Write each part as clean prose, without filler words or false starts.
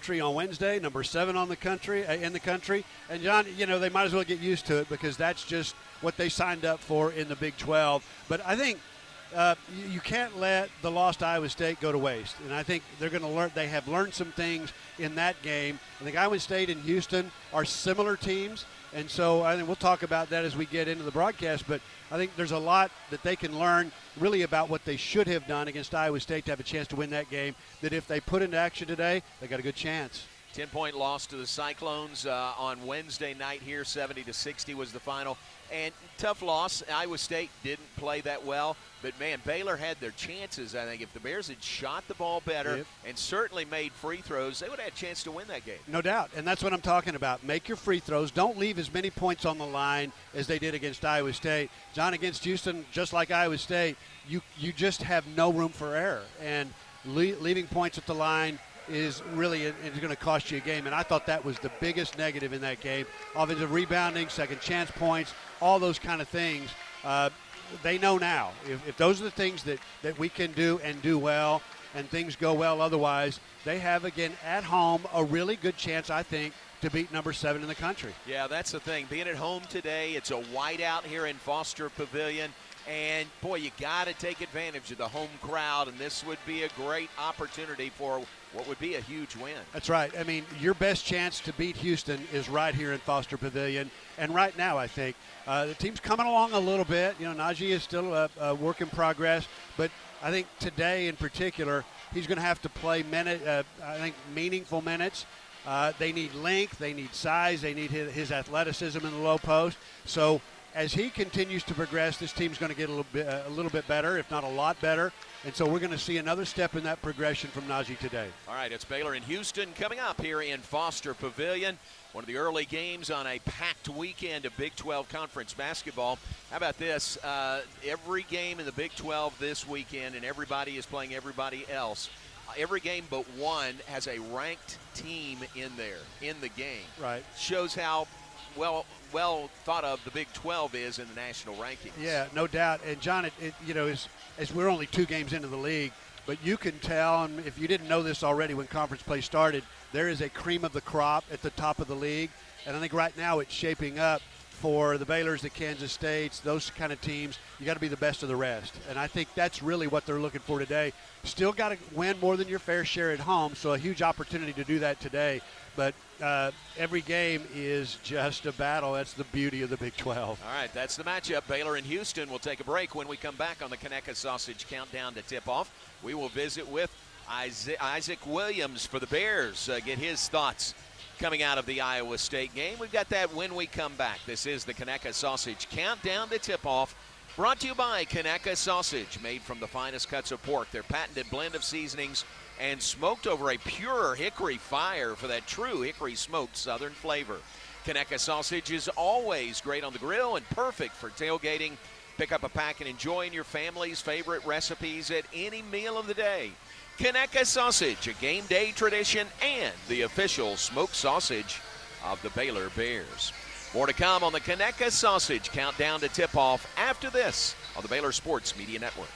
country on Wednesday, number 7 on the country in the country. And, John, they might as well get used to it because that's just what they signed up for in the Big 12. But I think you can't let the loss to Iowa State go to waste. And I think they're going to learn. They have learned some things in that game. I think Iowa State and Houston are similar teams. And so I think we'll talk about that as we get into the broadcast. But I think there's a lot that they can learn really about what they should have done against Iowa State to have a chance to win that game, that if they put into action today, they got a good chance. 10-point loss to the Cyclones on Wednesday night here. 70-60 was the final. And tough loss. Iowa State didn't play that well. But, man, Baylor had their chances, I think. If the Bears had shot the ball better and certainly made free throws, they would have had a chance to win that game. No doubt. And that's what I'm talking about. Make your free throws. Don't leave as many points on the line as they did against Iowa State. John, against Houston, just like Iowa State, you just have no room for error. And leaving points at the line is really going to cost you a game. And I thought that was the biggest negative in that game. Offensive rebounding, second chance points, all those kind of things. They know now. If those are the things that we can do and do well and things go well otherwise, they have, again, at home, a really good chance, I think, to beat number 7 in the country. Yeah, that's the thing. Being at home today, it's a whiteout here in Foster Pavilion. And, boy, you got to take advantage of the home crowd, and this would be a great opportunity for what would be a huge win. That's right. I mean, your best chance to beat Houston is right here in Foster Pavilion. And right now, I think, the team's coming along a little bit. Najee is still a work in progress. But I think today in particular, he's going to have to play meaningful minutes. They need length. They need size. They need his athleticism in the low post. So as he continues to progress, this team's going to get a little bit better, if not a lot better. And so we're going to see another step in that progression from Najee today. All right, it's Baylor and Houston coming up here in Foster Pavilion. One of the early games on a packed weekend of Big 12 Conference basketball. How about this? Every game in the Big 12 this weekend, and everybody is playing everybody else. Every game but one has a ranked team in there, in the game. Right. Shows how well thought of the Big 12 is in the national rankings. Yeah, no doubt. And John, as we're only 2 games into the league, but you can tell, and if you didn't know this already when conference play started, there is a cream of the crop at the top of the league. And I think right now it's shaping up for the Baylors, the Kansas States, those kind of teams. You got to be the best of the rest. And I think that's really what they're looking for today. Still got to win more than your fair share at home, so a huge opportunity to do that today. But every game is just a battle. That's the beauty of the Big 12. All right, that's the matchup. Baylor and Houston. We'll take a break. When we come back on the Conecuh Sausage Countdown to tip-off, we will visit with Isaac Williams for the Bears, get his thoughts coming out of the Iowa State game. We've got that when we come back. This is the Conecuh Sausage Countdown to tip-off, brought to you by Conecuh Sausage, made from the finest cuts of pork. Their patented blend of seasonings and smoked over a pure hickory fire for that true hickory smoked southern flavor. Conecuh Sausage is always great on the grill and perfect for tailgating. Pick up a pack and enjoy your family's favorite recipes at any meal of the day. Conecuh Sausage, a game day tradition and the official smoked sausage of the Baylor Bears. More to come on the Conecuh Sausage Countdown to tip-off after this on the Baylor Sports Media Network.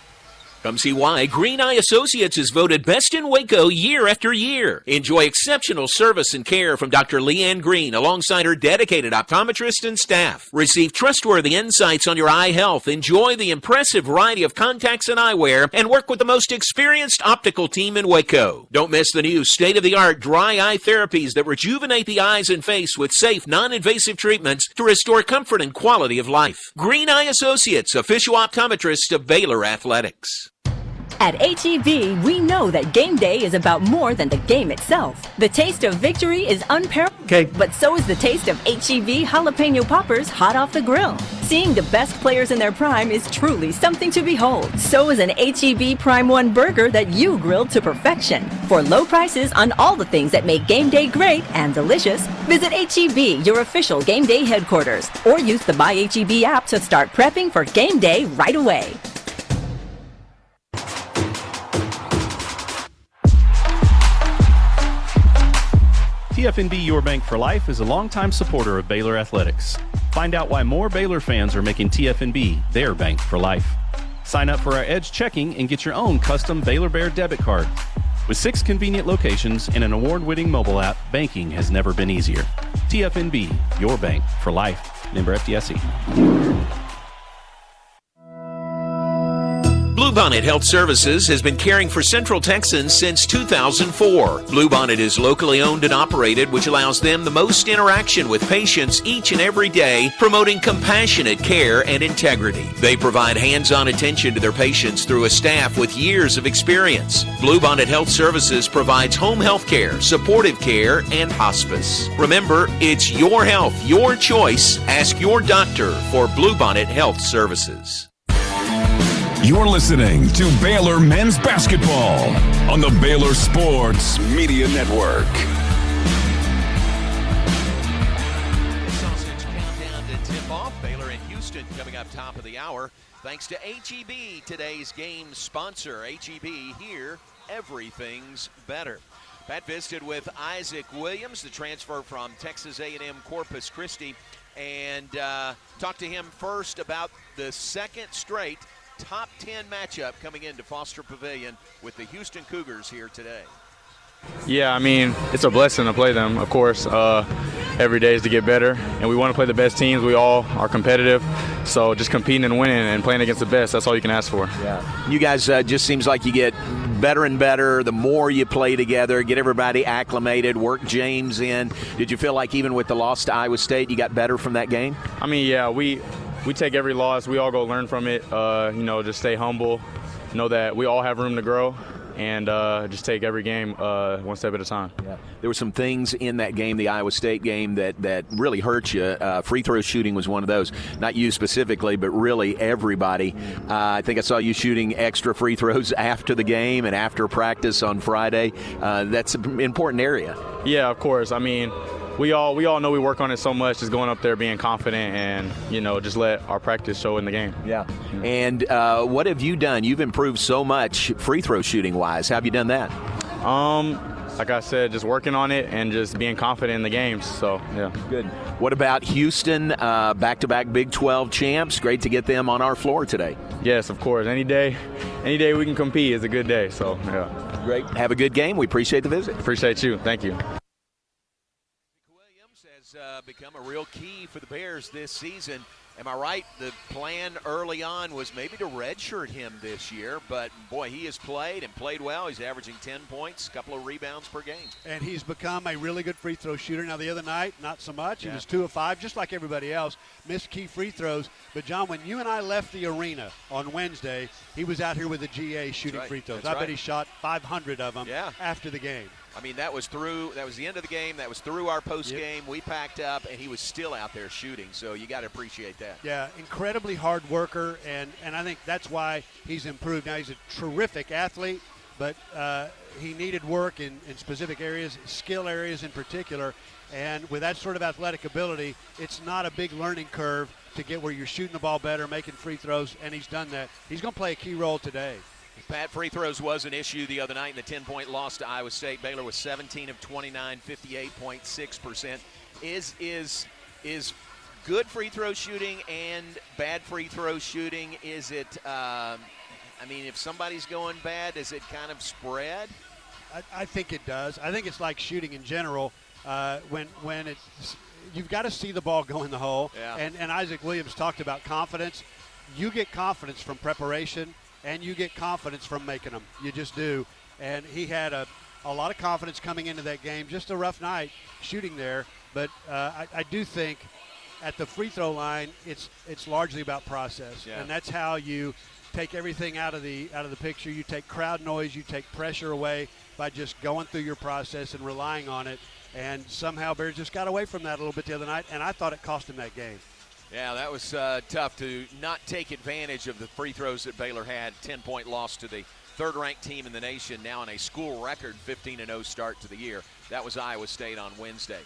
Come see why Green Eye Associates is voted best in Waco year after year. Enjoy exceptional service and care from Dr. Leanne Green alongside her dedicated optometrist and staff. Receive trustworthy insights on your eye health. Enjoy the impressive variety of contacts and eyewear and work with the most experienced optical team in Waco. Don't miss the new state-of-the-art dry eye therapies that rejuvenate the eyes and face with safe, non-invasive treatments to restore comfort and quality of life. Green Eye Associates, official optometrist of Baylor Athletics. At H-E-B, we know that game day is about more than the game itself. The taste of victory is unparalleled, but so is the taste of H-E-B jalapeno poppers hot off the grill. Seeing the best players in their prime is truly something to behold. So is an H-E-B Prime 1 burger that you grilled to perfection. For low prices on all the things that make game day great and delicious, visit H-E-B, your official game day headquarters, or use the My H-E-B app to start prepping for game day right away. TFNB Your Bank for Life is a longtime supporter of Baylor Athletics. Find out why more Baylor fans are making TFNB their bank for life. Sign up for our Edge checking and get your own custom Baylor Bear debit card. With 6 convenient locations and an award-winning mobile app, banking has never been easier. TFNB, your bank for life. Member FDIC. Bluebonnet Health Services has been caring for Central Texans since 2004. Bluebonnet is locally owned and operated, which allows them the most interaction with patients each and every day, promoting compassionate care and integrity. They provide hands-on attention to their patients through a staff with years of experience. Bluebonnet Health Services provides home health care, supportive care, and hospice. Remember, it's your health, your choice. Ask your doctor for Bluebonnet Health Services. You're listening to Baylor Men's Basketball on the Baylor Sports Media Network. Sausage countdown to tip-off. Baylor and Houston coming up top of the hour. Thanks to HEB, today's game sponsor. HEB, here, everything's better. Pat visited with Isaac Williams, the transfer from Texas A&M Corpus Christi, and talked to him first about the second straight top 10 matchup coming into Foster Pavilion with the Houston Cougars here today. Yeah, I mean, it's a blessing to play them, of course. Every day is to get better, and we want to play the best teams. We all are competitive, so just competing and winning and playing against the best, that's all you can ask for. Yeah. You guys just seems like you get better and better the more you play together, get everybody acclimated, work James in. Did you feel like even with the loss to Iowa State, you got better from that game? I mean, yeah, we take every loss. We all go learn from it, just stay humble, know that we all have room to grow, and just take every game one step at a time. Yeah. There were some things in that game, the Iowa State game, that really hurt you. Free throw shooting was one of those. Not you specifically, but really everybody. I think I saw you shooting extra free throws after the game and after practice on Friday. That's an important area. Yeah, of course. I mean, we all know we work on it so much, just going up there being confident and, just let our practice show in the game. Yeah. And what have you done? You've improved so much free throw shooting-wise. How have you done that? Like I said, just working on it and just being confident in the games. So, yeah. Good. What about Houston, back-to-back Big 12 champs? Great to get them on our floor today. Yes, of course. Any day we can compete is a good day. So, yeah. Great. Have a good game. We appreciate the visit. Appreciate you. Thank you. Has become a real key for the Bears this season. Am I right? The plan early on was maybe to redshirt him this year, but boy, he has played and played well. He's averaging 10 points, a couple of rebounds per game. And he's become a really good free throw shooter. Now, the other night, not so much. He was 2 of 5, just like everybody else. Missed key free throws. But, John, when you and I left the arena on Wednesday, he was out here with a GA shooting free throws. I bet he shot 500 of them after the game. I mean, that was the end of the game. That was through our postgame. We packed up, and he was still out there shooting. So you got to appreciate that. Yeah, incredibly hard worker, and I think that's why he's improved. Now, he's a terrific athlete, but he needed work in specific areas, skill areas in particular. And with that sort of athletic ability, it's not a big learning curve to get where you're shooting the ball better, making free throws, and he's done that. He's going to play a key role today. Pat, free throws was an issue the other night in the 10-point loss to Iowa State. Baylor was 17 of 29, 58.6%. Is good free throw shooting and bad free throw shooting, is it, if somebody's going bad, is it kind of spread? I think it does. I think it's like shooting in general. When you've got to see the ball go in the hole. Yeah. And Isaac Williams talked about confidence. You get confidence from preparation, and you get confidence from making them. You just do. And he had a lot of confidence coming into that game. Just a rough night shooting there. But I do think at the free throw line, it's largely about process. Yeah. And that's how you take everything out of the picture. You take crowd noise. You take pressure away by just going through your process and relying on it. And somehow Bears just got away from that a little bit the other night, and I thought it cost him that game. Yeah, that was tough to not take advantage of the free throws that Baylor had. 10-point loss to the third-ranked team in the nation, now in a school record 15-0 start to the year. That was Iowa State on Wednesday.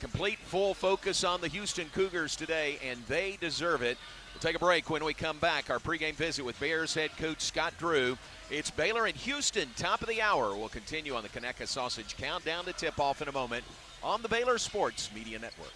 Complete full focus on the Houston Cougars today, and they deserve it. We'll take a break. When we come back, our pregame visit with Bears head coach Scott Drew. It's Baylor and Houston, top of the hour. We'll continue on the Conecuh Sausage Countdown to tip-off in a moment on the Baylor Sports Media Network.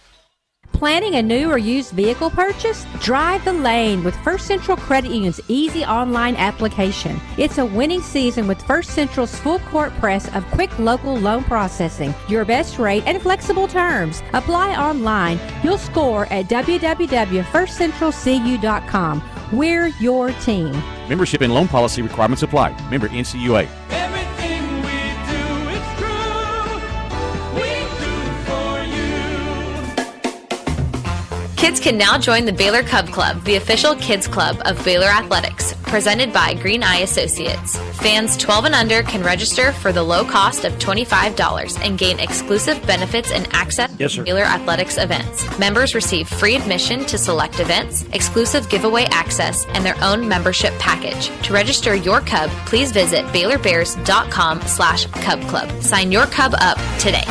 planning a new or used vehicle purchase? Drive the lane with First Central Credit Union's easy online application. It's a winning season with First Central's full court press of quick local loan processing, your best rate, and flexible terms. Apply online. You'll score at www.firstcentralcu.com. We're your team. Membership and loan policy requirements apply. Member NCUA. Everything we do, it's true. We do for you. Kids can now join the Baylor Cub Club, the official kids club of Baylor Athletics, presented by Green Eye Associates. Fans 12 and under can register for the low cost of $25 and gain exclusive benefits and access to Baylor Athletics events. Members receive free admission to select events, exclusive giveaway access, and their own membership package. To register your Cub, please visit BaylorBears.com/Cub Club. Sign your Cub up today.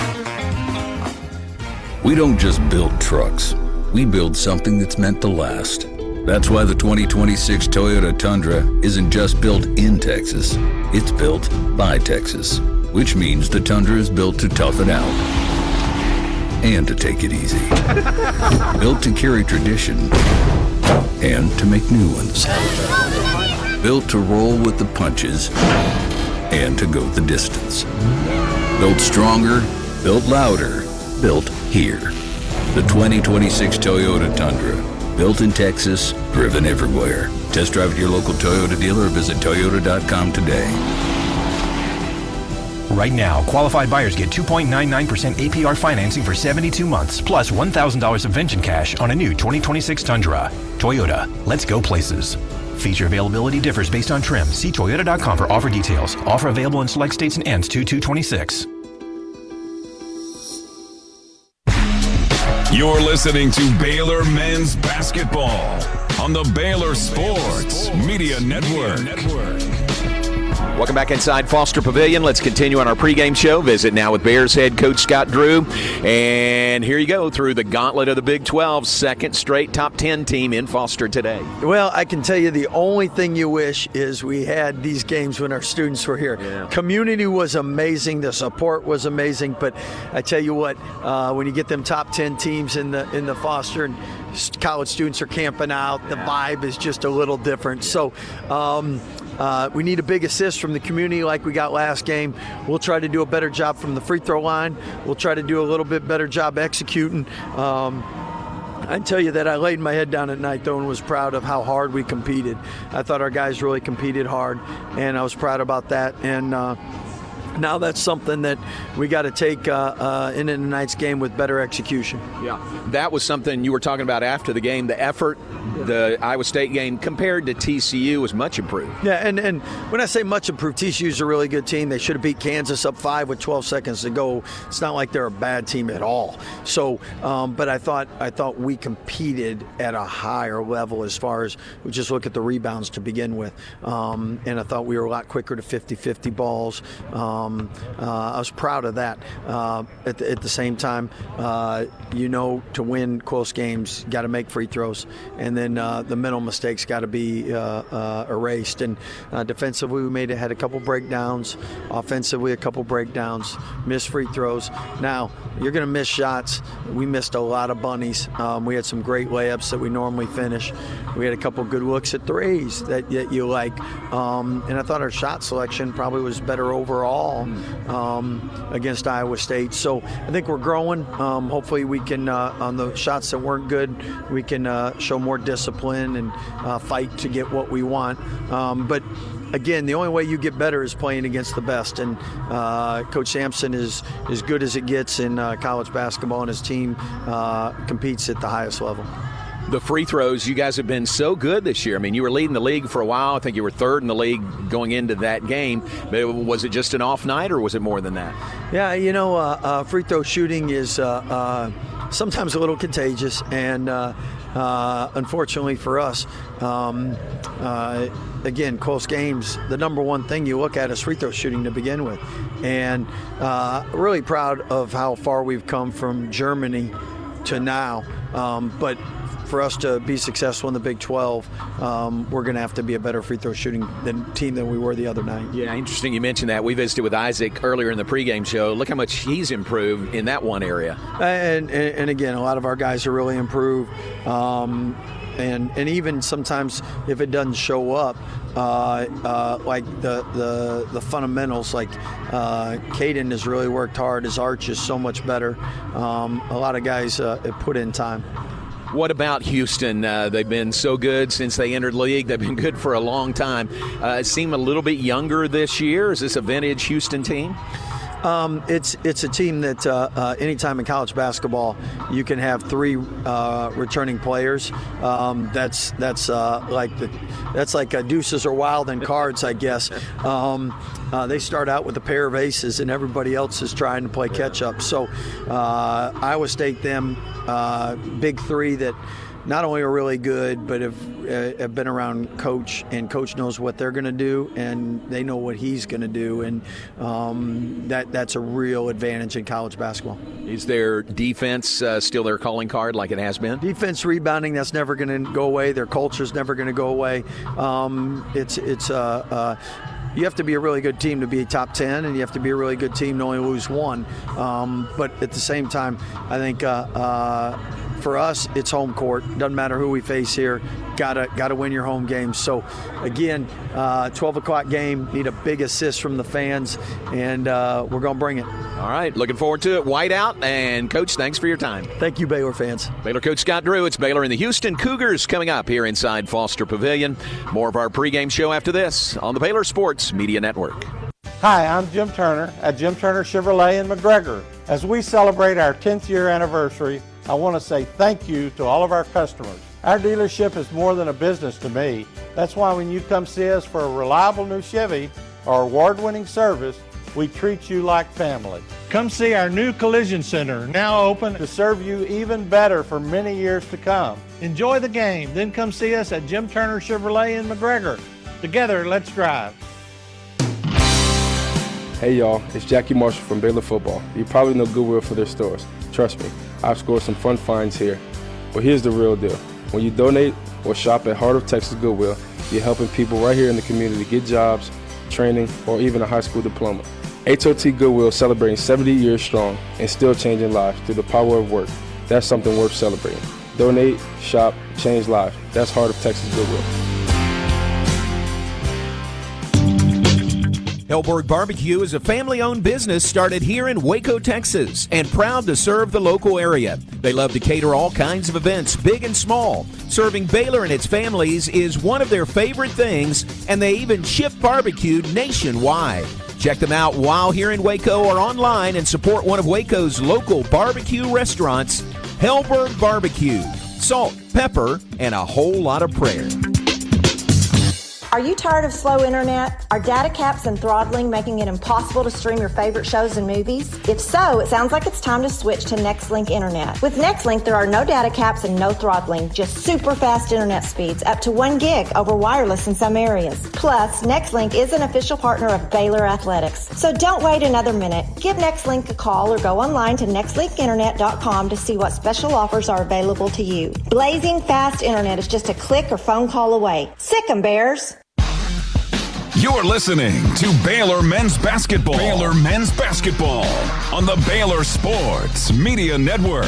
We don't just build trucks. We build something that's meant to last. That's why the 2026 Toyota Tundra isn't just built in Texas, it's built by Texas, which means the Tundra is built to tough it out and to take it easy. Built to carry tradition and to make new ones. Built to roll with the punches and to go the distance. Built stronger, built louder, built here. The 2026 Toyota Tundra. Built in Texas, driven everywhere. Test drive at your local Toyota dealer or visit Toyota.com today. Right now, qualified buyers get 2.99% APR financing for 72 months, plus $1,000 subvention cash on a new 2026 Tundra. Toyota, let's go places. Feature availability differs based on trim. See Toyota.com for offer details. Offer available in select states and ends 2/2/26. You're listening to Baylor Men's Basketball on the Baylor Sports Media Network. Welcome back inside Foster Pavilion. Let's continue on our pregame show. Visit now with Bears head coach Scott Drew. And here you go through the gauntlet of the Big 12, second straight top 10 team in Foster today. Well, I can tell you the only thing you wish is we had these games when our students were here. Yeah. Community was amazing. The support was amazing. But I tell you what, when you get them top 10 teams in the Foster and college students are camping out, the vibe is just a little different. So we need a big assist from the community like we got last game. We'll try to do a better job from the free throw line. We'll try to do a little bit better job executing. I tell you that I laid my head down at night, though, and was proud of how hard we competed. I thought our guys really competed hard, and I was proud about that. And now that's something that we got to take in tonight's game with better execution. Yeah, that was something you were talking about after the game. The effort, the Iowa State game compared to TCU was much improved. Yeah, and when I say much improved, TCU's a really good team. They should have beat Kansas up 5 with 12 seconds to go. It's not like they're a bad team at all. So, but I thought we competed at a higher level as far as we just look at the rebounds to begin with. And I thought we were a lot quicker to 50-50 balls. I was proud of that. At the same time, to win close games, got to make free throws, and then the mental mistakes got to be erased. And defensively, we had a couple breakdowns. Offensively, a couple breakdowns. Missed free throws. Now you're going to miss shots. We missed a lot of bunnies. We had some great layups that we normally finish. We had a couple good looks at threes that you like. And I thought our shot selection probably was better overall against Iowa State. So I think we're growing. Hopefully we can, on the shots that weren't good, we can show more discipline and fight to get what we want. But again, the only way you get better is playing against the best. And Coach Sampson is as good as it gets in college basketball, and his team competes at the highest level. The free throws, you guys have been so good this year. I mean, you were leading the league for a while. I think you were third in the league going into that game. But was it just an off night, or was it more than that? Yeah, free throw shooting is sometimes a little contagious. And unfortunately for us, again, close games, the number one thing you look at is free throw shooting to begin with. And really proud of how far we've come from Germany to now. But for us to be successful in the Big 12, we're going to have to be a better free throw shooting team than we were the other night. Yeah, interesting you mentioned that. We visited with Isaac earlier in the pregame show. Look how much he's improved in that one area. And again, a lot of our guys are really improved. And even sometimes if it doesn't show up, like the fundamentals, like Caden has really worked hard. His arch is so much better. A lot of guys have put in time. What about Houston? They've been so good since they entered league. They've been good for a long time. Seem a little bit younger this year. Is this a vintage Houston team? It's a team that anytime in college basketball you can have 3 returning players. That's like deuces or wild in cards, I guess. They start out with a pair of aces, and everybody else is trying to play catch up. So Iowa State, them big 3 that not only are really good, but have been around Coach, and Coach knows what they're going to do, and they know what he's going to do, and that's a real advantage in college basketball. Is their defense still their calling card like it has been? Defense, rebounding, that's never going to go away. Their culture's never going to go away. You have to be a really good team to be top 10, and you have to be a really good team to only lose 1. But at the same time, I think for us, it's home court. Doesn't matter who we face here. Gotta win your home games. So again, 12 o'clock game. Need a big assist from the fans, and we're gonna bring it. All right, looking forward to it. White out, and Coach, thanks for your time. Thank you, Baylor fans. Baylor coach Scott Drew. It's Baylor and the Houston Cougars coming up here inside Foster Pavilion. More of our pregame show after this on the Baylor Sports Media Network. Hi, I'm Jim Turner at Jim Turner Chevrolet in McGregor. As we celebrate our 10th year anniversary, I want to say thank you to all of our customers. Our dealership is more than a business to me. That's why when you come see us for a reliable new Chevy or award-winning service, we treat you like family. Come see our new collision center, now open to serve you even better for many years to come. Enjoy the game, then come see us at Jim Turner Chevrolet in McGregor. Together, let's drive. Hey y'all, it's Jackie Marshall from Baylor Football. You probably know Goodwill for their stores. Trust me, I've scored some fun finds here. Well, here's the real deal. When you donate or shop at Heart of Texas Goodwill, you're helping people right here in the community get jobs, training, or even a high school diploma. HOT Goodwill celebrating 70 years strong and still changing lives through the power of work. That's something worth celebrating. Donate, shop, change lives. That's Heart of Texas Goodwill. Hellberg Barbecue is a family-owned business started here in Waco, Texas, and proud to serve the local area. They love to cater all kinds of events, big and small. Serving Baylor and its families is one of their favorite things, and they even ship barbecue nationwide. Check them out while here in Waco or online and support one of Waco's local barbecue restaurants, Hellberg Barbecue. Salt, pepper, and a whole lot of prayer. Are you tired of slow internet? Are data caps and throttling making it impossible to stream your favorite shows and movies? If so, it sounds like it's time to switch to Nextlink Internet. With Nextlink, there are no data caps and no throttling, just super fast internet speeds, up to 1 gig over wireless in some areas. Plus, Nextlink is an official partner of Baylor Athletics. So don't wait another minute. Give Nextlink a call or go online to nextlinkinternet.com to see what special offers are available to you. Blazing fast internet is just a click or phone call away. Sick 'em, Bears. You're listening to Baylor Men's Basketball. Baylor Men's Basketball on the Baylor Sports Media Network.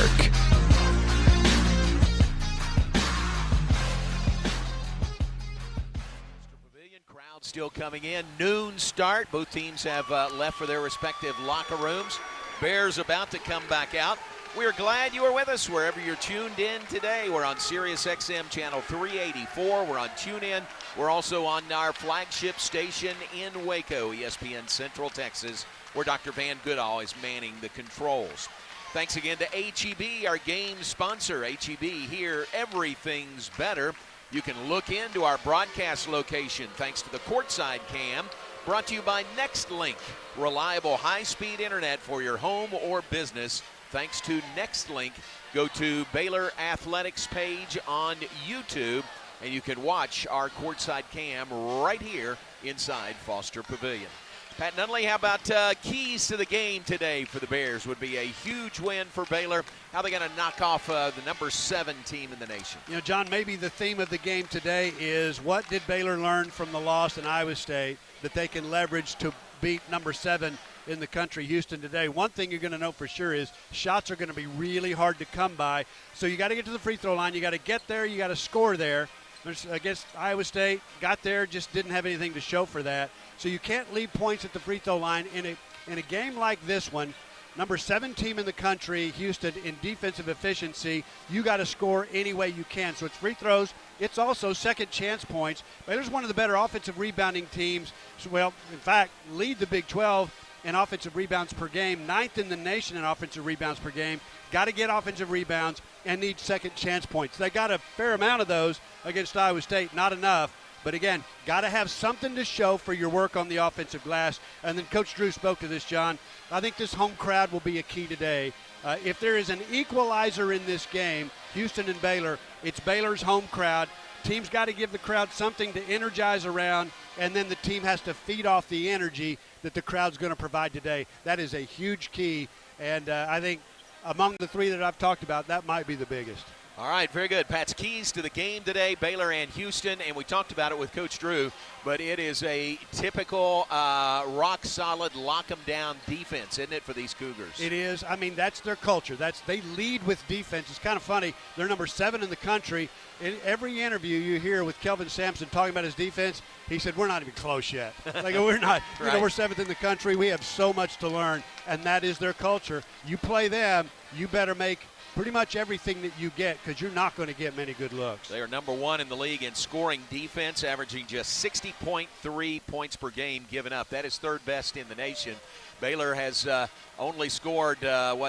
Pavilion crowd still coming in. Noon start. Both teams have left for their respective locker rooms. Bears about to come back out. We're glad you are with us wherever you're tuned in today. We're on Sirius XM channel 384. We're on TuneIn. We're also on our flagship station in Waco, ESPN Central Texas, where Dr. Van Goodall is manning the controls. Thanks again to HEB, our game sponsor. HEB, here everything's better. You can look into our broadcast location thanks to the Courtside cam. Brought to you by Nextlink, reliable high-speed internet for your home or business. Thanks to Nextlink, go to Baylor Athletics page on YouTube, and you can watch our Courtside cam right here inside Foster Pavilion. Pat Nunley, how about keys to the game today for the Bears? Would be a huge win for Baylor. How are they going to knock off the number 7 team in the nation? You know, John, maybe the theme of the game today is what did Baylor learn from the loss in Iowa State that they can leverage to beat number 7 in the country, Houston, today. One thing you're going to know for sure is shots are going to be really hard to come by. So you got to get to the free throw line. You got to get there. You got to score there. Against Iowa State, got there, just didn't have anything to show for that. So you can't leave points at the free throw line. In a game like this one, number 7 team in the country, Houston, in defensive efficiency, you got to score any way you can. So it's free throws. It's also second chance points. Baylor's one of the better offensive rebounding teams. Well, in fact, lead the Big 12 in offensive rebounds per game, 9th in the nation in offensive rebounds per game. Got to get offensive rebounds and need second chance points. They got a fair amount of those against Iowa State, not enough. But again, got to have something to show for your work on the offensive glass. And then Coach Drew spoke to this, John. I think this home crowd will be a key today. If there is an equalizer in this game, Houston and Baylor, it's Baylor's home crowd. Team's got to give the crowd something to energize around, and then the team has to feed off the energy that the crowd's going to provide today. That is a huge key, and I think among the 3 that I've talked about, that might be the biggest. All right, very good. Pat's keys to the game today, Baylor and Houston, and we talked about it with Coach Drew, but it is a typical rock-solid, lock-'em-down defense, isn't it, for these Cougars? It is. I mean, that's their culture. They lead with defense. It's kind of funny. They're number 7 in the country. In every interview you hear with Kelvin Sampson talking about his defense, he said, we're not even close yet. Like, we're not. Right. We're 7th in the country. We have so much to learn, and that is their culture. You play them, you better make pretty much everything that you get, because you're not going to get many good looks. They are number 1 in the league in scoring defense, averaging just 60.3 points per game given up. That is 3rd best in the nation. Baylor has only scored,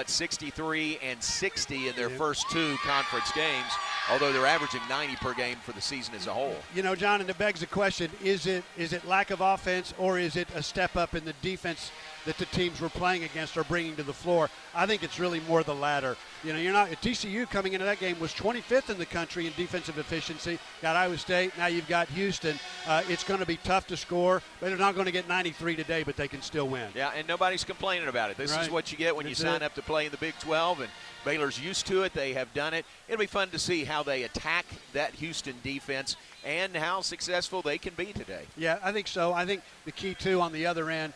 63 and 60 in their first 2 conference games, although they're averaging 90 per game for the season as a whole. You know, John, and it begs the question, is it lack of offense, or is it a step up in the defense that the teams we're playing against are bringing to the floor? I think it's really more the latter. You know, TCU coming into that game was 25th in the country in defensive efficiency. Got Iowa State, now you've got Houston. It's going to be tough to score. They're not going to get 93 today, but they can still win. Yeah, and nobody's complaining about it. This is what you get when you sign up to play in the Big 12, and Baylor's used to it. They have done it. It'll be fun to see how they attack that Houston defense and how successful they can be today. Yeah, I think so. I think the key, too, on the other end,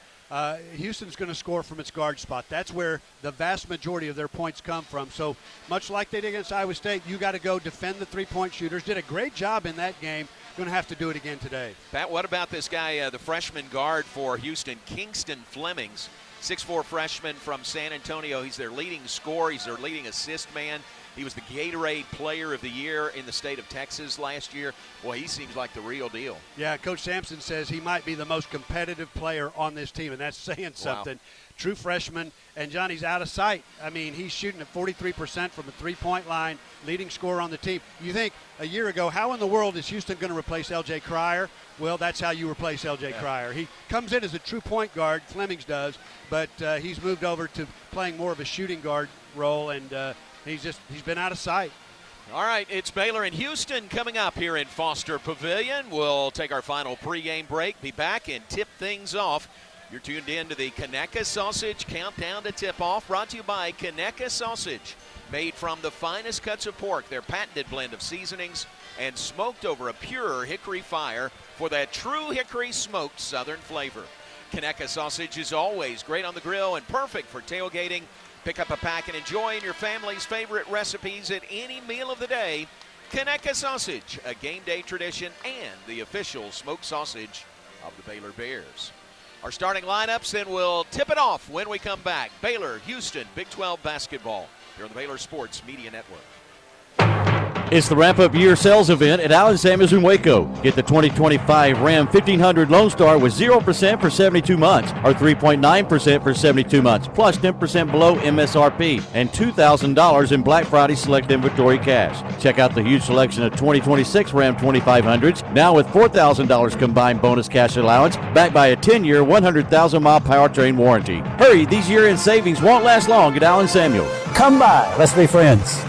Houston's going to score from its guard spot. That's where the vast majority of their points come from. So much like they did against Iowa State, you got to go defend the 3-point shooters. Did a great job in that game. Going to have to do it again today. Pat, what about this guy, the freshman guard for Houston, Kingston Flemings, 6'4" freshman from San Antonio. He's their leading scorer. He's their leading assist man. He was the Gatorade Player of the Year in the state of Texas last year. Boy, he seems like the real deal. Yeah, Coach Sampson says he might be the most competitive player on this team, and that's saying something. Wow. True freshman, and Johnny's out of sight. I mean, he's shooting at 43% from the 3-point line, leading scorer on the team. You think a year ago, how in the world is Houston going to replace L.J. Cryer? Well, that's how you replace L.J. Cryer. He comes in as a true point guard, Flemings does, but he's moved over to playing more of a shooting guard role, and he's been out of sight. All right, it's Baylor and Houston coming up here in Foster Pavilion. We'll take our final pregame break, be back and tip things off. You're tuned in to the Conecuh Sausage Countdown to Tip-Off, brought to you by Conecuh Sausage. Made from the finest cuts of pork, their patented blend of seasonings, and smoked over a pure hickory fire for that true hickory smoked southern flavor. Conecuh Sausage is always great on the grill and perfect for tailgating. Pick up a pack and enjoy your family's favorite recipes at any meal of the day. Conecuh Sausage, a game day tradition and the official smoked sausage of the Baylor Bears. Our starting lineups, then we'll tip it off when we come back. Baylor, Houston, Big 12 basketball here on the Baylor Sports Media Network. It's the wrap-up year sales event at Allen Samuels in Waco. Get the 2025 Ram 1500 Lone Star with 0% for 72 months or 3.9% for 72 months, plus 10% below MSRP and $2,000 in Black Friday select inventory cash. Check out the huge selection of 2026 Ram 2500s, now with $4,000 combined bonus cash allowance, backed by a 10-year, 100,000-mile powertrain warranty. Hurry, these year-end savings won't last long at Allen Samuels. Come by, let's be friends.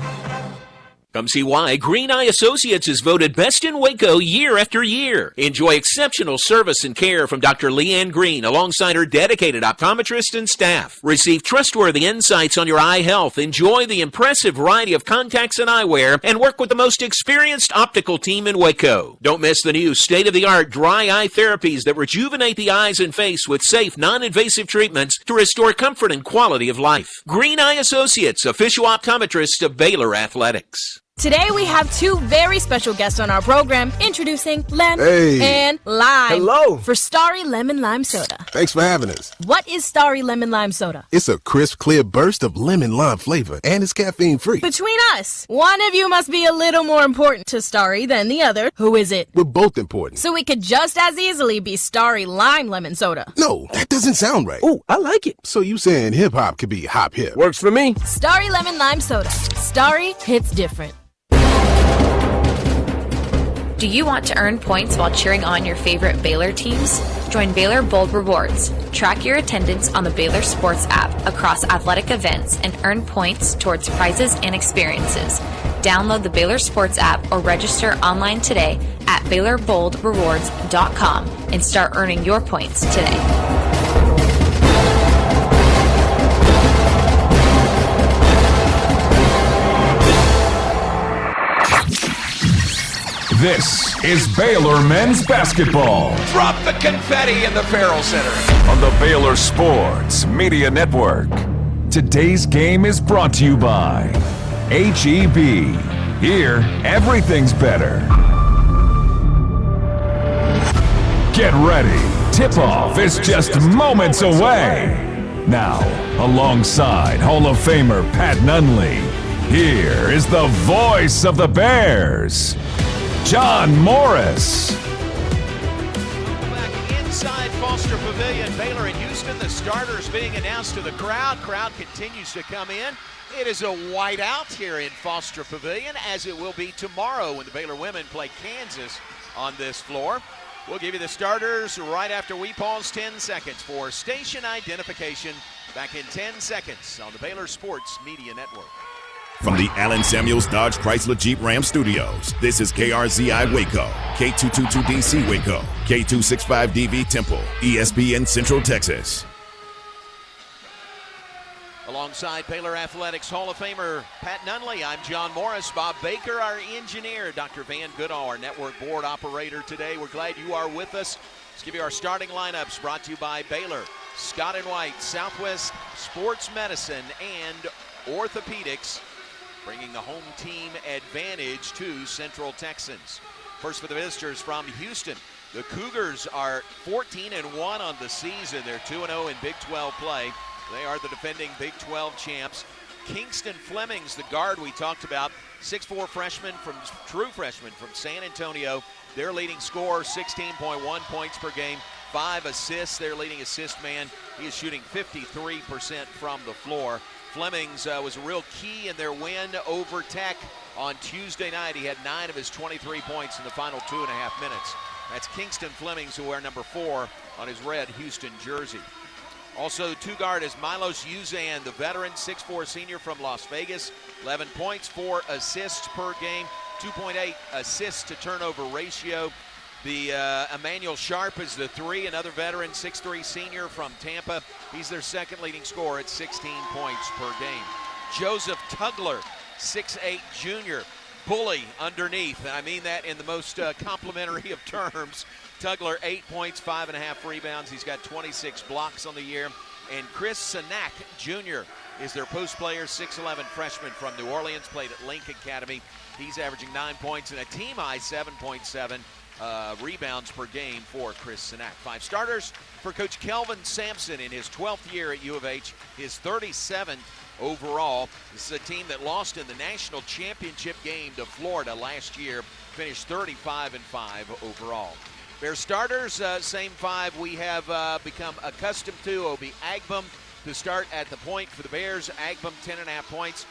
Come see why Green Eye Associates is voted best in Waco year after year. Enjoy exceptional service and care from Dr. Leanne Green alongside her dedicated optometrist and staff. Receive trustworthy insights on your eye health, enjoy the impressive variety of contacts and eyewear, and work with the most experienced optical team in Waco. Don't miss the new state-of-the-art dry eye therapies that rejuvenate the eyes and face with safe, non-invasive treatments to restore comfort and quality of life. Green Eye Associates, official optometrist of Baylor Athletics. Today we have two very special guests on our program, introducing Lem and Lime. Hello. For Starry Lemon Lime Soda. Thanks for having us. What is Starry Lemon Lime Soda? It's a crisp, clear burst of lemon lime flavor, and it's caffeine-free. Between us, one of you must be a little more important to Starry than the other. Who is it? We're both important. So it could just as easily be Starry Lime Lemon Soda. No, that doesn't sound right. Oh, I like it. So you saying hip-hop could be hop-hip. Works for me. Starry Lemon Lime Soda. Starry hits different. Do you want to earn points while cheering on your favorite Baylor teams? Join Baylor Bold Rewards. Track your attendance on the Baylor Sports app across athletic events and earn points towards prizes and experiences. Download the Baylor Sports app or register online today at BaylorBoldRewards.com and start earning your points today. This is Baylor men's basketball Drop the confetti in the Farrell Center. on the Baylor Sports Media Network. Today's game is brought to you by H-E-B. Here, everything's better. Get ready. Tip-off is just moments away. Now, alongside Hall of Famer Pat Nunley, here is the voice of the Bears, John Morris. Back inside Foster Pavilion, Baylor and Houston. The starters being announced to the crowd. Crowd continues to come in. It is a whiteout here in Foster Pavilion, as it will be tomorrow when the Baylor women play Kansas on this floor. We'll give you the starters right after we pause 10 seconds for station identification. Back in 10 seconds on the Baylor Sports Media Network. From the Allen Samuels Dodge Chrysler Jeep Ram Studios, this is KRZI Waco, K222DC Waco, K265DV Temple, ESPN Central Texas. Alongside Baylor Athletics Hall of Famer Pat Nunley, I'm John Morris. Bob Baker, our engineer. Dr. Van Goodall, our network board operator today. We're glad you are with us. Let's give you our starting lineups, brought to you by Baylor, Scott and White, Southwest Sports Medicine, and Orthopedics, bringing the home team advantage to Central Texans. First for the visitors from Houston. The Cougars are 14-1 on the season. They're 2-0 in Big 12 play. They are the defending Big 12 champs. Kingston Flemings, the guard we talked about, 6'4" true freshman from San Antonio. Their leading scorer, 16.1 points per game, 5 assists. Their leading assist man, he is shooting 53% from the floor. Flemings was a real key in their win over Tech on Tuesday night. He had 9 of his 23 points in the final 2.5 minutes. That's Kingston Flemings, who wear number 4 on his red Houston jersey. Also, two guard is Milos Uzan, the veteran 6'4" senior from Las Vegas. 11 points, 4 assists per game, 2.8 assists to turnover ratio. The Emmanuel Sharp is the 3, another veteran 6'3" senior from Tampa. He's their second leading scorer at 16 points per game. Joseph Tugler, 6'8" junior, bully underneath. And I mean that in the most complimentary of terms. Tugler, 8 points, 5.5 rebounds. He's got 26 blocks on the year. And Chris Sinak, Jr., is their post player, 6'11" freshman from New Orleans, played at Link Academy. He's averaging 9 points and a team high 7.7 rebounds per game for Chris Sinak. 5 starters for Coach Kelvin Sampson in his 12th year at U of H, his 37th overall. This is a team that lost in the national championship game to Florida last year, finished 35-5 overall. Their starters, same 5 we have become accustomed to. Obi Agbum to start at the point for the Bears. Agbum, 10.5 points,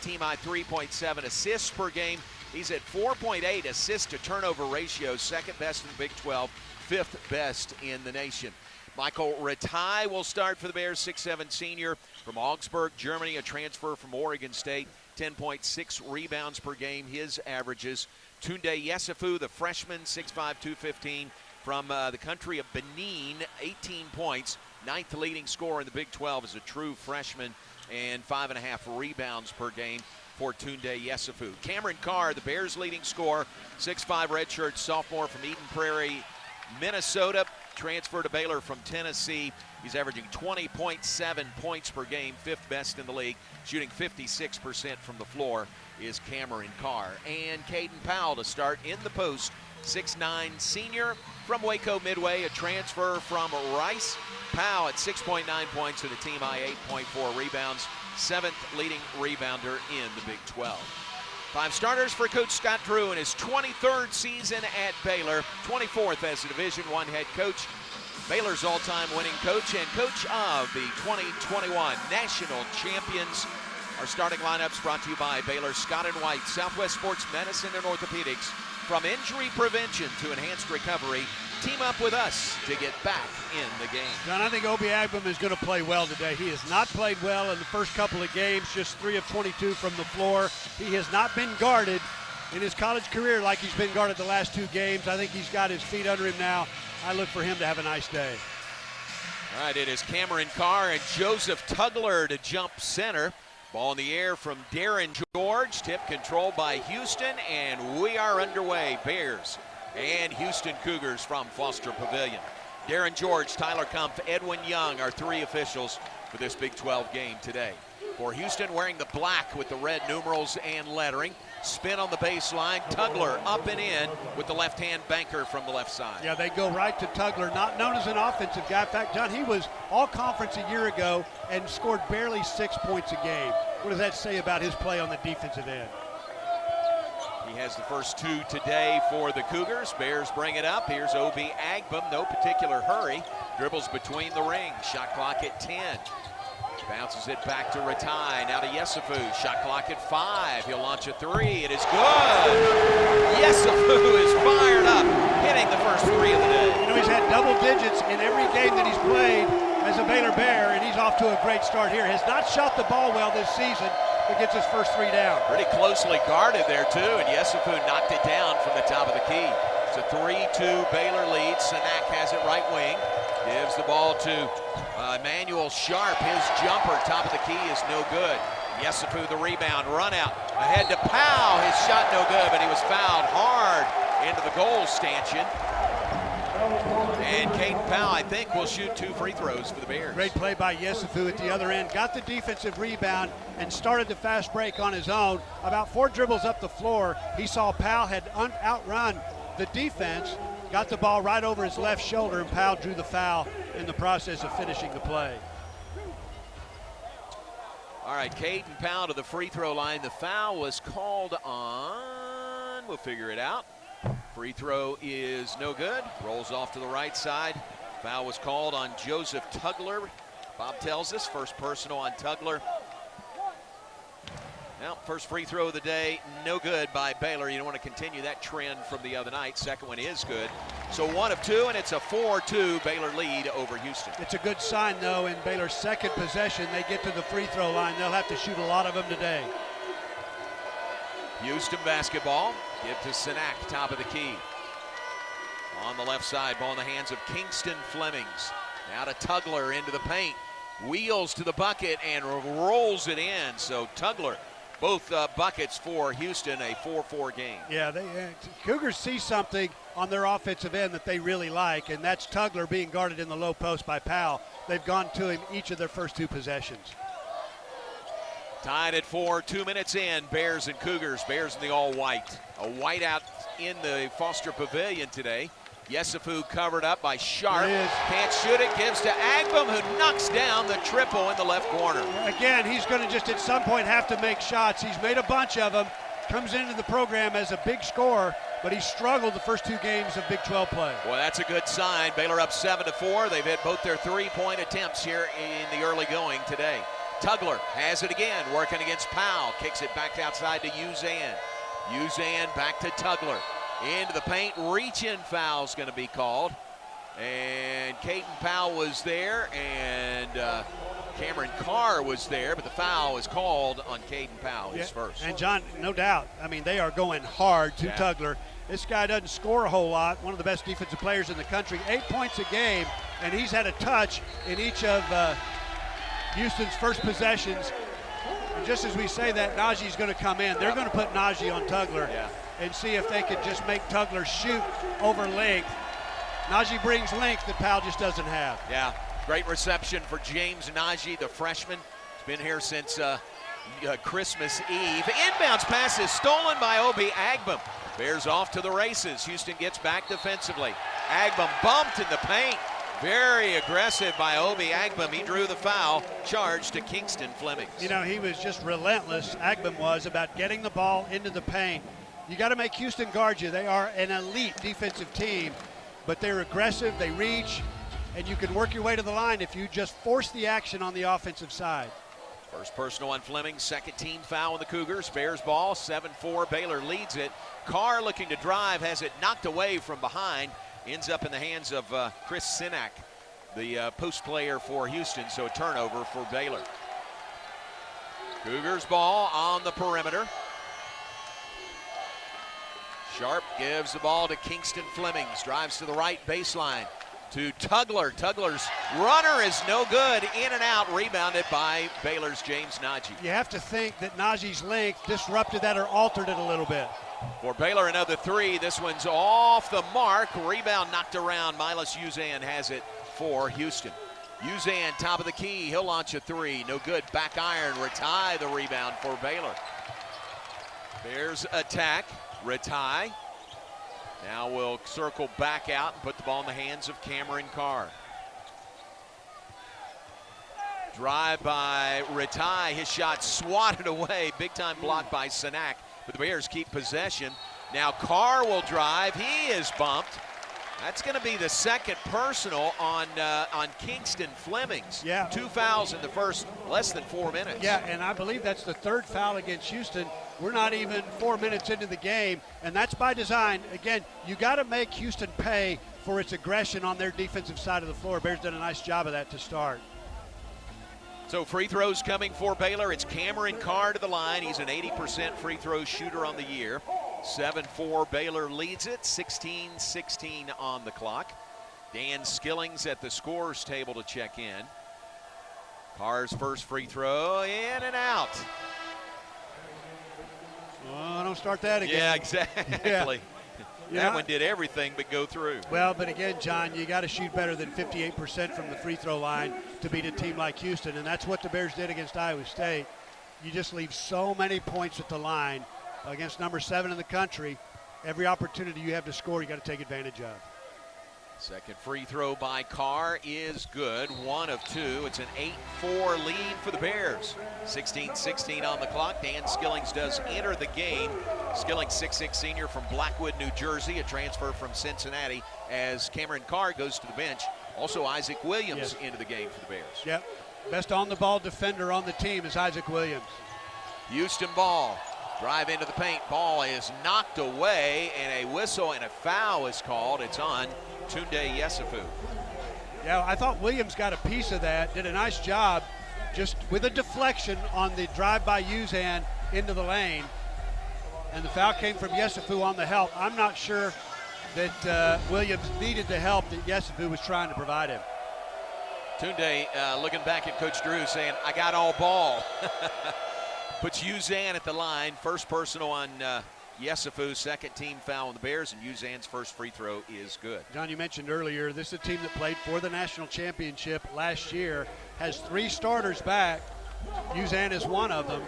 team high 3.7 assists per game. He's at 4.8 assist to turnover ratio, second best in the Big 12, 5th best in the nation. Michael Rataj will start for the Bears, 6'7" senior from Augsburg, Germany, a transfer from Oregon State, 10.6 rebounds per game, his averages. Tunde Yesufu, the freshman, 6'5", 215, from the country of Benin, 18 points, ninth leading scorer in the Big 12 as a true freshman, and 5.5 rebounds per game for Tunde Yesufu. Cameron Carr, the Bears' leading scorer, 6'5", redshirt sophomore from Eden Prairie, Minnesota, transfer to Baylor from Tennessee. He's averaging 20.7 points per game, fifth best in the league, shooting 56% from the floor is Cameron Carr. And Caden Powell to start in the post, 6'9" senior from Waco Midway, a transfer from Rice. Powell at 6.9 points to the team high, 8.4 rebounds, seventh leading rebounder in the Big 12. 5 starters for Coach Scott Drew in his 23rd season at Baylor, 24th as a Division I head coach, Baylor's all-time winning coach and coach of the 2021 national champions. Our starting lineups brought to you by Baylor Scott & White, Southwest Sports Medicine and Orthopedics. From injury prevention to enhanced recovery, team up with us to get back in the game. John, I think Obi Agbam is going to play well today. He has not played well in the first couple of games, just 3 of 22 from the floor. He has not been guarded in his college career like he's been guarded the last 2 games. I think he's got his feet under him now. I look for him to have a nice day. All right, it is Cameron Carr and Joseph Tugler to jump center. Ball in the air from Darren George, tip controlled by Houston, and we are underway. Bears and Houston Cougars from Foster Pavilion. Darren George, Tyler Kumpf, Edwin Young are 3 officials for this Big 12 game today. For Houston, wearing the black with the red numerals and lettering. Spin on the baseline. Tugler up and in with the left-hand banker from the left side. Yeah, they go right to Tugler, not known as an offensive guy. In fact, John, he was all-conference a year ago and scored barely 6 points a game. What does that say about his play on the defensive end? He has the first 2 today for the Cougars. Bears bring it up. Here's Obi Agbam, no particular hurry. Dribbles between the rings. Shot clock at 10. Bounces it back to Rataj, now to Yesufu. Shot clock at 5. He'll launch a 3. It is good. Yesufu is fired up, hitting the first 3 of the day. You know, he's had double digits in every game that he's played as a Baylor Bear, and he's off to a great start here. Has not shot the ball well this season, but gets his first 3 down. Pretty closely guarded there, too, and Yesufu knocked it down from the top of the key. It's a 3-2 Baylor lead. Sanak has it right wing. Gives the ball to Emmanuel Sharp. His jumper, top of the key, is no good. Yesufu the rebound, run out. Ahead to Powell. His shot no good, but he was fouled hard into the goal stanchion. And Caden Powell, I think, will shoot 2 free throws for the Bears. Great play by Yesufu at the other end. Got the defensive rebound and started the fast break on his own. About 4 dribbles up the floor, he saw Powell had outrun the defense, got the ball right over his left shoulder, and Powell drew the foul in the process of finishing the play. All right, Caden Powell to the free throw line. The foul was called on, we'll figure it out. Free throw is no good. Rolls off to the right side. Foul was called on Joseph Tugler. Bob tells us, first personal on Tugler. Now, first free throw of the day, no good by Baylor. You don't want to continue that trend from the other night. Second one is good. So 1 of 2, and it's a 4-2 Baylor lead over Houston. It's a good sign, though, in Baylor's second possession. They get to the free throw line. They'll have to shoot a lot of them today. Houston basketball. Give to Sanak, top of the key. On the left side, ball in the hands of Kingston Flemings. Now to Tugler into the paint. Wheels to the bucket and rolls it in. So Tugler, both buckets for Houston, a 4-4 game. Yeah, Cougars see something on their offensive end that they really like, and that's Tugler being guarded in the low post by Powell. They've gone to him each of their first 2 possessions. Tied at 4, 2 minutes in, Bears and Cougars. Bears in the all-white. A whiteout in the Foster Pavilion today. Yesufu covered up by Sharp. Can't shoot it, gives to Agbam, who knocks down the triple in the left corner. Again, he's going to just at some point have to make shots. He's made a bunch of them. Comes into the program as a big scorer, but he struggled the first 2 games of Big 12 play. Well, that's a good sign. Baylor up 7-4. They've hit both their 3-point attempts here in the early going today. Tugler has it again, working against Powell. Kicks it back outside to Uzan. Uzan back to Tugler. Into the paint, reach-in foul's going to be called. And Caden Powell was there, and Cameron Carr was there, but the foul was called on Caden Powell, his first. And John, no doubt, I mean, they are going hard to Tugler. This guy doesn't score a whole lot, one of the best defensive players in the country, 8 points a game, and he's had a touch in each of Houston's first possessions. And just as we say that, Najee's going to come in. They're going to put Najee on Tugler and see if they can just make Tugler shoot over length. Najee brings length that Powell just doesn't have. Yeah, great reception for James Najee, the freshman. He's been here since Christmas Eve. Inbounds pass is stolen by Obi Agbum. Bears off to the races. Houston gets back defensively. Agbum bumped in the paint. Very aggressive by Obi Agbum. He drew the foul. Charge to Kingston Flemings. You know, he was just relentless, Agbum was, about getting the ball into the paint. You got to make Houston guard you. They are an elite defensive team, but they're aggressive, they reach, and you can work your way to the line if you just force the action on the offensive side. First personal on Fleming, second team foul on the Cougars. Bears ball, 7-4, Baylor leads it. Carr looking to drive, has it knocked away from behind. Ends up in the hands of Chris Sinak, the post player for Houston, so a turnover for Baylor. Cougars ball on the perimeter. Sharp gives the ball to Kingston Flemings, drives to the right baseline to Tugler. Tugler's runner is no good, in and out, rebounded by Baylor's James Najee. You have to think that Najee's length disrupted that or altered it a little bit. For Baylor, another three. This one's off the mark. Rebound knocked around. Milas Uzan has it for Houston. Uzan, top of the key. He'll launch a three. No good. Back iron. Ratai the rebound for Baylor. Bears attack. Ratai. Now we'll circle back out and put the ball in the hands of Cameron Carr. Drive by Ratai. His shot swatted away. Big time block by Sinak. But the Bears keep possession. Now Carr will drive. He is bumped. That's going to be the second personal on Kingston Flemings. Yeah. 2 fouls in the first less than 4 minutes. Yeah, and I believe that's the third foul against Houston. We're not even 4 minutes into the game, and that's by design. Again, you got to make Houston pay for its aggression on their defensive side of the floor. Bears done a nice job of that to start. So free throws coming for Baylor. It's Cameron Carr to the line. He's an 80% free throw shooter on the year. 7-4, Baylor leads it. 16-16 on the clock. Dan Skillings at the scorer's table to check in. Carr's first free throw, in and out. Oh, don't start that again. Yeah, exactly. Yeah. That one did everything but go through. Well, but again, John, you got to shoot better than 58% from the free throw line to beat a team like Houston, and that's what the Bears did against Iowa State. You just leave so many points at the line against number 7 in the country. Every opportunity you have to score, you got to take advantage of. Second free throw by Carr is good. 1 of 2. It's an 8-4 lead for the Bears. 16-16 on the clock. Dan Skillings does enter the game. Skillings, 6'6" senior from Blackwood, New Jersey, a transfer from Cincinnati, as Cameron Carr goes to the bench. Also Isaac Williams into the game for the Bears. Yep. Best on-the-ball defender on the team is Isaac Williams. Houston ball. Drive into the paint. Ball is knocked away, and a whistle and a foul is called. It's on Tunde Yesufu. Yeah, I thought Williams got a piece of that, did a nice job just with a deflection on the drive by Uzan into the lane. And the foul came from Yesufu on the help. I'm not sure that Williams needed the help that Yesufu was trying to provide him. Tunde looking back at Coach Drew saying, I got all ball. Puts Uzan at the line. First personal on Yesufu, second team foul on the Bears, and Uzan's first free throw is good. John, you mentioned earlier, this is a team that played for the national championship last year, has 3 starters back. Uzan is one of them.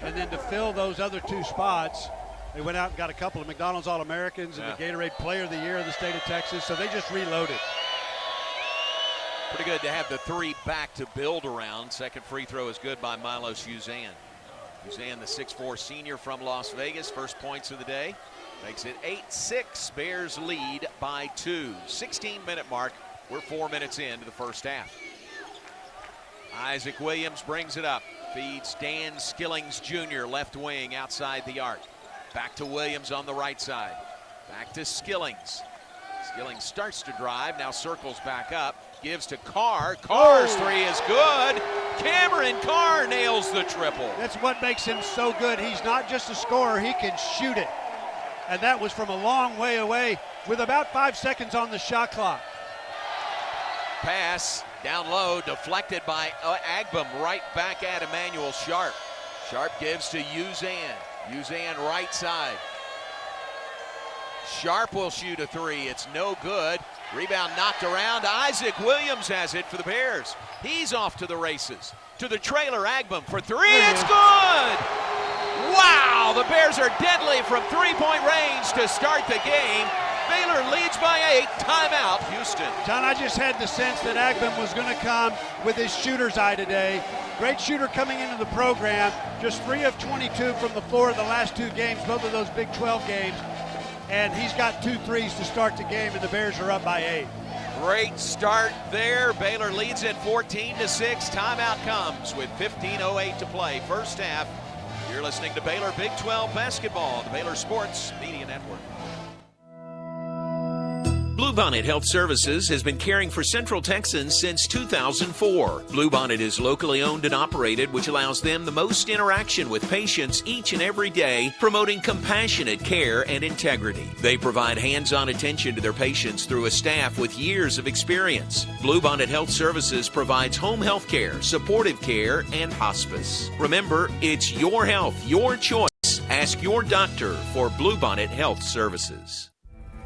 And then to fill those other 2 spots, they went out and got a couple of McDonald's All-Americans and the Gatorade Player of the Year of the state of Texas, so they just reloaded. Pretty good to have the 3 back to build around. Second free throw is good by Milos Uzan. Uzan, the 6'4" senior from Las Vegas, first points of the day. Makes it 8-6. Bears lead by 2. 16-minute mark. We're 4 minutes into the first half. Isaac Williams brings it up. Feeds Dan Skillings Jr., left wing outside the arc. Back to Williams on the right side. Back to Skillings. Gilling starts to drive, now circles back up, gives to Carr. Carr's three is good. Cameron Carr nails the triple. That's what makes him so good. He's not just a scorer, he can shoot it. And that was from a long way away with about 5 seconds on the shot clock. Pass down low, deflected by Agbam, right back at Emmanuel Sharp. Sharp gives to Uzan. Uzan right side. Sharp will shoot a three. It's no good. Rebound knocked around. Isaac Williams has it for the Bears. He's off to the races. To the trailer, Agbam for three. It's good! Wow, the Bears are deadly from three-point range to start the game. Baylor leads by 8. Timeout, Houston. John, I just had the sense that Agbam was going to come with his shooter's eye today. Great shooter coming into the program. Just 3 of 22 from the floor the last 2 games, both of those Big 12 games. And he's got 2 threes to start the game, and the Bears are up by 8. Great start there. Baylor leads at 14-6. Timeout comes with 15:08 to play. First half. You're listening to Baylor Big 12 basketball, the Baylor Sports Media Network. Bluebonnet Health Services has been caring for Central Texans since 2004. Bluebonnet is locally owned and operated, which allows them the most interaction with patients each and every day, promoting compassionate care and integrity. They provide hands-on attention to their patients through a staff with years of experience. Bluebonnet Health Services provides home health care, supportive care, and hospice. Remember, it's your health, your choice. Ask your doctor for Bluebonnet Health Services.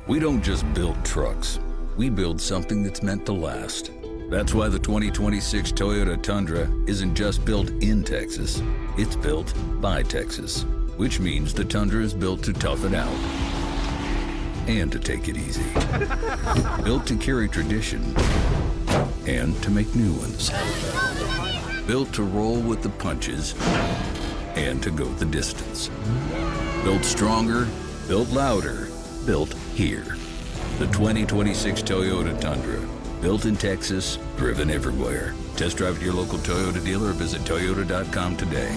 We don't just build trucks. We build something that's meant to last. That's why the 2026 Toyota Tundra isn't just built in Texas. It's built by Texas, which means the Tundra is built to tough it out and to take it easy. Built to carry tradition and to make new ones. Built to roll with the punches and to go the distance. Built stronger, built louder, built here. The 2026 Toyota Tundra. Built in Texas, driven everywhere. Test drive at your local Toyota dealer or visit Toyota.com today.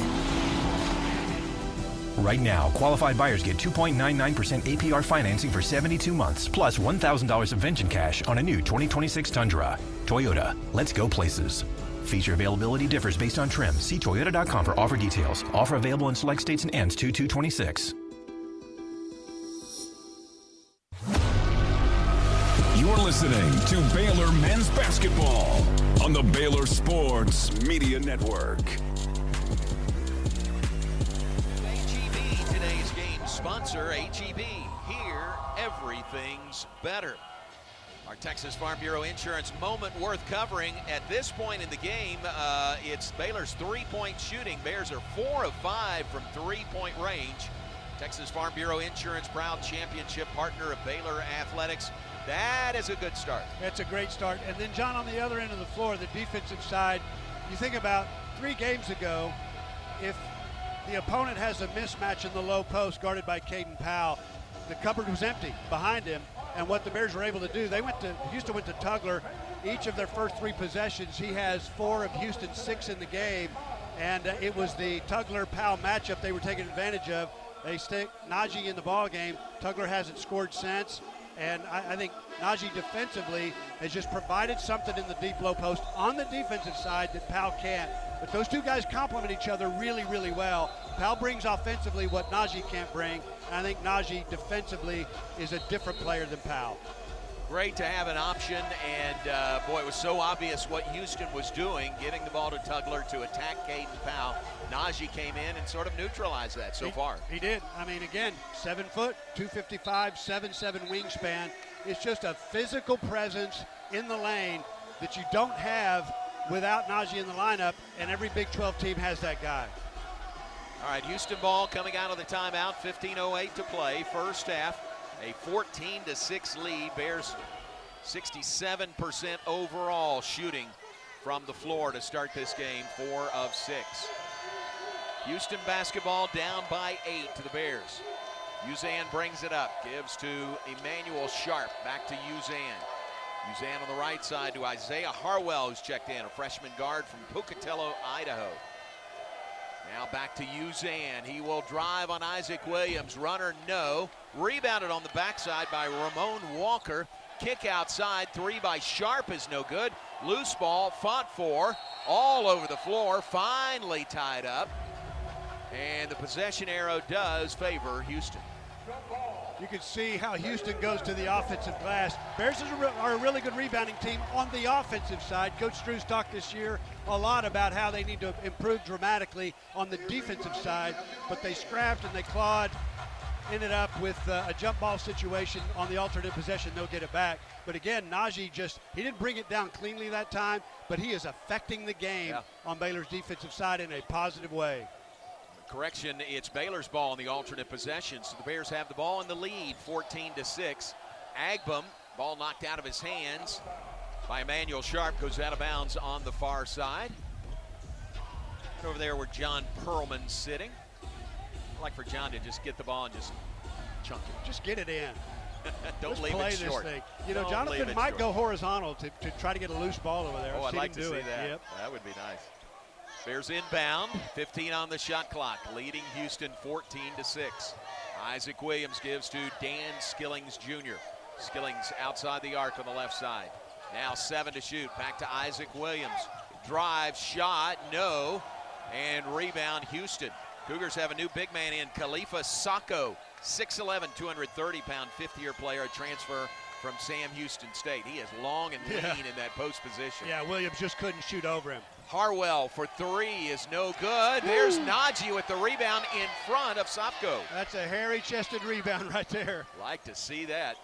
Right now, qualified buyers get 2.99% APR financing for 72 months, plus $1,000 subvention cash on a new 2026 Tundra. Toyota, let's go places. Feature availability differs based on trim. See Toyota.com for offer details. Offer available in select states and ends 2/2/26. You're listening to Baylor Men's Basketball on the Baylor Sports Media Network. HEB, today's game sponsor. HEB, here everything's better. Our Texas Farm Bureau Insurance moment worth covering. At this point in the game, it's Baylor's three-point shooting. Bears are 4 of 5 from three-point range. Texas Farm Bureau Insurance, proud championship partner of Baylor Athletics. That is a good start. That's a great start. And then, John, on the other end of the floor, the defensive side, you think about 3 games ago, if the opponent has a mismatch in the low post guarded by Caden Powell, the cupboard was empty behind him. And what the Bears were able to do, Houston went to Tugler. Each of their first 3 possessions, he has 4 of Houston's 6 in the game. And it was the Tugler-Powell matchup they were taking advantage of. They stick Najee in the ball game. Tugler hasn't scored since. And I think Najee defensively has just provided something in the deep low post on the defensive side that Powell can't. But those 2 guys complement each other really, really well. Powell brings offensively what Najee can't bring. And I think Najee defensively is a different player than Powell. Great to have an option, and boy, it was so obvious what Houston was doing, getting the ball to Tugler to attack Caden Powell. Najee came in and sort of neutralized that so far. He did. I mean, again, 7 foot, 255, 7'7" wingspan. It's just a physical presence in the lane that you don't have without Najee in the lineup, and every Big 12 team has that guy. All right, Houston ball coming out of the timeout, 15:08 to play, first half. A 14-6 lead. Bears 67% overall shooting from the floor to start this game, 4 of 6. Houston basketball down by 8 to the Bears. Uzan brings it up, gives to Emmanuel Sharp, back to Uzan. Uzan on the right side to Isaiah Harwell, who's checked in, a freshman guard from Pocatello, Idaho. Now back to Uzan. He will drive on Isaac Williams. Runner, no. Rebounded on the backside by Ramon Walker. kick outside. 3 by Sharp is no good. Loose ball, fought for, all over the floor, finally tied up. And the possession arrow does favor Houston. You can see how Houston goes to the offensive glass. Bears are a really good rebounding team on the offensive side. Coach Drew's talked this year a lot about how they need to improve dramatically on the defensive side, but they scrapped and they clawed, ended up with a jump ball situation on the alternate possession. They'll get it back. But again, Najee he didn't bring it down cleanly that time, but he is affecting the game on Baylor's defensive side in a positive way. Correction, it's Baylor's ball on the alternate possession, so the Bears have the ball in the lead, 14-6. Agbum, ball knocked out of his hands by Emmanuel Sharp, goes out of bounds on the far side. And over there where John Perlman's sitting. I'd like for John to just get the ball and just chunk it. Just get it in. Don't Just leave play it short. This thing. You know, Don't Jonathan might go horizontal to try to get a loose ball over there. Oh, I'd like to do see it. that. Yep. That would be nice. Bears inbound, 15 on the shot clock, leading Houston 14-6. Isaac Williams gives to Dan Skillings Jr. Skillings outside the arc on the left side. Now 7 to shoot, back to Isaac Williams. Drive, shot, no, and rebound Houston. Cougars have a new big man in, Khalifa Sacco, 6'11", 230-pound, fifth-year player, a transfer from Sam Houston State. He is long and lean in that post position. Yeah, Williams just couldn't shoot over him. Harwell for 3 is no good. There's Najee with the rebound in front of Sopko. That's a hairy-chested rebound right there. Like to see that.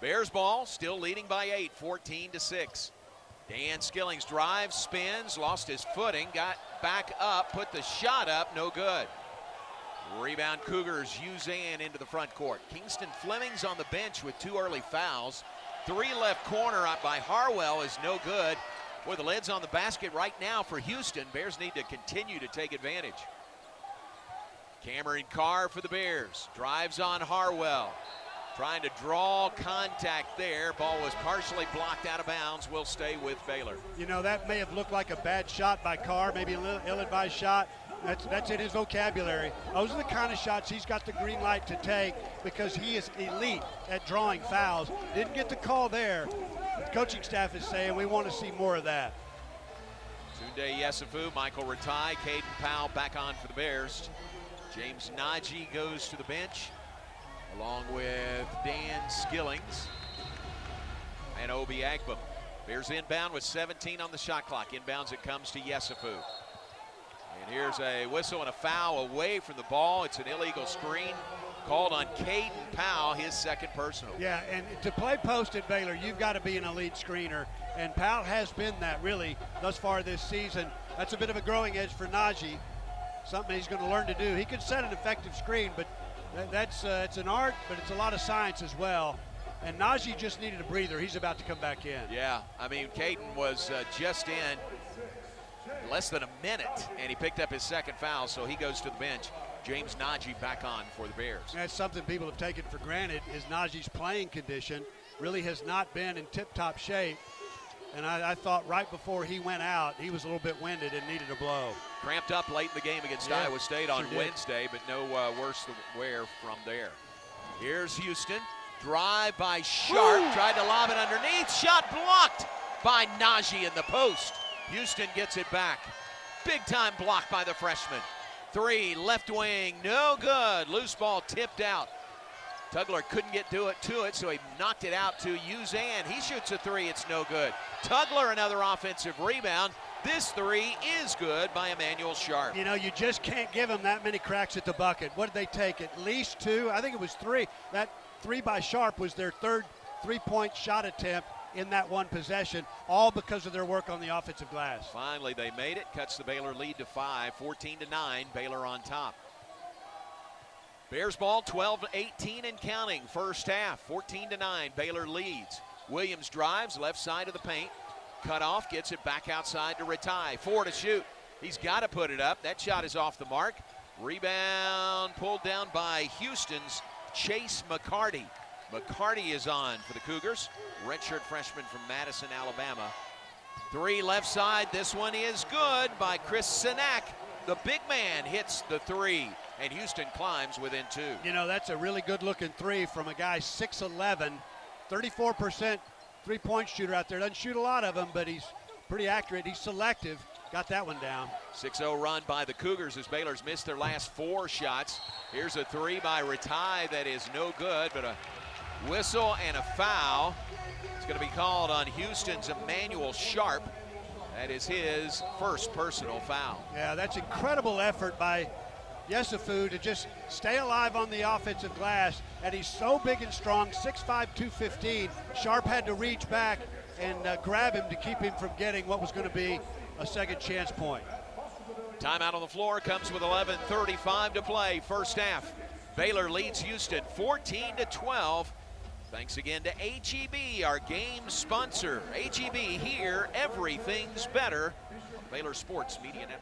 Bears ball, still leading by 8, 14-6. Dan Skillings drives, spins, lost his footing, got back up, put the shot up, no good. Rebound Cougars, Uzan into the front court. Kingston Fleming's on the bench with 2 early fouls. 3 left corner up by Harwell is no good. Boy, the lid's on the basket right now for Houston. Bears need to continue to take advantage. Cameron Carr for the Bears. Drives on Harwell. Trying to draw contact there. Ball was partially blocked out of bounds. Will stay with Baylor. You know, that may have looked like a bad shot by Carr, maybe a little ill-advised shot. That's in his vocabulary. Those are the kind of shots he's got the green light to take because he is elite at drawing fouls. Didn't get the call there. The coaching staff is saying we want to see more of that. Tunde Yesufu, Michael Ratai, Caden Powell back on for the Bears. James Najee goes to the bench along with Dan Skillings and Obi Agbum. Bears inbound with 17 on the shot clock. Inbounds it comes to Yesufu. And here's a whistle and a foul away from the ball. It's an illegal screen called on Caden Powell, his second personal. Yeah, and to play post at Baylor, you've got to be an elite screener. And Powell has been that really thus far this season. That's a bit of a growing edge for Najee. Something he's going to learn to do. He can set an effective screen, but it's an art, but it's a lot of science as well. And Najee just needed a breather. He's about to come back in. Yeah, I mean, Caden was just in less than a minute, and he picked up his second foul, so he goes to the bench. James Najee back on for the Bears. That's something people have taken for granted is Najee's playing condition really has not been in tip-top shape. And I thought right before he went out, he was a little bit winded and needed a blow. Cramped up late in the game against Iowa State on Wednesday, but no worse wear from there. Here's Houston. Drive by Sharp. Tried to lob it underneath. Shot blocked by Najee in the post. Houston gets it back. Big time block by the freshman. 3, left wing, no good. Loose ball tipped out. Tugler couldn't get to it, so he knocked it out to Uzan. He shoots a 3, it's no good. Tugler, another offensive rebound. This 3 is good by Emmanuel Sharp. You know, you just can't give them that many cracks at the bucket. What did they take? At least 2? I think it was 3. That 3 by Sharp was their third three-point shot attempt in that one possession, all because of their work on the offensive glass. Finally, they made it. Cuts the Baylor lead to 5, 14-9. Baylor on top. Bears ball, 12-18 and counting. First half, 14-9. Baylor leads. Williams drives left side of the paint. Cut off, gets it back outside to Ratai. 4 to shoot. He's got to put it up. That shot is off the mark. Rebound pulled down by Houston's Chase McCarty. McCarty is on for the Cougars. Redshirt freshman from Madison, Alabama. 3 left side. This one is good by Chris Sinak. The big man hits the 3, and Houston climbs within 2. You know, that's a really good-looking 3 from a guy 6'11", 34% three-point shooter out there. Doesn't shoot a lot of them, but he's pretty accurate. He's selective. Got that one down. 6-0 run by the Cougars as Baylor's missed their last 4 shots. Here's a 3 by Ratai that is no good, but a whistle and a foul. It's going to be called on Houston's Emmanuel Sharp. That is his first personal foul. Yeah, that's incredible effort by Yesufu to just stay alive on the offensive glass, and he's so big and strong, 6'5", 215. Sharp had to reach back and grab him to keep him from getting what was going to be a second chance point. Timeout on the floor comes with 11:35 to play, first half. Baylor leads Houston 14-12. Thanks again to H-E-B, our game sponsor. H-E-B, here, everything's better. Baylor Sports Media Network.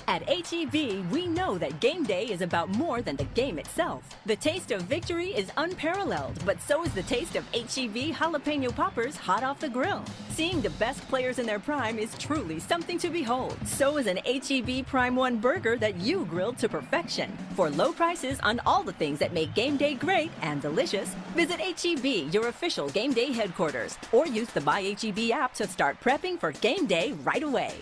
At H-E-B, we know that game day is about more than the game itself. The taste of victory is unparalleled, but so is the taste of H-E-B jalapeno poppers hot off the grill. Seeing the best players in their prime is truly something to behold. So is an H-E-B Prime 1 burger that you grilled to perfection. For low prices on all the things that make game day great and delicious, visit H-E-B, your official game day headquarters, or use the Buy H-E-B app to start prepping for game day right away.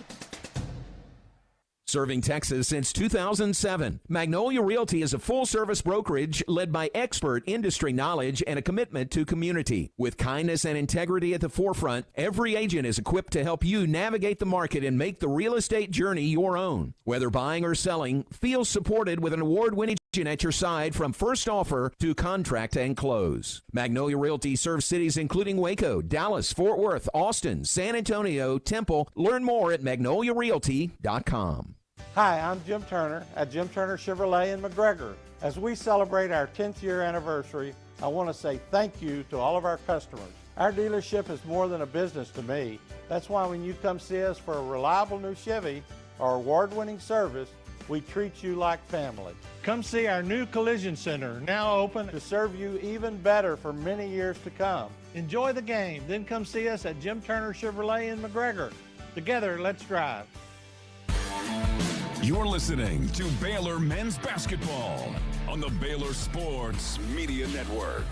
Serving Texas since 2007, Magnolia Realty is a full-service brokerage led by expert industry knowledge and a commitment to community. With kindness and integrity at the forefront, every agent is equipped to help you navigate the market and make the real estate journey your own. Whether buying or selling, feel supported with an award-winning agent at your side from first offer to contract and close. Magnolia Realty serves cities including Waco, Dallas, Fort Worth, Austin, San Antonio, Temple. Learn more at magnoliarealty.com. Hi, I'm Jim Turner at Jim Turner Chevrolet in McGregor. As we celebrate our 10th year anniversary, I want to say thank you to all of our customers. Our dealership is more than a business to me. That's why when you come see us for a reliable new Chevy or award-winning service, we treat you like family. Come see our new collision center, now open to serve you even better for many years to come. Enjoy the game, then come see us at Jim Turner Chevrolet in McGregor. Together, let's drive. You're listening to Baylor Men's Basketball on the Baylor Sports Media Network.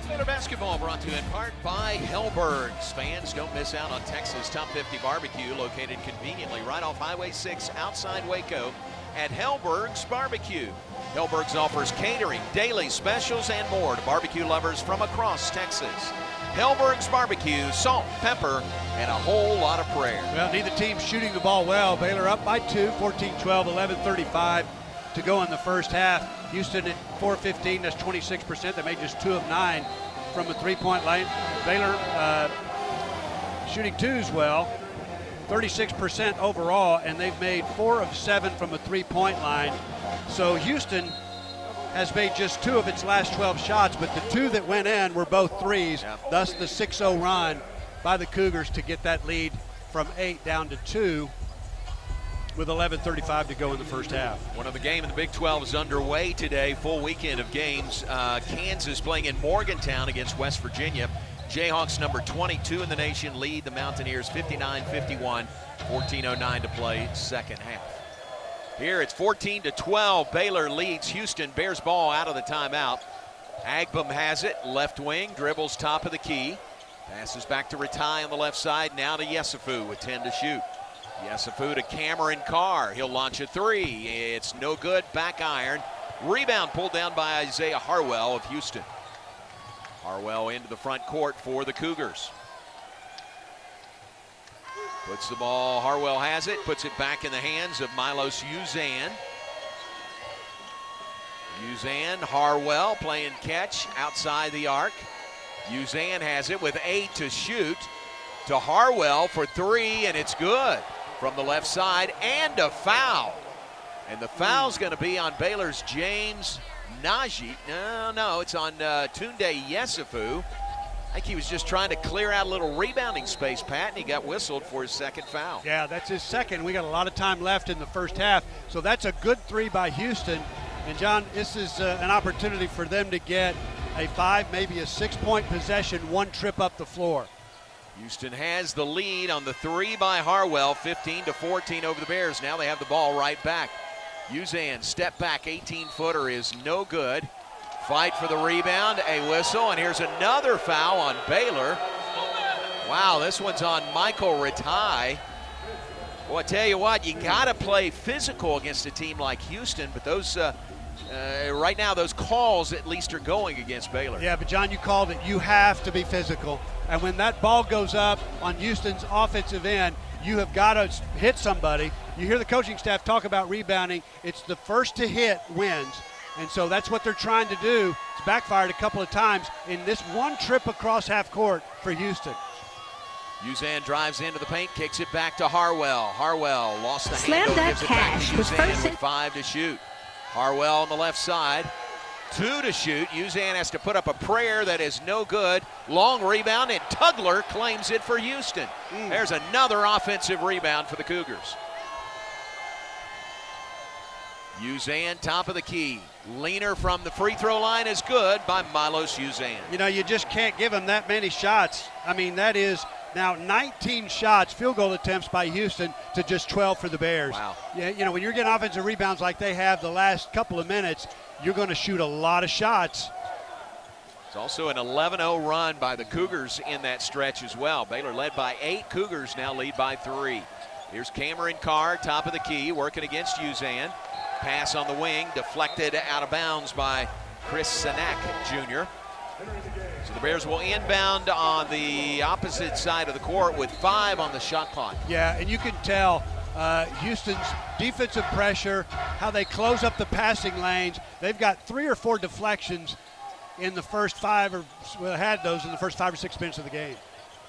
Baylor basketball brought to you in part by Hellberg's. Fans, don't miss out on Texas Top 50 Barbecue, located conveniently right off Highway 6 outside Waco at Hellberg's Barbecue. Hellberg's offers catering, daily specials, and more to barbecue lovers from across Texas. Hellberg's Barbecue, salt, pepper, and a whole lot of prayer. Well, neither team shooting the ball well. Baylor up by 2, 14-12, 11:35 to go in the first half. Houston at 4-15, that's 26%. They made just 2 of 9 from a three-point line. Baylor shooting 2s well, 36% overall, and they've made 4 of 7 from a three-point line. So Houston has made just 2 of its last 12 shots, but the 2 that went in were both threes, thus the 6-0 run by the Cougars to get that lead from 8 down to 2 with 11:35 to go in the first half. One of the game in the Big 12 is underway today, full weekend of games. Kansas playing in Morgantown against West Virginia. Jayhawks, number 22 in the nation, lead the Mountaineers 59-51, 14:09 to play second half. Here it's 14-12. Baylor leads Houston. Bears ball out of the timeout. Agbum has it. Left wing. Dribbles top of the key. Passes back to Ratai on the left side. Now to Yesufu with 10 to shoot. Yesufu to Cameron Carr. He'll launch a 3. It's no good. Back iron. Rebound pulled down by Isaiah Harwell of Houston. Harwell into the front court for the Cougars. Puts the ball, Harwell has it, puts it back in the hands of Milos Uzan. Uzan, Harwell playing catch outside the arc. Uzan has it with 8 to shoot. To Harwell for 3, and it's good from the left side, and a foul. And the foul's going to be on Baylor's James Najee. No, it's on Tunde Yesufu. I think he was just trying to clear out a little rebounding space, Pat, and he got whistled for his second foul. Yeah, that's his second. We got a lot of time left in the first half, so that's a good 3 by Houston. And, John, this is an opportunity for them to get a 5, maybe a 6-point possession, 1 trip up the floor. Houston has the lead on the 3 by Harwell, 15-14 over the Bears. Now they have the ball right back. Uzan, step back, 18-footer is no good. Fight for the rebound, a whistle, and here's another foul on Baylor. Wow, this one's on Michael Ratai. Well, I tell you what, you got to play physical against a team like Houston, but those right now those calls at least are going against Baylor. Yeah, but John, you called it. You have to be physical. And when that ball goes up on Houston's offensive end, you have got to hit somebody. You hear the coaching staff talk about rebounding. It's the first to hit wins. And so that's what they're trying to do. It's backfired a couple of times in this one trip across half court for Houston. Uzan drives into the paint, kicks it back to Harwell. Harwell lost the Slam handle, that gives it back to cash with Uzan first with 5 to shoot. Harwell on the left side, 2 to shoot. Uzan has to put up a prayer that is no good. Long rebound, and Tugler claims it for Houston. There's another offensive rebound for the Cougars. Uzan, top of the key. Leaner from the free throw line is good by Milos Uzan. You know, you just can't give him that many shots. I mean, that is now 19 shots, field goal attempts by Houston to just 12 for the Bears. Wow. Yeah, you know, when you're getting offensive rebounds like they have the last couple of minutes, you're going to shoot a lot of shots. It's also an 11-0 run by the Cougars in that stretch as well. Baylor led by 8. Cougars now lead by 3. Here's Cameron Carr, top of the key, working against Uzan. Pass on the wing, deflected out of bounds by Chris Sanak Jr. So the Bears will inbound on the opposite side of the court with 5 on the shot clock. Yeah, and you can tell Houston's defensive pressure, how they close up the passing lanes. They've got 3 or 4 deflections in the first 5, or had those in the first 5 or 6 minutes of the game.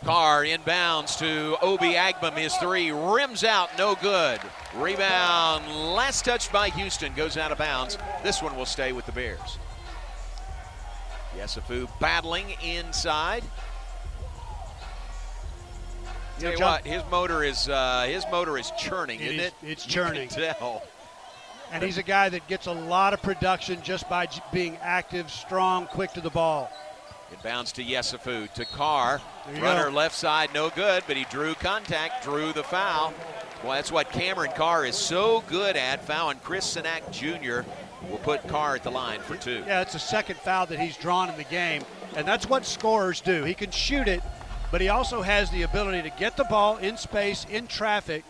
Carr inbounds to Obi Agbam. His 3 rims out, no good. Rebound, last touched by Houston, goes out of bounds. This one will stay with the Bears. Yesufu battling inside. Tell you what, his motor is churning, isn't it? It's churning. You can tell. And he's a guy that gets a lot of production just by being active, strong, quick to the ball. It bounds to Yesufu, to Carr. There you Runner go. left side, no good, but he drew contact, drew the foul. Well, that's what Cameron Carr is so good at, fouling Chris Sanak Jr. will put Carr at the line for 2. Yeah, it's the second foul that he's drawn in the game, and that's what scorers do. He can shoot it, but he also has the ability to get the ball in space, in traffic,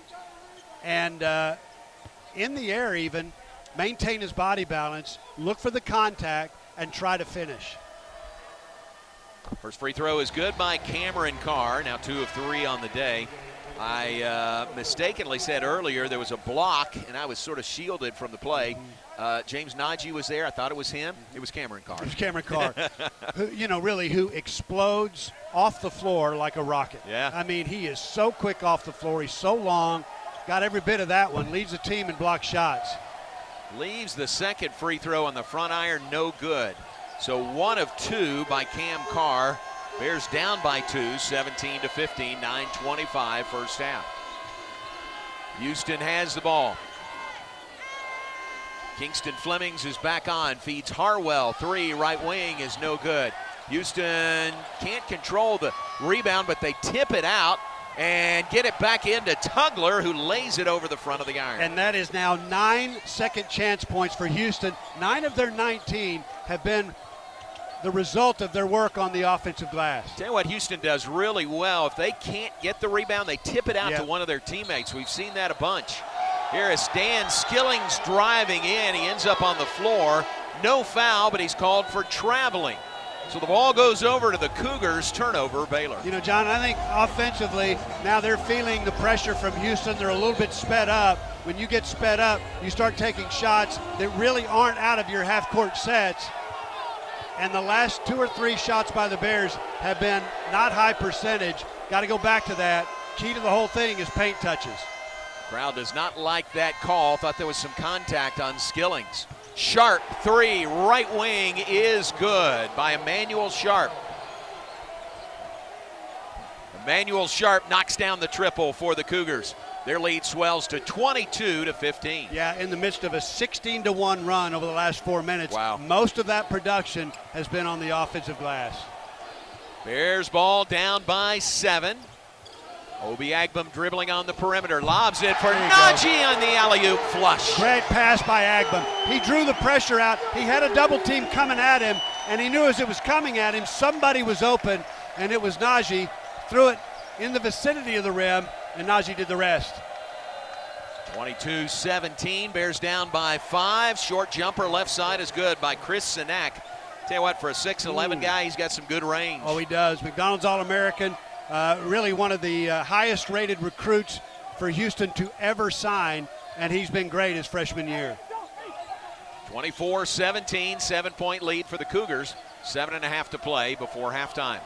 and in the air even, maintain his body balance, look for the contact, and try to finish. First free throw is good by Cameron Carr, now 2 of 3 on the day. I mistakenly said earlier there was a block, and I was sort of shielded from the play. James Najee was there. I thought it was him. It was Cameron Carr. It was Cameron Carr, who explodes off the floor like a rocket. Yeah. I mean, he is so quick off the floor. He's so long. Got every bit of that one. Leads the team in block shots. Leaves the second free throw on the front iron, no good. So 1 of 2 by Cam Carr. Bears down by 2, 17-15, 9:25 first half. Houston has the ball. Kingston Flemings is back on, feeds Harwell, 3, right wing is no good. Houston can't control the rebound, but they tip it out and get it back into Tugler, who lays it over the front of the iron. And that is now 9 second chance points for Houston. 9 of their 19 have been the result of their work on the offensive glass. Tell you what Houston does really well. If they can't get the rebound, they tip it out to one of their teammates. We've seen that a bunch. Here is Dan Skillings driving in. He ends up on the floor. No foul, but he's called for traveling. So the ball goes over to the Cougars. Turnover, Baylor. You know, John, I think offensively, now they're feeling the pressure from Houston. They're a little bit sped up. When you get sped up, you start taking shots that really aren't out of your half-court sets. And the last 2 or 3 shots by the Bears have been not high percentage. Got to go back to that. Key to the whole thing is paint touches. Crowd does not like that call. Thought there was some contact on Skillings. Sharp, 3, right wing is good by Emmanuel Sharp. Emmanuel Sharp knocks down the triple for the Cougars. Their lead swells to 22-15. Yeah, in the midst of a 16-1 run over the last 4 minutes. Wow. Most of that production has been on the offensive glass. Bears ball down by 7. Obi Agbum dribbling on the perimeter, lobs it for Najee on the alley-oop flush. Great pass by Agbum. He drew the pressure out. He had a double team coming at him, and he knew as it was coming at him, somebody was open, and it was Najee. Threw it in the vicinity of the rim, and Najee did the rest. 22-17, Bears down by 5. Short jumper left side is good by Chris Sinak. Tell you what, for a 6'11 guy, he's got some good range. Oh, he does. McDonald's All-American, really one of the highest rated recruits for Houston to ever sign, and he's been great his freshman year. 24-17, 7-point lead for the Cougars. 7.5 to play before halftime.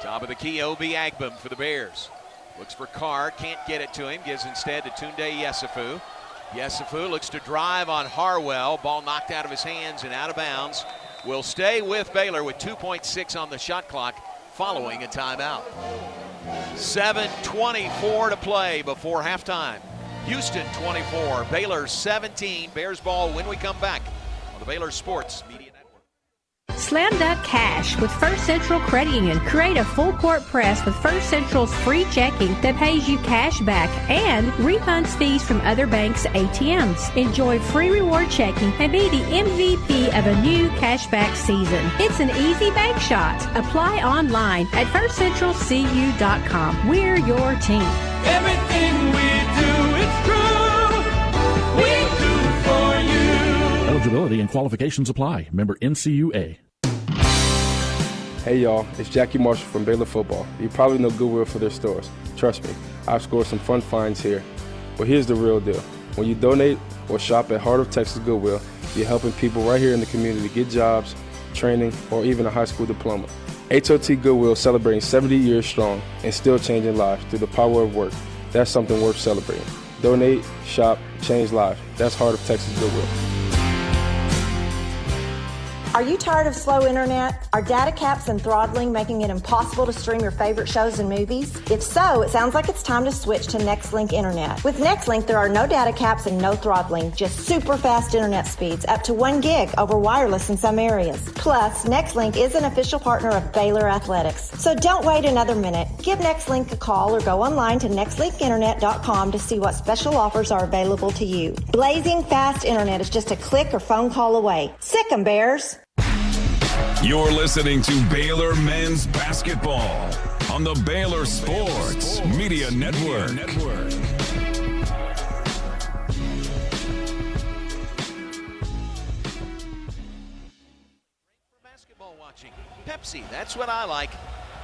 Top of the key, Obi Agbum for the Bears. Looks for Carr, can't get it to him, gives instead to Tunde Yesufu. Yesufu looks to drive on Harwell, ball knocked out of his hands and out of bounds. Will stay with Baylor with 2.6 on the shot clock following a timeout. 7:24 to play before halftime. Houston 24, Baylor 17. Bears ball when we come back on the Baylor Sports Media Network. Slam Dunk Cash with First Central Credit Union. Create a full court press with First Central's free checking that pays you cash back and refunds fees from other banks' ATMs. Enjoy free reward checking and be the MVP of a new cashback season. It's an easy bank shot. Apply online at firstcentralcu.com. We're your team. Everything we do, it's true. We do for you. Eligibility and qualifications apply. Member NCUA. Hey y'all, it's Jackie Marshall from Baylor Football. You probably know Goodwill for their stores. Trust me, I've scored some fun finds here. But here's the real deal. When you donate or shop at Heart of Texas Goodwill, you're helping people right here in the community get jobs, training, or even a high school diploma. HOT Goodwill celebrating 70 years strong and still changing lives through the power of work. That's something worth celebrating. Donate, shop, change lives. That's Heart of Texas Goodwill. Are you tired of slow internet? Are data caps and throttling making it impossible to stream your favorite shows and movies? If so, it sounds like it's time to switch to Nextlink Internet. With Nextlink, there are no data caps and no throttling, just super fast internet speeds, up to 1 gig over wireless in some areas. Plus, Nextlink is an official partner of Baylor Athletics. So don't wait another minute. Give Nextlink a call or go online to nextlinkinternet.com to see what special offers are available to you. Blazing fast internet is just a click or phone call away. Sick 'em, Bears. You're listening to Baylor Men's Basketball on the Baylor Sports Media Network. Basketball watching. Pepsi, that's what I like.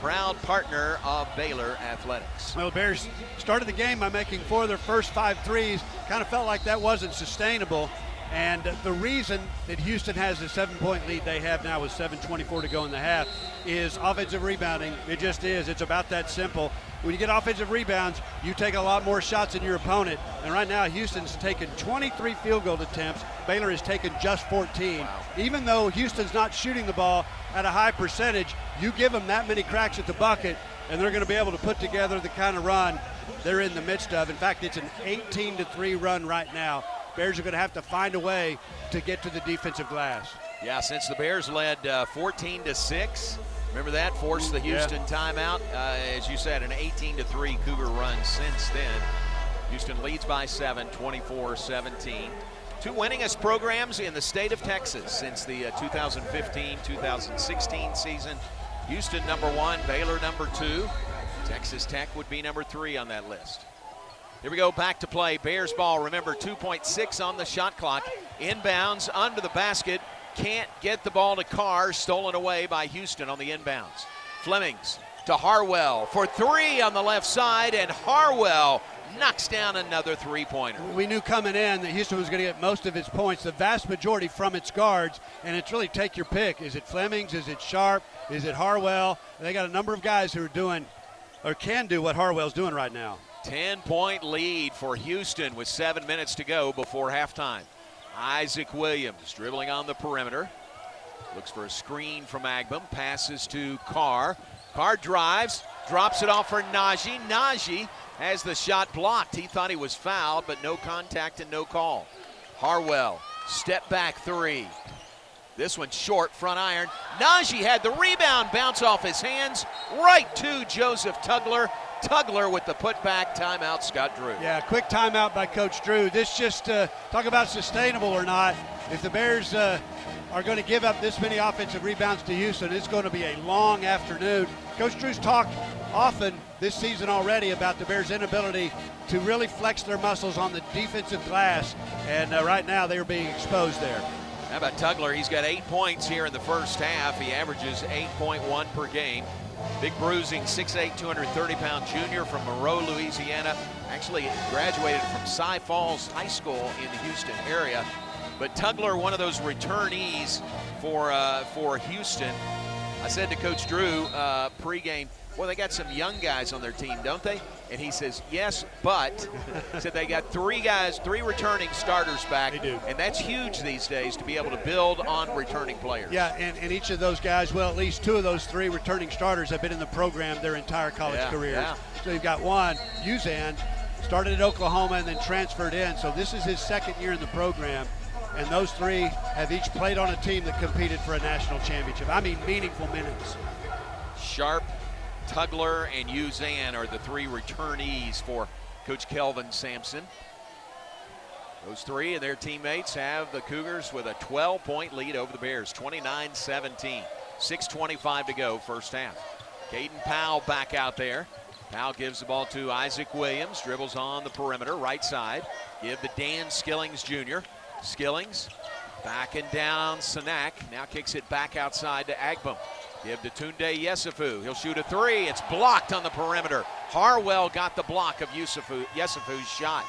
Proud partner of Baylor Athletics. Well, Bears started the game by making 4 of their first 5 threes. Kind of felt like that wasn't sustainable. And the reason that Houston has the 7-point lead they have now with 7:24 to go in the half is offensive rebounding. It just is. It's about that simple. When you get offensive rebounds, you take a lot more shots than your opponent. And right now, Houston's taken 23 field goal attempts. Baylor has taken just 14. Wow. Even though Houston's not shooting the ball at a high percentage, you give them that many cracks at the bucket, and they're going to be able to put together the kind of run they're in the midst of. In fact, it's an 18-3 run right now. Bears are going to have to find a way to get to the defensive glass. Yeah, since the Bears led 14-6, remember that? Forced the Houston timeout. As you said, an 18-3 Cougar run since then. Houston leads by 7, 24-17. 2 winningest programs in the state of Texas since the 2015-2016 season. Houston #1, Baylor #2. Texas Tech would be #3 on that list. Here we go, back to play. Bears ball, remember 2.6 on the shot clock. Inbounds under the basket. Can't get the ball to Carr, stolen away by Houston on the inbounds. Flemings to Harwell for 3 on the left side, and Harwell knocks down another 3-pointer. We knew coming in that Houston was going to get most of its points, the vast majority from its guards, and it's really take your pick. Is it Flemings? Is it Sharp? Is it Harwell? They got a number of guys who are doing or can do what Harwell's doing right now. 10-point lead for Houston with 7 minutes to go before halftime. Isaac Williams dribbling on the perimeter. Looks for a screen from Agbum. Passes to Carr. Carr drives. Drops it off for Najee. Najee has the shot blocked. He thought he was fouled, but no contact and no call. Harwell, step back 3. This one's short, front iron. Najee had the rebound bounce off his hands right to Joseph Tugler. Tugler with the putback timeout, Scott Drew. Yeah, quick timeout by Coach Drew. This just, talk about sustainable or not. If the Bears are going to give up this many offensive rebounds to Houston, it's going to be a long afternoon. Coach Drew's talked often this season already about the Bears' inability to really flex their muscles on the defensive glass, and right now they are being exposed there. How about Tugler? He's got 8 points here in the first half. He averages 8.1 per game. Big bruising, 6'8", 230-pound junior from Monroe, Louisiana. Actually graduated from Cy Falls High School in the Houston area. But Tugler, one of those returnees for Houston. I said to Coach Drew pregame, well, they got some young guys on their team, don't they? And he says, yes, but said they got three returning starters back. They do. And that's huge these days to be able to build on returning players. Yeah, and each of those guys, well, at least 2 of those 3 returning starters have been in the program their entire college careers. Yeah. So you've got one, Uzan, started at Oklahoma and then transferred in. So this is his second year in the program. And those 3 have each played on a team that competed for a national championship. I mean, meaningful minutes. Sharp, Tugler, and Uzan are the 3 returnees for Coach Kelvin Sampson. Those 3 and their teammates have the Cougars with a 12-point lead over the Bears, 29-17. 6:25 to go, first half. Caden Powell back out there. Powell gives the ball to Isaac Williams, dribbles on the perimeter, right side. Give to Dan Skillings Jr. Skillings backing down Sanak, now kicks it back outside to Agbum. Give to Tunde Yesufu, he'll shoot a 3, it's blocked on the perimeter. Harwell got the block of Yesufu's shot.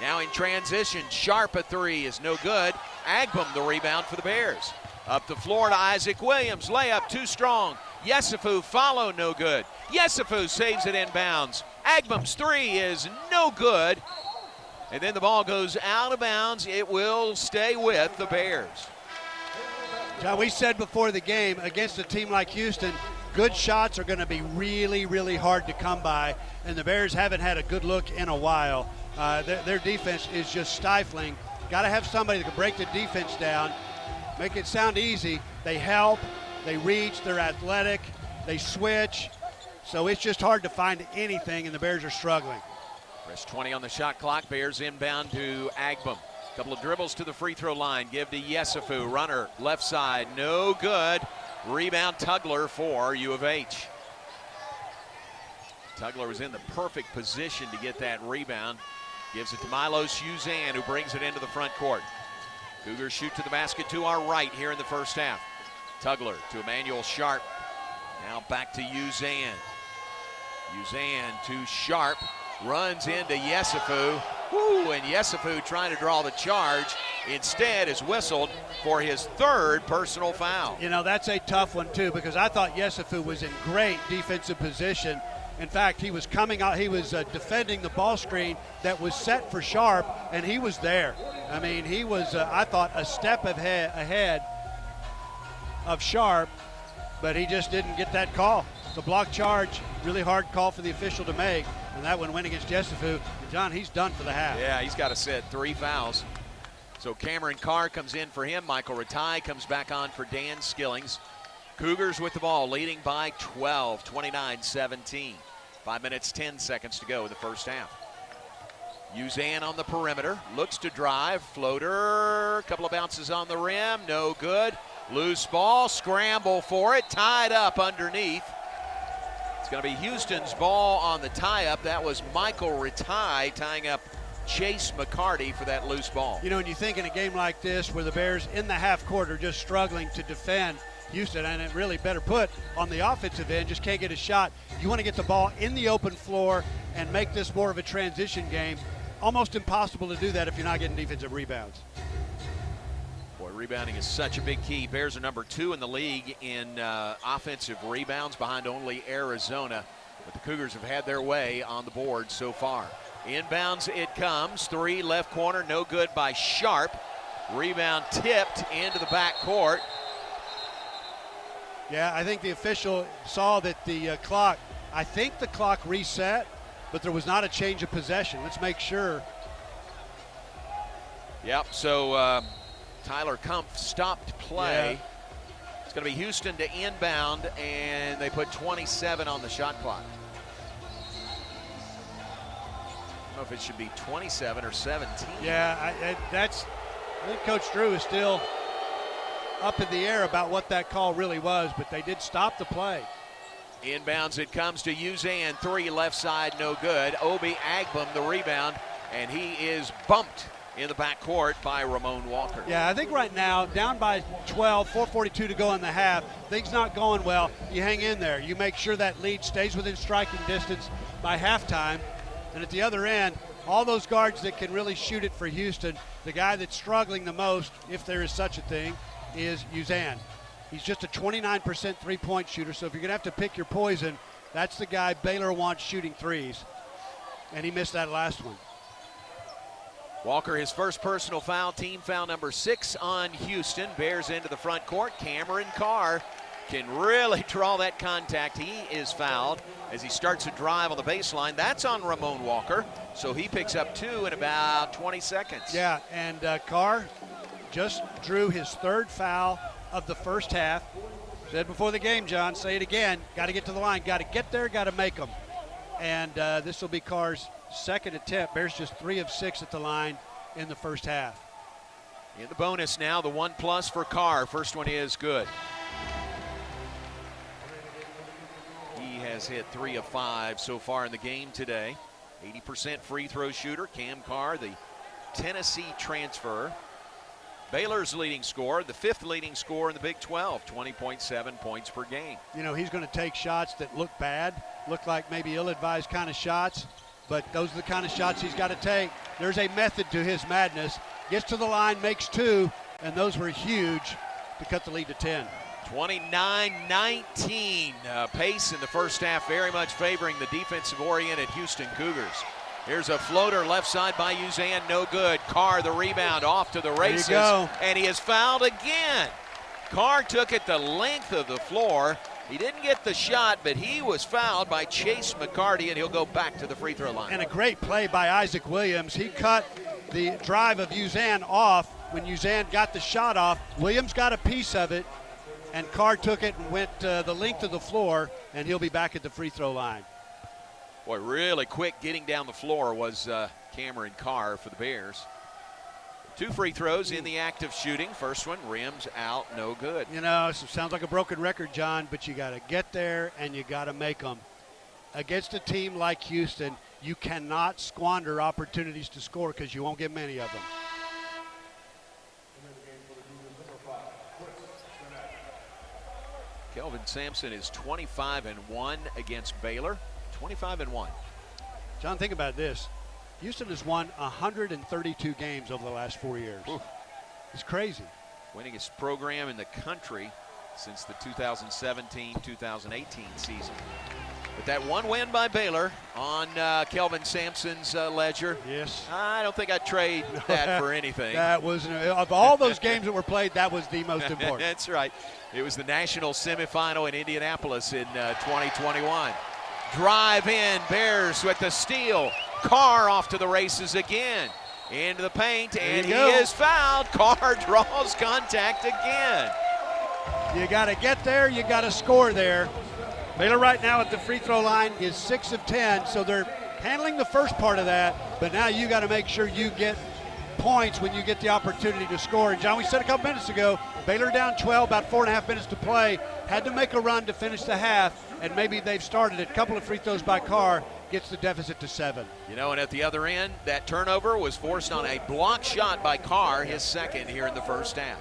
Now in transition, Sharp a 3 is no good. Agbum the rebound for the Bears. Up the floor to Isaac Williams, layup too strong. Yesufu follow, no good. Yesufu saves it inbounds. Agbum's 3 is no good. And then the ball goes out of bounds. It will stay with the Bears. John, we said before the game, against a team like Houston, good shots are going to be really, really hard to come by, and the Bears haven't had a good look in a while. Their defense is just stifling. Got to have somebody that can break the defense down, make it sound easy. They help, they reach, they're athletic, they switch. So it's just hard to find anything, and the Bears are struggling. Rest 20 on the shot clock. Bears inbound to Agbum. Couple of dribbles to the free throw line. Give to Yesufu. Runner left side. No good. Rebound Tugler for U of H. Tugler was in the perfect position to get that rebound. Gives it to Milos Uzan, who brings it into the front court. Cougars shoot to the basket to our right here in the first half. Tugler to Emmanuel Sharp. Now back to Uzan. Uzan to Sharp. Runs into Yesufu. Woo, and Yesufu trying to draw the charge. Instead is whistled for his 3rd personal foul. You know, that's a tough one too, because I thought Yesufu was in great defensive position. In fact, he was coming out, he was defending the ball screen that was set for Sharp, and he was there. I mean, he was, I thought, a step ahead of Sharp, but he just didn't get that call. The block charge, really hard call for the official to make, and that one went against Yesufu. And John, he's done for the half. Yeah, he's got to sit 3 fouls. So Cameron Carr comes in for him. Michael Ratai comes back on for Dan Skillings. Cougars with the ball, leading by 12, 29-17. 5 minutes, 10 seconds to go in the first half. Uzan on the perimeter, looks to drive, floater, a couple of bounces on the rim, no good. Loose ball, scramble for it, tied up underneath. It's going to be Houston's ball on the tie-up. That was Michael Ratai tying up Chase McCarty for that loose ball. You know, when you think in a game like this where the Bears in the half court are just struggling to defend Houston, and it really better put on the offensive end, just can't get a shot. You want to get the ball in the open floor and make this more of a transition game. Almost impossible to do that if you're not getting defensive rebounds. Boy, rebounding is such a big key. Bears are number 2 in the league in offensive rebounds, behind only Arizona. But the Cougars have had their way on the board so far. Inbounds it comes. 3 left corner, no good by Sharp. Rebound tipped into the back court. Yeah, I think the official saw that the clock reset, but there was not a change of possession. Let's make sure. Yep, so Tyler Kumpf stopped play. Yeah. It's going to be Houston to inbound, and they put 27 on the shot clock. don't know if it should be 27 or 17. Yeah, I think Coach Drew is still up in the air about what that call really was, but they did stop the play. Inbounds it comes to Uzan, 3 left side, no good. Obi Agbum the rebound, and he is bumped in the backcourt by Ramon Walker. Yeah, I think right now, down by 12, 4:42 to go in the half, things not going well. You hang in there. You make sure that lead stays within striking distance by halftime. And at the other end, all those guards that can really shoot it for Houston, the guy that's struggling the most, if there is such a thing, is Uzan. He's just a 29% three-point shooter, so if you're going to have to pick your poison, that's the guy Baylor wants shooting threes. And he missed that last one. Walker, his first personal foul, team foul number 6 on Houston. Bears into the front court. Cameron Carr can really draw that contact. He is fouled as he starts to drive on the baseline. That's on Ramon Walker, so he picks up 2 in about 20 seconds. Yeah, and Carr just drew his 3rd foul of the first half. Said before the game, John, say it again, got to get to the line, got to get there, got to make them. And this will be Carr's 2nd attempt. Bears just 3 of 6 at the line in the first half. In the bonus now, the 1+ for Carr. First one is good. He has hit 3 of 5 so far in the game today. 80% free throw shooter. Cam Carr, the Tennessee transfer. Baylor's leading scorer, the 5th leading scorer in the Big 12, 20.7 points per game. You know, he's going to take shots that look bad, look like maybe ill-advised kind of shots, but those are the kind of shots he's got to take. There's a method to his madness. Gets to the line, makes 2, and those were huge to cut the lead to 10. 29-19 pace in the first half, very much favoring the defensive-oriented Houston Cougars. Here's a floater left side by Uzan, no good. Carr the rebound, off to the races, and he is fouled again. Carr took it the length of the floor. He didn't get the shot, but he was fouled by Chase McCarty, and he'll go back to the free throw line. And a great play by Isaac Williams. He cut the drive of Uzan off. When Uzan got the shot off, Williams got a piece of it, and Carr took it and went the length of the floor, and he'll be back at the free throw line. Boy, really quick getting down the floor was Cameron Carr for the Bears. 2 free throws in the act of shooting. First one, rims out, no good. You know, it sounds like a broken record, John, but you got to get there and you got to make them. Against a team like Houston, you cannot squander opportunities to score because you won't get many of them. Kelvin Sampson is 25-1 against Baylor. 25-1. John, think about this. Houston has won 132 games over the last 4 years. Oof. It's crazy. Winningest program in the country since the 2017-2018 season. But that one win by Baylor on Kelvin Sampson's ledger. Yes. I don't think I'd trade that for anything. That was, of all those games that were played, that was the most important. That's right. It was the national semifinal in Indianapolis in 2021. Drive in, Bears with the steal. Carr off to the races again. Into the paint, and he is fouled. Carr draws contact again. You got to get there, you got to score there. Baylor right now at the free throw line is 6 of 10, so they're handling the first part of that, but now you got to make sure you get points when you get the opportunity to score. And John, we said a couple minutes ago, Baylor down 12, about 4.5 minutes to play, had to make a run to finish the half, and maybe they've started it. A couple of free throws by Carr gets the deficit to 7. You know, and at the other end, that turnover was forced on a block shot by Carr, his 2nd here in the first half.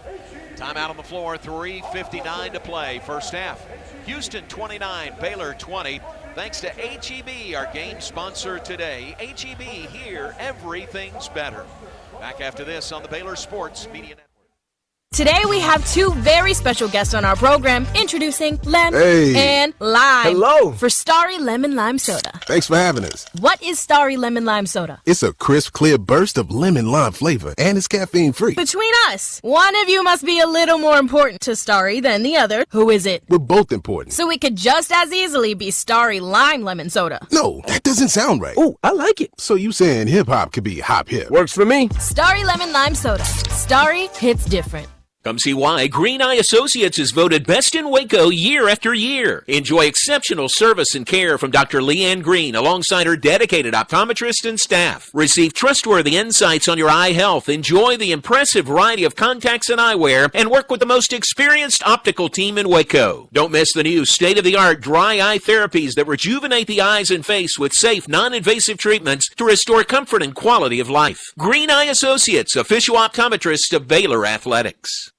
Timeout on the floor, 3:59 to play, first half. Houston 29, Baylor 20. Thanks to H-E-B, our game sponsor today. H-E-B, here, everything's better. Back after this on the Baylor Sports Media Network. Today we have 2 very special guests on our program. Introducing Lem and Lime. Hello. For Starry Lemon Lime Soda. Thanks for having us. What is Starry Lemon Lime Soda? It's a crisp, clear burst of lemon lime flavor, and it's caffeine-free. Between us, one of you must be a little more important to Starry than the other. Who is it? We're both important. So it could just as easily be Starry Lime Lemon Soda. No, that doesn't sound right. Oh, I like it. So you saying hip-hop could be hop hip. Works for me. Starry Lemon Lime Soda. Starry hits different. Come see why Green Eye Associates is voted best in Waco year after year. Enjoy exceptional service and care from Dr. Leanne Green alongside her dedicated optometrist and staff. Receive trustworthy insights on your eye health. Enjoy the impressive variety of contacts and eyewear and work with the most experienced optical team in Waco. Don't miss the new state-of-the-art dry eye therapies that rejuvenate the eyes and face with safe, non-invasive treatments to restore comfort and quality of life. Green Eye Associates, official optometrist of Baylor Athletics.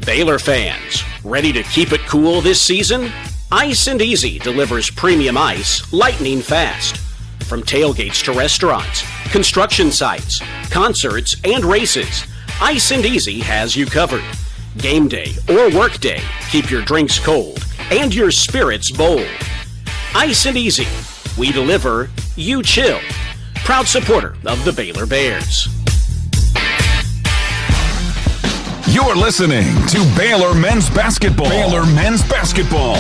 Baylor fans, ready to keep it cool this season? Ice and Easy delivers premium ice lightning fast. From tailgates to restaurants, construction sites, concerts, and races, Ice and Easy has you covered. Game day or work day, keep your drinks cold and your spirits bold. Ice and Easy, we deliver, you chill. Proud supporter of the Baylor Bears. You're listening to Baylor Men's Basketball. Baylor Men's Basketball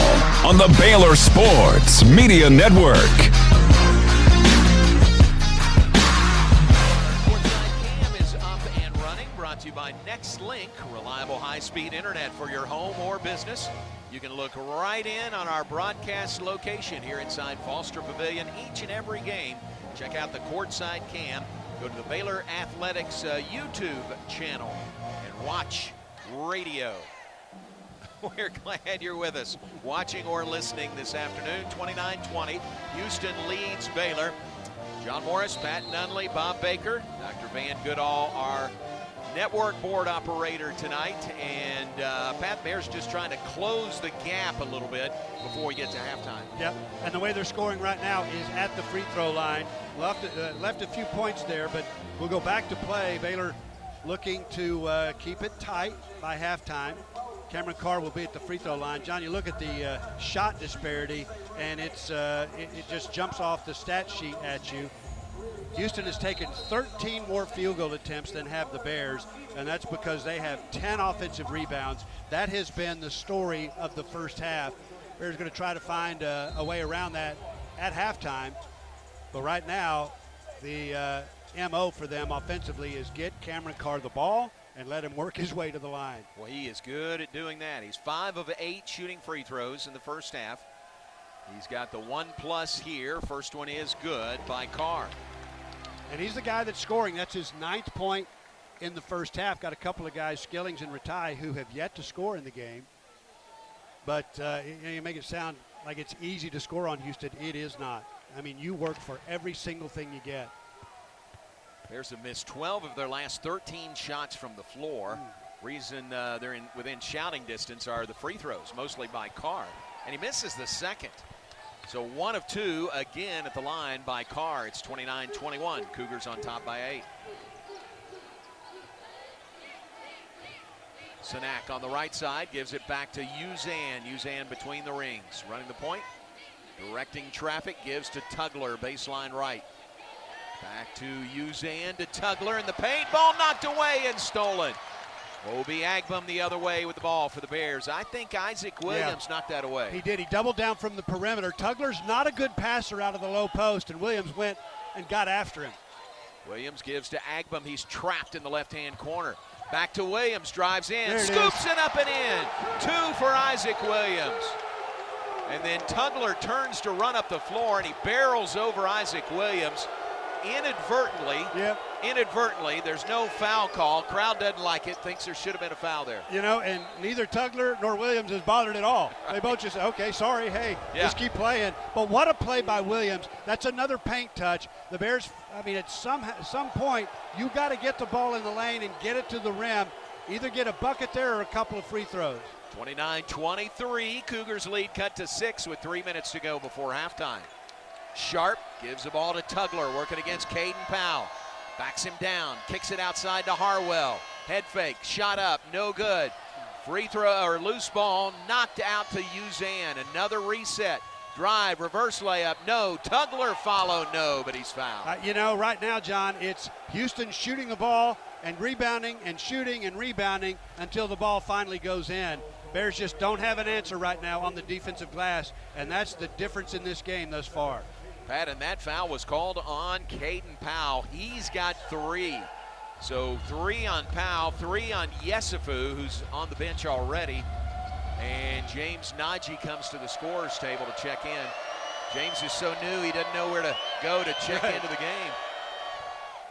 on the Baylor Sports Media Network. Courtside Cam is up and running, brought to you by NextLink, reliable high-speed internet for your home or business. You can look right in on our broadcast location here inside Foster Pavilion each and every game. Check out the Courtside Cam. Go to the Baylor Athletics YouTube channel and watch radio. We're glad you're with us, watching or listening this afternoon. 29-20, Houston leads Baylor. John Morris, Pat Nunley, Bob Baker, Dr. Van Goodall, our network board operator tonight. And Pat, Bears just trying to close the gap a little bit before we get to halftime. Yep, and the way they're scoring right now is at the free throw line. Left a few points there, but we'll go back to play. Baylor looking to keep it tight by halftime. Cameron Carr will be at the free throw line. John, you look at the shot disparity, and it just jumps off the stat sheet at you. Houston has taken 13 more field goal attempts than have the Bears, and that's because they have 10 offensive rebounds. That has been the story of the first half. Bears going to try to find a way around that at halftime. But right now, the MO for them offensively is get Cameron Carr the ball and let him work his way to the line. Well, he is good at doing that. He's 5 of 8 shooting free throws in the first half. He's got the 1+ here. First one is good by Carr. And he's the guy that's scoring. That's his 9th point in the first half. Got a couple of guys, Skillings and Ratai, who have yet to score in the game. But you make it sound like it's easy to score on Houston. It is not. I mean, you work for every single thing you get. Bears have missed 12 of their last 13 shots from the floor. Reason they're within shouting distance are the free throws, mostly by Carr. And he misses the second. So 1 of 2 again at the line by Carr. It's 29-21. Cougars on top by 8. Sanak on the right side gives it back to Uzan. Uzan between the rings, running the point. Directing traffic, gives to Tugler, baseline right. Back to Uzan, to Tugler in the paint. Ball knocked away and stolen. Obi Agbum the other way with the ball for the Bears. I think Isaac Williams knocked that away. He did. He doubled down from the perimeter. Tugler's not a good passer out of the low post, and Williams went and got after him. Williams gives to Agbum. He's trapped in the left-hand corner. Back to Williams, drives in, scoops it up and in. 2 for Isaac Williams. And then Tugler turns to run up the floor, and he barrels over Isaac Williams. Inadvertently, there's no foul call. Crowd doesn't like it, thinks there should have been a foul there. You know, and neither Tugler nor Williams is bothered at all. They both just say, okay, sorry, hey, just keep playing. But what a play by Williams. That's another paint touch. The Bears, I mean, at some point, you got to get the ball in the lane and get it to the rim. Either get a bucket there or a couple of free throws. 29-23, Cougars lead cut to 6 with 3 minutes to go before halftime. Sharp gives the ball to Tugler, working against Caden Powell. Backs him down, kicks it outside to Harwell. Head fake, shot up, no good. Free throw or loose ball, knocked out to Uzan. Another reset. Drive, reverse layup, no. Tugler follow, no, but he's fouled. You know, right now, John, it's Houston shooting the ball and rebounding and shooting and rebounding until the ball finally goes in. Bears just don't have an answer right now on the defensive glass, and that's the difference in this game thus far. Pat, and that foul was called on Caden Powell. He's got 3. So 3 on Powell, 3 on Yesufu, who's on the bench already. And James Najee comes to the scorer's table to check in. James is so new, he doesn't know where to go to check into the game.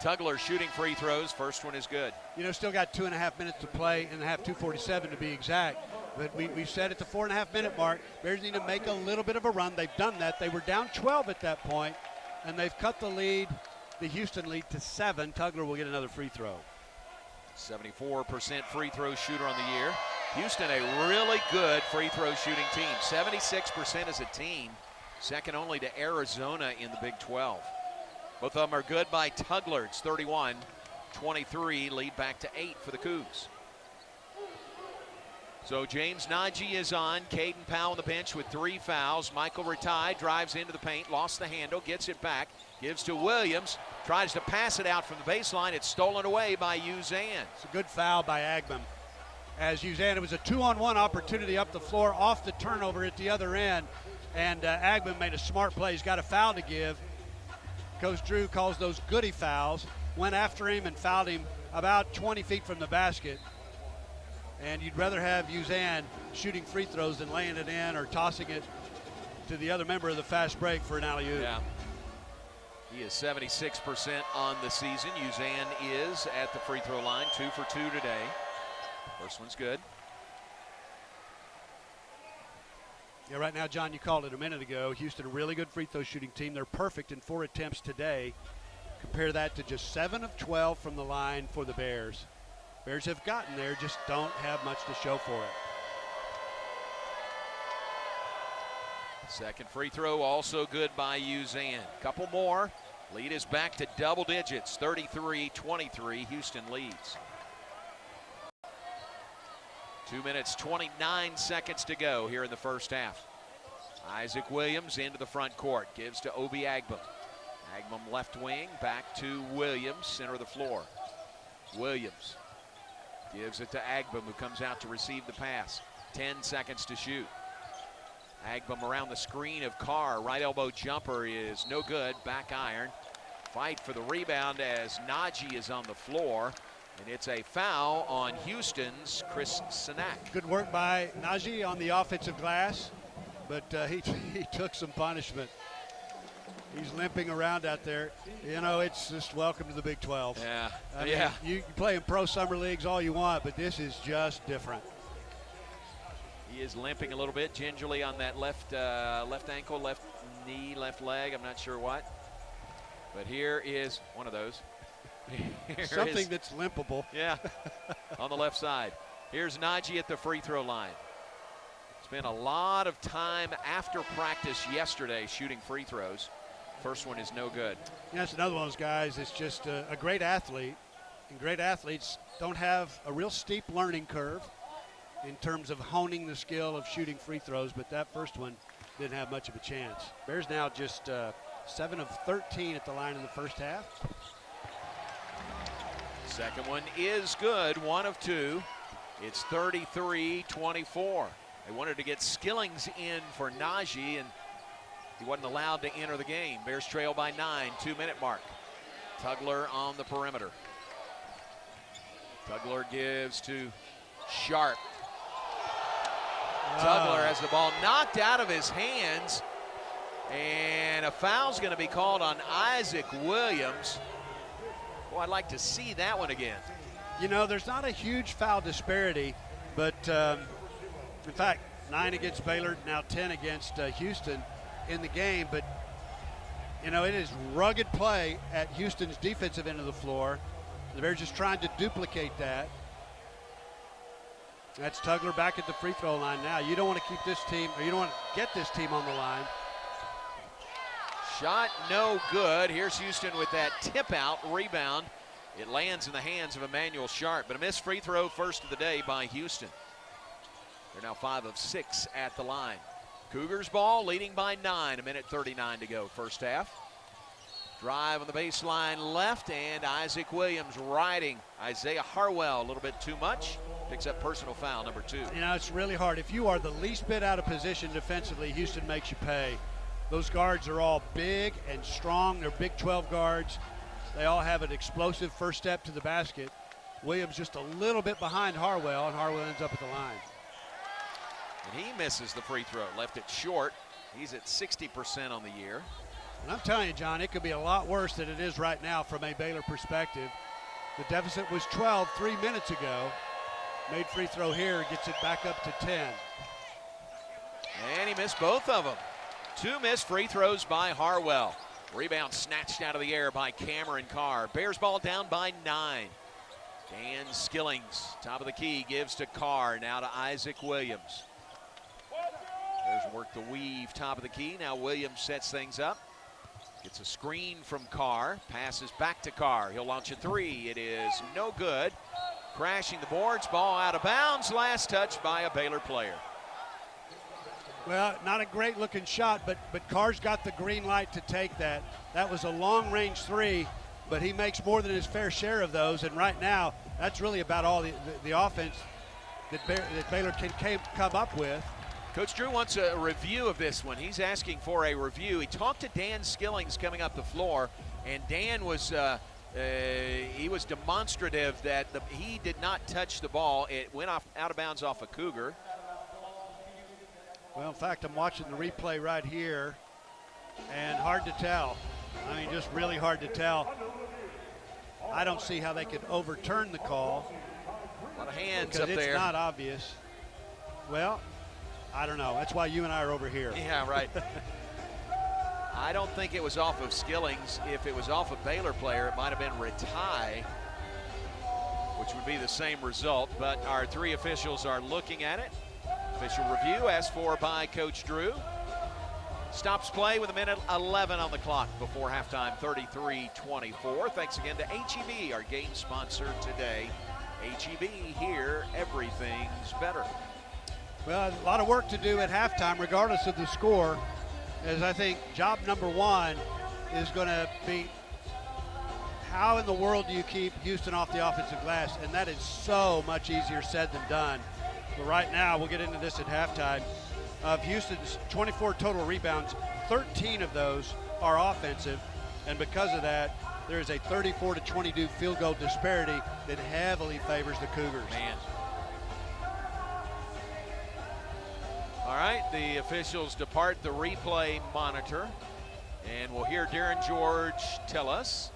Tugler shooting free throws. First one is good. Still got 2.5 minutes to play and a half, 2:47 to be exact. But we've said at the 4.5-minute mark, Bears need to make a little bit of a run. They've done that. They were down 12 at that point, and they've cut the lead, the Houston lead, to 7. Tugler will get another free throw. 74% free throw shooter on the year. Houston, a really good free throw shooting team. 76% as a team, second only to Arizona in the Big 12. Both of them are good by Tugler. It's 31-23, lead back to 8 for the Cougs. So James Najee is on. Caden Powell on the bench with 3 fouls. Michael Ratai drives into the paint, lost the handle, gets it back, gives to Williams, tries to pass it out from the baseline. It's stolen away by Uzan. It's a good foul by Agman. As Uzan, it was a 2-on-1 opportunity up the floor off the turnover at the other end, and Agman made a smart play. He's got a foul to give. Coach Drew calls those goody fouls, went after him and fouled him about 20 feet from the basket. And you'd rather have Uzan shooting free throws than laying it in or tossing it to the other member of the fast break for an alley-oop. Yeah. He is 76% on the season. Uzan is at the free throw line, 2 for 2 today. First one's good. Yeah, right now, John, you called it a minute ago. Houston, a really good free throw shooting team. They're perfect in 4 attempts today. Compare that to just 7 of 12 from the line for the Bears. Bears have gotten there, just don't have much to show for it. Second free throw also good by Uzan. Couple more. Lead is back to double digits, 33-23. Houston leads. 2 minutes, 29 seconds to go here in the first half. Isaac Williams into the front court, gives to Obi Agbum. Agbum left wing, back to Williams, center of the floor. Williams gives it to Agbum, who comes out to receive the pass. 10 seconds to shoot. Agbum around the screen of Carr. Right elbow jumper is no good. Back iron. Fight for the rebound as Najee is on the floor. And it's a foul on Houston's Chris Sinak. Good work by Najee on the offensive glass, but he took some punishment. He's limping around out there. It's just welcome to the Big 12. Yeah. I mean, you can play in pro summer leagues all you want, but this is just different. He is limping a little bit gingerly on that left ankle, left knee, left leg. I'm not sure what. But here is one of those. Something that's limpable. Yeah, on the left side. Here's Najee at the free throw line. Spent a lot of time after practice yesterday shooting free throws. First one is no good. That's another one of those guys that's just a great athlete. And great athletes don't have a real steep learning curve in terms of honing the skill of shooting free throws, but that first one didn't have much of a chance. Bears now just 7 of 13 at the line in the first half. Second one is good, 1 of 2. It's 33-24. They wanted to get Skillings in for Najee, and he wasn't allowed to enter the game. Bears trail by 9, 2-minute mark. Tugler on the perimeter. Tugler gives to Sharp. Tugler has the ball knocked out of his hands, and a foul's going to be called on Isaac Williams. Well, I'd like to see that one again. There's not a huge foul disparity, but in fact, 9 against Baylor, now 10 against Houston in the game. But, it is rugged play at Houston's defensive end of the floor. The Bears just trying to duplicate that. That's Tugler back at the free throw line now. You don't want to keep this team, or you don't want to get this team on the line. Shot no good. Here's Houston with that tip out rebound. It lands in the hands of Emmanuel Sharp, but a missed free throw first of the day by Houston. They're now 5 of 6 at the line. Cougars ball leading by 9, 1:39 to go first half. Drive on the baseline left, and Isaac Williams riding Isaiah Harwell a little bit too much. Picks up personal foul number 2. It's really hard. If you are the least bit out of position defensively, Houston makes you pay. Those guards are all big and strong. They're Big 12 guards. They all have an explosive first step to the basket. Williams just a little bit behind Harwell, and Harwell ends up at the line. And he misses the free throw, left it short. He's at 60% on the year. And I'm telling you, John, it could be a lot worse than it is right now from a Baylor perspective. The deficit was 12 3 minutes ago. Made free throw here, gets it back up to 10. And he missed both of them. 2 missed free throws by Harwell. Rebound snatched out of the air by Cameron Carr. Bears ball down by 9. Dan Skillings, top of the key, gives to Carr. Now to Isaac Williams. There's work the weave, top of the key. Now Williams sets things up. Gets a screen from Carr. Passes back to Carr. He'll launch a 3. It is no good. Crashing the boards. Ball out of bounds. Last touch by a Baylor player. Well, not a great looking shot, but Carr's got the green light to take that. That was a long range 3, but he makes more than his fair share of those. And right now, that's really about all the offense that Baylor can come up with. Coach Drew wants a review of this one. He's asking for a review. He talked to Dan Skillings coming up the floor, and Dan was he was demonstrative that he did not touch the ball. It went off out of bounds off a Cougar. Well, in fact, I'm watching the replay right here, and hard to tell. I mean, just really hard to tell. I don't see how they could overturn the call. A lot of hands because up there. It's not obvious. Well, I don't know. That's why you and I are over here. Yeah, right. I don't think it was off of Skillings. If it was off a Baylor player, it might have been Ratai, which would be the same result. But our 3 officials are looking at it. Official review asked for by Coach Drew. Stops play with 1:11 on the clock before halftime, 33-24. Thanks again to HEB, our game sponsor today. HEB, here, everything's better. Well, a lot of work to do at halftime, regardless of the score, as I think job number 1 is going to be how in the world do you keep Houston off the offensive glass? And that is so much easier said than done. But right now, we'll get into this at halftime. Of Houston's 24 total rebounds, 13 of those are offensive. And because of that, there is a 34-22 field goal disparity that heavily favors the Cougars. Man. All right, the officials depart the replay monitor, and we'll hear Darren George tell us.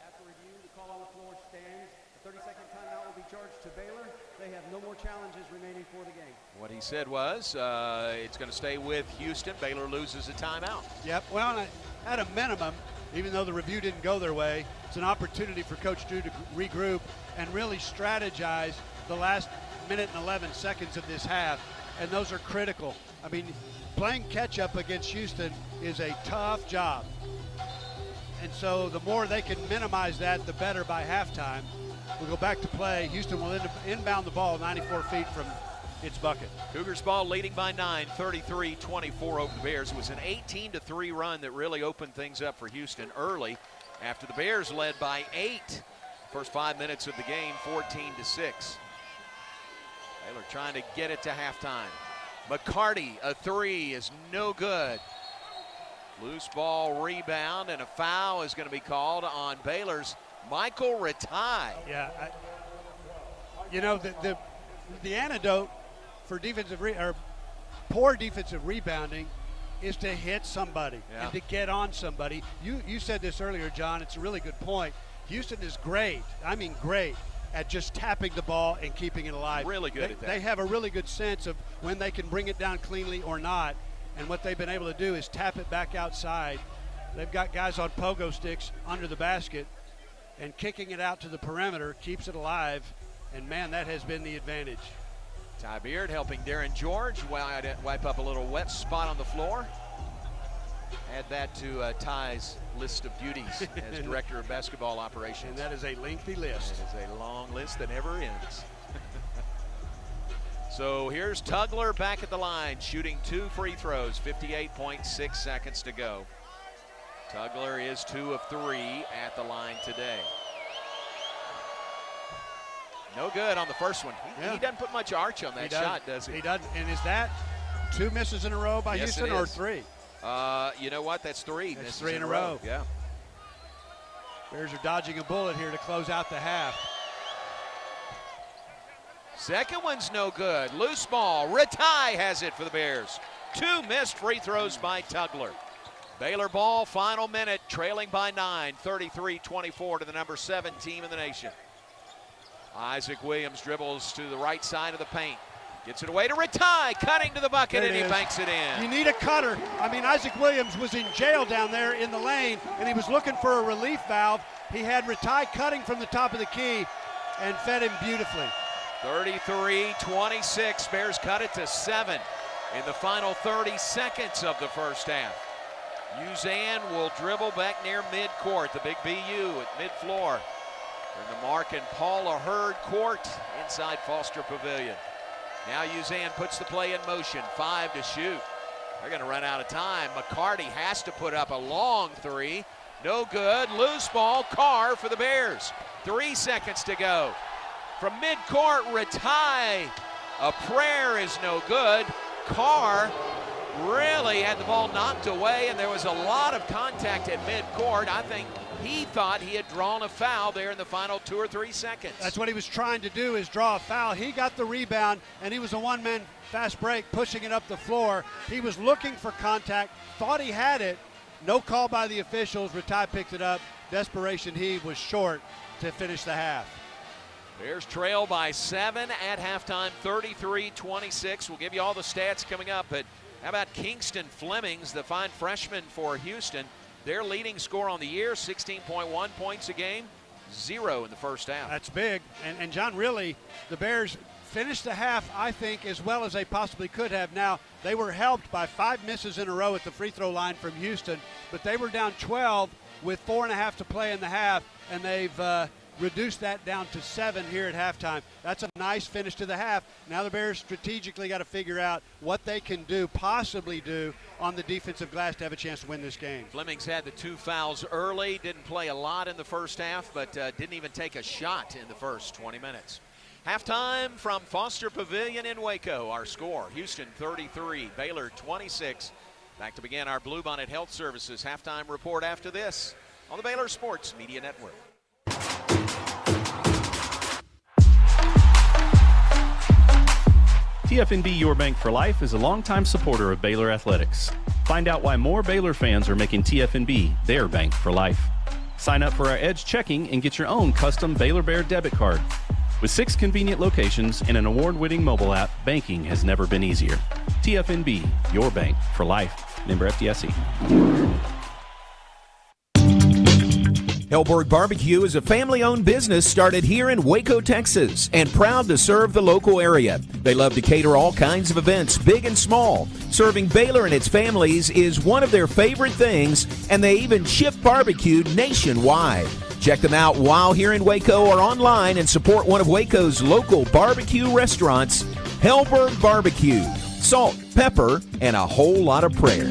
After review, the call on the floor stands. A 30-second timeout will be charged to Baylor. They have no more challenges remaining for the game. What he said was it's going to stay with Houston. Baylor loses a timeout. Yep, well, at a minimum, even though the review didn't go their way, it's an opportunity for Coach Drew to regroup and really strategize the last minute and 11 seconds of this half. And those are critical. I mean, playing catch-up against Houston is a tough job. And so the more they can minimize that, the better by halftime. We'll go back to play. Houston will inbound the ball 94 feet from its bucket. Cougars ball leading by 9, 33-24 over the Bears. It was an 18-3 run that really opened things up for Houston early after the Bears led by 8. First 5 minutes of the game, 14-6. Baylor trying to get it to halftime. McCarty, a 3 is no good. Loose ball rebound, and a foul is going to be called on Baylor's Michael Ratai. Yeah, you know, the antidote for poor defensive rebounding is to hit somebody and to get on somebody. You said this earlier, John. It's a really good point. Houston is great. I mean, great at just tapping the ball and keeping it alive. Really good at that. They have a really good sense of when they can bring it down cleanly or not, and what they've been able to do is tap it back outside. They've got guys on pogo sticks under the basket, and kicking it out to the perimeter keeps it alive, and man, that has been the advantage. Ty Beard helping Darren George wipe up a little wet spot on the floor. Add that to Ty's list of duties as Director of Basketball Operations. And that is a lengthy list. It is a long list that never ends. So here's Tugler back at the line, shooting 2 free throws, 58.6 seconds to go. Tugler is 2 of 3 at the line today. No good on the first one. He doesn't put much arch on that shot, does he? He doesn't. And is that 2 misses in a row by Houston or 3? You know what? That's 3. That's 3 in a row. Yeah. Bears are dodging a bullet here to close out the half. Second one's no good. Loose ball. Ratai has it for the Bears. 2 missed free throws by Tugler. Baylor ball, final minute, trailing by 9, 33-24 to the number 7 team in the nation. Isaac Williams dribbles to the right side of the paint. Gets it away to Ratai, cutting to the bucket, and he banks it in. You need a cutter. I mean, Isaac Williams was in jail down there in the lane, and he was looking for a relief valve. He had Ratai cutting from the top of the key and fed him beautifully. 33-26, Bears cut it to 7 in the final 30 seconds of the first half. Uzan will dribble back near midcourt, the big BU at mid-floor. Bring the mark in Paula Hurd court inside Foster Pavilion. Now Uzan puts the play in motion, 5 to shoot. They're gonna run out of time. McCarty has to put up a long 3. No good, loose ball, Carr for the Bears. 3 seconds to go. From midcourt, Ratai, a prayer is no good. Carr really had the ball knocked away, and there was a lot of contact at midcourt. I think he thought he had drawn a foul there in the final 2 or 3 seconds. That's what he was trying to do, is draw a foul. He got the rebound, and he was a one-man fast break, pushing it up the floor. He was looking for contact, thought he had it. No call by the officials. Ratai picked it up. Desperation heave was short to finish the half. Bears trail by 7 at halftime, 33-26. We'll give you all the stats coming up, but how about Kingston Flemings, the fine freshman for Houston? Their leading scorer on the year, 16.1 points a game, 0 in the first half. That's big. And John, really, the Bears finished the half, I think, as well as they possibly could have. Now, they were helped by 5 misses in a row at the free throw line from Houston, but they were down 12 with 4.5 to play in the half, and they've reduced that down to 7 here at halftime. That's a nice finish to the half. Now the Bears strategically got to figure out what they can do, possibly do, on the defensive glass to have a chance to win this game. Flemings had the 2 fouls early, didn't play a lot in the first half, but didn't even take a shot in the first 20 minutes. Halftime from Foster Pavilion in Waco. Our score, Houston 33, Baylor 26. Back to begin our Bluebonnet Health Services halftime report after this on the Baylor Sports Media Network. TFNB Your Bank for Life is a longtime supporter of Baylor Athletics. Find out why more Baylor fans are making TFNB their bank for life. Sign up for our Edge checking and get your own custom Baylor Bear debit card. With 6 convenient locations and an award-winning mobile app, banking has never been easier. TFNB, your bank for life. Member FDIC. Hellberg Barbecue is a family-owned business started here in Waco, Texas, and proud to serve the local area. They love to cater all kinds of events, big and small. Serving Baylor and its families is one of their favorite things, and they even ship barbecue nationwide. Check them out while here in Waco or online and support one of Waco's local barbecue restaurants, Hellberg Barbecue. Salt, pepper, and a whole lot of prayer.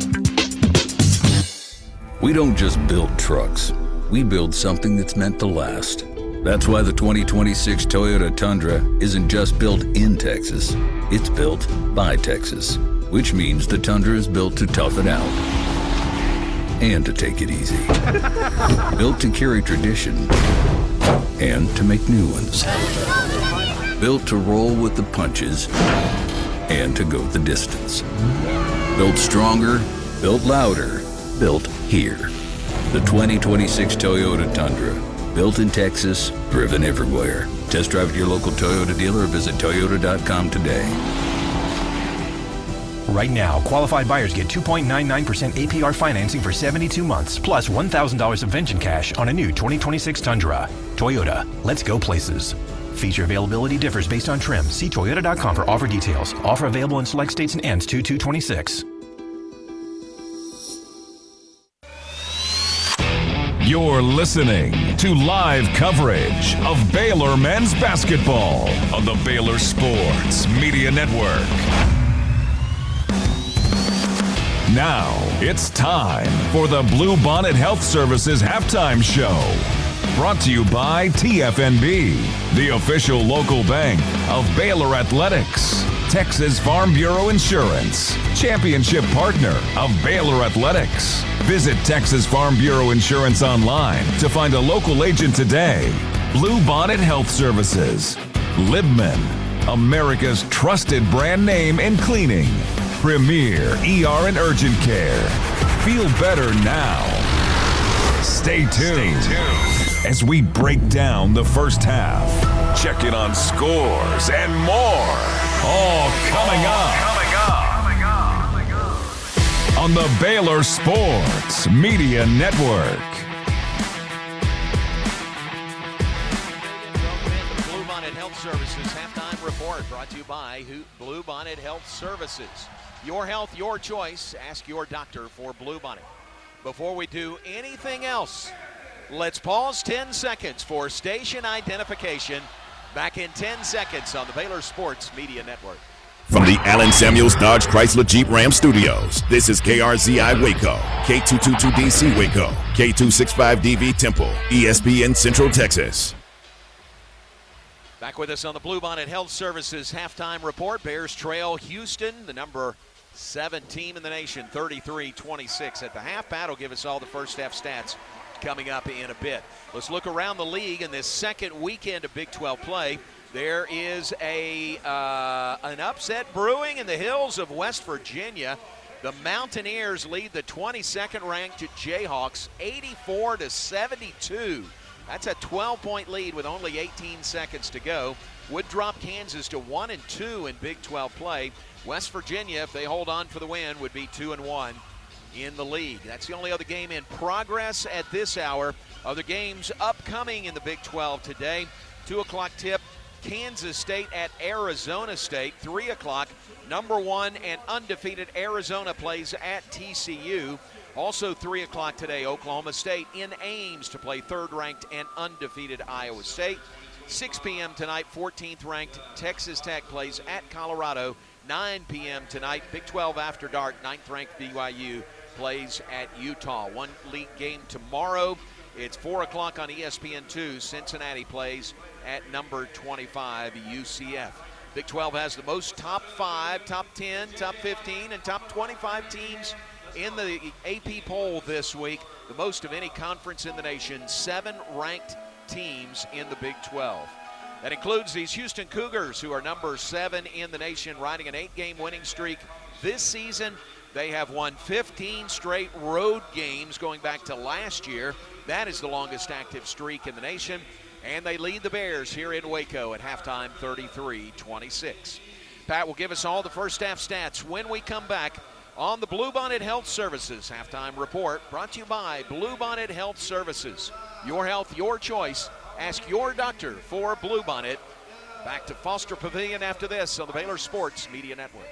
We don't just build trucks. We build something that's meant to last. That's why the 2026 Toyota Tundra isn't just built in Texas. It's built by Texas, which means the Tundra is built to tough it out and to take it easy. Built to carry tradition and to make new ones. Built to roll with the punches and to go the distance. Built stronger, built louder, built here. The 2026 Toyota Tundra. Built in Texas, driven everywhere. Test drive at your local Toyota dealer or visit Toyota.com today. Right now, qualified buyers get 2.99% APR financing for 72 months, plus $1,000 subvention cash on a new 2026 Tundra. Toyota, let's go places. Feature availability differs based on trim. See Toyota.com for offer details. Offer available in select states and ends 2/2/26. You're listening to live coverage of Baylor men's basketball on the Baylor Sports Media Network. Now it's time for the Bluebonnet Health Services halftime show. Brought to you by TFNB, the official local bank of Baylor Athletics. Texas Farm Bureau Insurance, championship partner of Baylor Athletics. Visit Texas Farm Bureau Insurance online to find a local agent today. Blue Bonnet Health Services. Libman, America's trusted brand name in cleaning. Premier ER and Urgent Care. Feel better now. Stay tuned as we break down the first half. Check in on scores and more. All coming up on the Baylor Sports Media Network. Blue Bonnet Health Services halftime report brought to you by Blue Bonnet Health Services. Your health, your choice. Ask your doctor for Blue Bonnet. Before we do anything else, let's pause 10 seconds for station identification. Back in 10 seconds on the Baylor Sports Media Network. From the Allen Samuels Dodge Chrysler Jeep Ram Studios, this is KRZI Waco, K222DC Waco, K265DV Temple, ESPN Central Texas. Back with us on the Blue Bonnet Health Services halftime report. Bears trail Houston, the number 7 team in the nation, 33-26 at the half. Pat will give us all the first half stats coming up in a bit. Let's look around the league in this second weekend of Big 12 play. There is an upset brewing in the hills of West Virginia. The Mountaineers lead the 22nd ranked Jayhawks 84-72. That's a 12-point lead with only 18 seconds to go. Would drop Kansas to 1-2 in Big 12 play. West Virginia, if they hold on for the win, would be 2-1 in the league. That's the only other game in progress at this hour. Other games upcoming in the Big 12 today. 2 o'clock tip, Kansas State at Arizona State. 3 o'clock, number 1 and undefeated Arizona plays at TCU. Also 3 o'clock today, Oklahoma State in Ames to play third-ranked and undefeated Iowa State. 6 p.m. tonight, 14th ranked Texas Tech plays at Colorado. 9 p.m. tonight, Big 12 After Dark, 9th ranked BYU plays at Utah. One league game tomorrow. It's 4 o'clock on ESPN2. Cincinnati plays at number 25, UCF. Big 12 has the most top 5, top 10, top 15, and top 25 teams in the AP poll this week. The most of any conference in the nation. 7 ranked teams in the Big 12. That includes these Houston Cougars, who are number 7 in the nation, riding an 8-game winning streak this season. They have won 15 straight road games going back to last year. That is the longest active streak in the nation. And they lead the Bears here in Waco at halftime, 33-26. Pat will give us all the first half stats when we come back on the Blue Bonnet Health Services halftime report, brought to you by Blue Bonnet Health Services. Your health, your choice. Ask your doctor for Blue Bonnet. Back to Foster Pavilion after this on the Baylor Sports Media Network.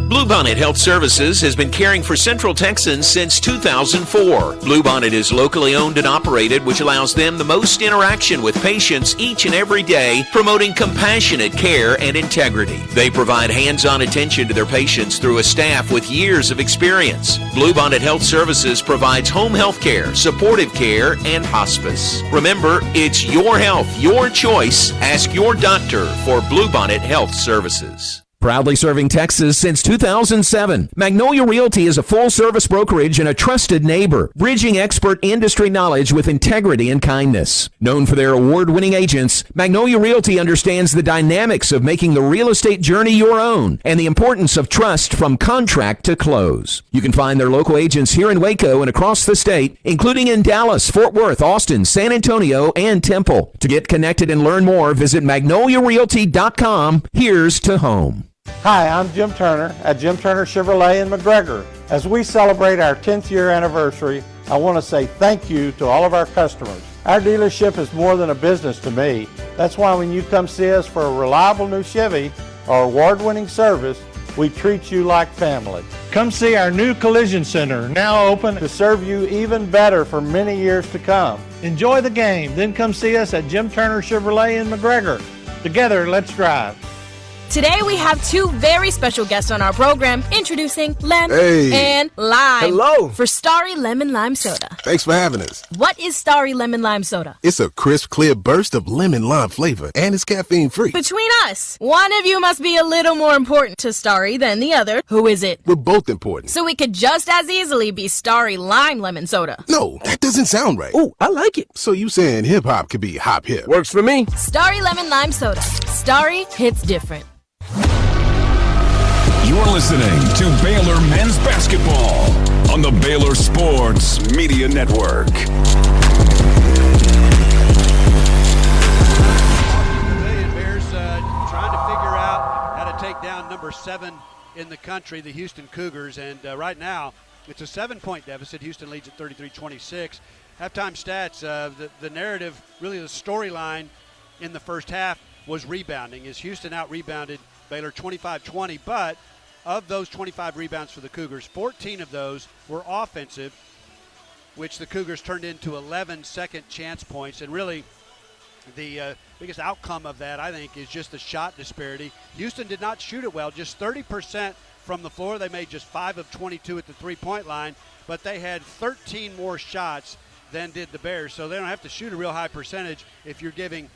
Bluebonnet Health Services has been caring for Central Texans since 2004. Bluebonnet is locally owned and operated, which allows them the most interaction with patients each and every day, promoting compassionate care and integrity. They provide hands-on attention to their patients through a staff with years of experience. Bluebonnet Health Services provides home health care, supportive care, and hospice. Remember, it's your health, your choice. Ask your doctor for Bluebonnet Health Services. Proudly serving Texas since 2007, Magnolia Realty is a full-service brokerage and a trusted neighbor, bridging expert industry knowledge with integrity and kindness. Known for their award-winning agents, Magnolia Realty understands the dynamics of making the real estate journey your own and the importance of trust from contract to close. You can find their local agents here in Waco and across the state, including in Dallas, Fort Worth, Austin, San Antonio, and Temple. To get connected and learn more, visit magnoliarealty.com. Here's to home. Hi, I'm Jim Turner at Jim Turner Chevrolet in McGregor. As we celebrate our 10th year anniversary, I want to say thank you to all of our customers. Our dealership is more than a business to me. That's why when you come see us for a reliable new Chevy or award-winning service, we treat you like family. Come see our new collision center, now open to serve you even better for many years to come. Enjoy the game, then come see us at Jim Turner Chevrolet in McGregor. Together, let's drive. Today we have two very special guests on our program, introducing Lem and Lime. Hello. For Starry Lemon Lime Soda. Thanks for having us. What is Starry Lemon Lime Soda? It's a crisp, clear burst of lemon lime flavor, and it's caffeine-free. Between us, one of you must be a little more important to Starry than the other. Who is it? We're both important. So it could just as easily be Starry Lime Lemon Soda. No, that doesn't sound right. Oh, I like it. So you saying hip-hop could be hop-hip? Works for me. Starry Lemon Lime Soda. Starry hits different. You're listening to Baylor Men's Basketball on the Baylor Sports Media Network. The Bears trying to figure out how to take down number 7 in the country, the Houston Cougars, and right now it's a 7-point deficit. Houston leads at 33-26. Halftime stats, the narrative, really the storyline in the first half was rebounding, as Houston out-rebounded Baylor 25-20, but of those 25 rebounds for the Cougars, 14 of those were offensive, which the Cougars turned into 11 second chance points. And really, the biggest outcome of that, I think, is just the shot disparity. Houston did not shoot it well, just 30% from the floor. They made just 5 of 22 at the three-point line, but they had 13 more shots than did the Bears. So they don't have to shoot a real high percentage if you're getting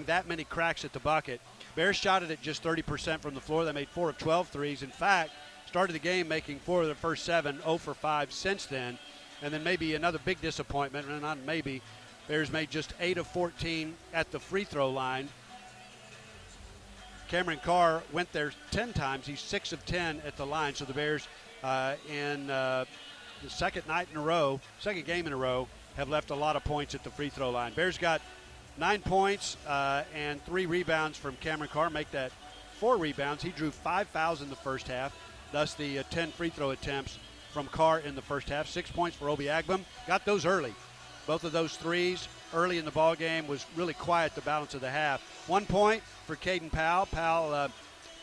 that many cracks at the bucket. Bears shot it at just 30% from the floor. They made 4 of 12 threes. In fact, started the game making 4 of their first 7, 0 for 5 since then. And then maybe another big disappointment, and not maybe, Bears made just 8 of 14 at the free throw line. Cameron Carr went there 10 times. He's 6 of 10 at the line. So the Bears in the second game in a row, have left a lot of points at the free throw line. Bears got 9 points and 3 rebounds from Cameron Carr, make that 4 rebounds. He drew 5 fouls in the first half, thus the 10 free throw attempts from Carr in the first half. 6 points for Obi Agbam. Got those early. Both of those threes early in the ball game was really quiet the balance of the half. 1 point for Caden Powell. Powell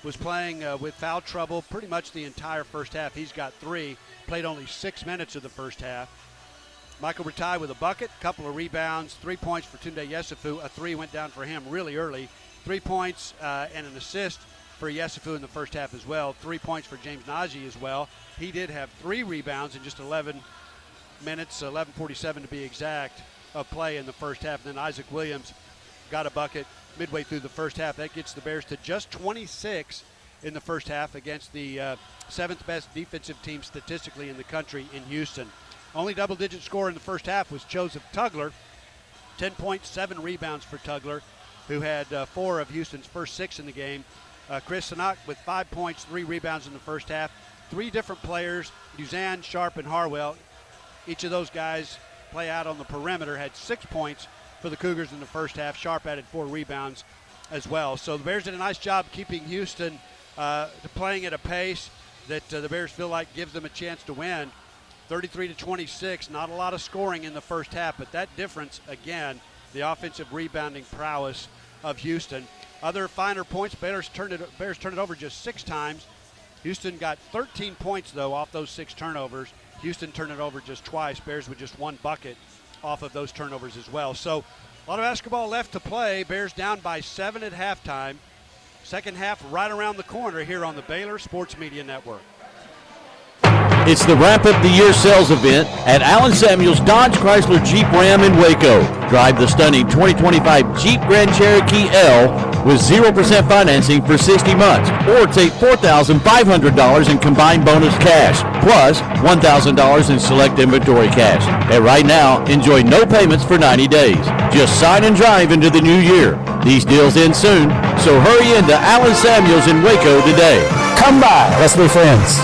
was playing with foul trouble pretty much the entire first half. He's got 3, played only 6 minutes of the first half. Michael Ratai with a bucket, couple of rebounds, 3 points for Tunde Yesufu. A 3 went down for him really early. 3 points and an assist for Yesufu in the first half as well. 3 points for James Najee as well. He did have 3 rebounds in just 11 minutes, 11:47 to be exact, of play in the first half. And then Isaac Williams got a bucket midway through the first half. That gets the Bears to just 26 in the first half against the 7th best defensive team statistically in the country in Houston. Only double-digit scorer in the first half was Joseph Tugler. 10 points, 7 rebounds for Tugler, who had 4 of Houston's first 6 in the game. Chris Sanak with 5 points, 3 rebounds in the first half. 3 different players, Duzan, Sharp, and Harwell. Each of those guys play out on the perimeter, had 6 points for the Cougars in the first half. Sharp added 4 rebounds as well. So the Bears did a nice job keeping Houston playing at a pace that the Bears feel like gives them a chance to win. 33-26, not a lot of scoring in the first half, but that difference, again, the offensive rebounding prowess of Houston. Other finer points, Bears turned it over just 6 times. Houston got 13 points, though, off those 6 turnovers. Houston turned it over just twice. Bears with just 1 bucket off of those turnovers as well. So a lot of basketball left to play. Bears down by 7 at halftime. Second half right around the corner here on the Baylor Sports Media Network. It's the wrap-up the year sales event at Allen Samuels Dodge Chrysler Jeep Ram in Waco. Drive the stunning 2025 Jeep Grand Cherokee L with 0% financing for 60 months, or take $4,500 in combined bonus cash, plus $1,000 in select inventory cash. And right now, enjoy no payments for 90 days. Just sign and drive into the new year. These deals end soon, so hurry into Allen Samuels in Waco today. Come by, let's be friends.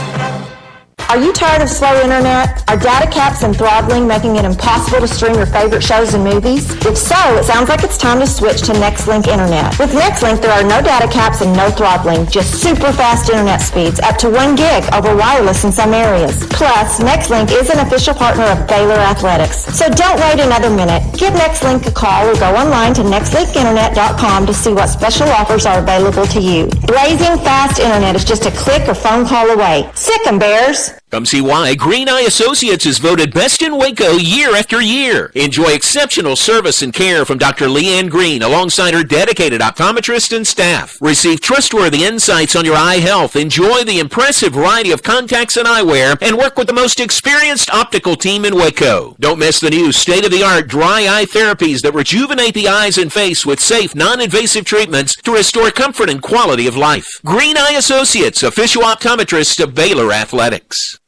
Are you tired of slow internet? Are data caps and throttling making it impossible to stream your favorite shows and movies? If so, it sounds like it's time to switch to Nextlink Internet. With Nextlink, there are no data caps and no throttling, just super fast internet speeds, up to 1 gig over wireless in some areas. Plus, Nextlink is an official partner of Baylor Athletics. So don't wait another minute. Give Nextlink a call or go online to nextlinkinternet.com to see what special offers are available to you. Blazing fast internet is just a click or phone call away. Sick 'em, Bears! Come see why Green Eye Associates is voted best in Waco year after year. Enjoy exceptional service and care from Dr. Leanne Green alongside her dedicated optometrist and staff. Receive trustworthy insights on your eye health, enjoy the impressive variety of contacts and eyewear, and work with the most experienced optical team in Waco. Don't miss the new state-of-the-art dry eye therapies that rejuvenate the eyes and face with safe, non-invasive treatments to restore comfort and quality of life. Green Eye Associates, official optometrist of Baylor Athletics.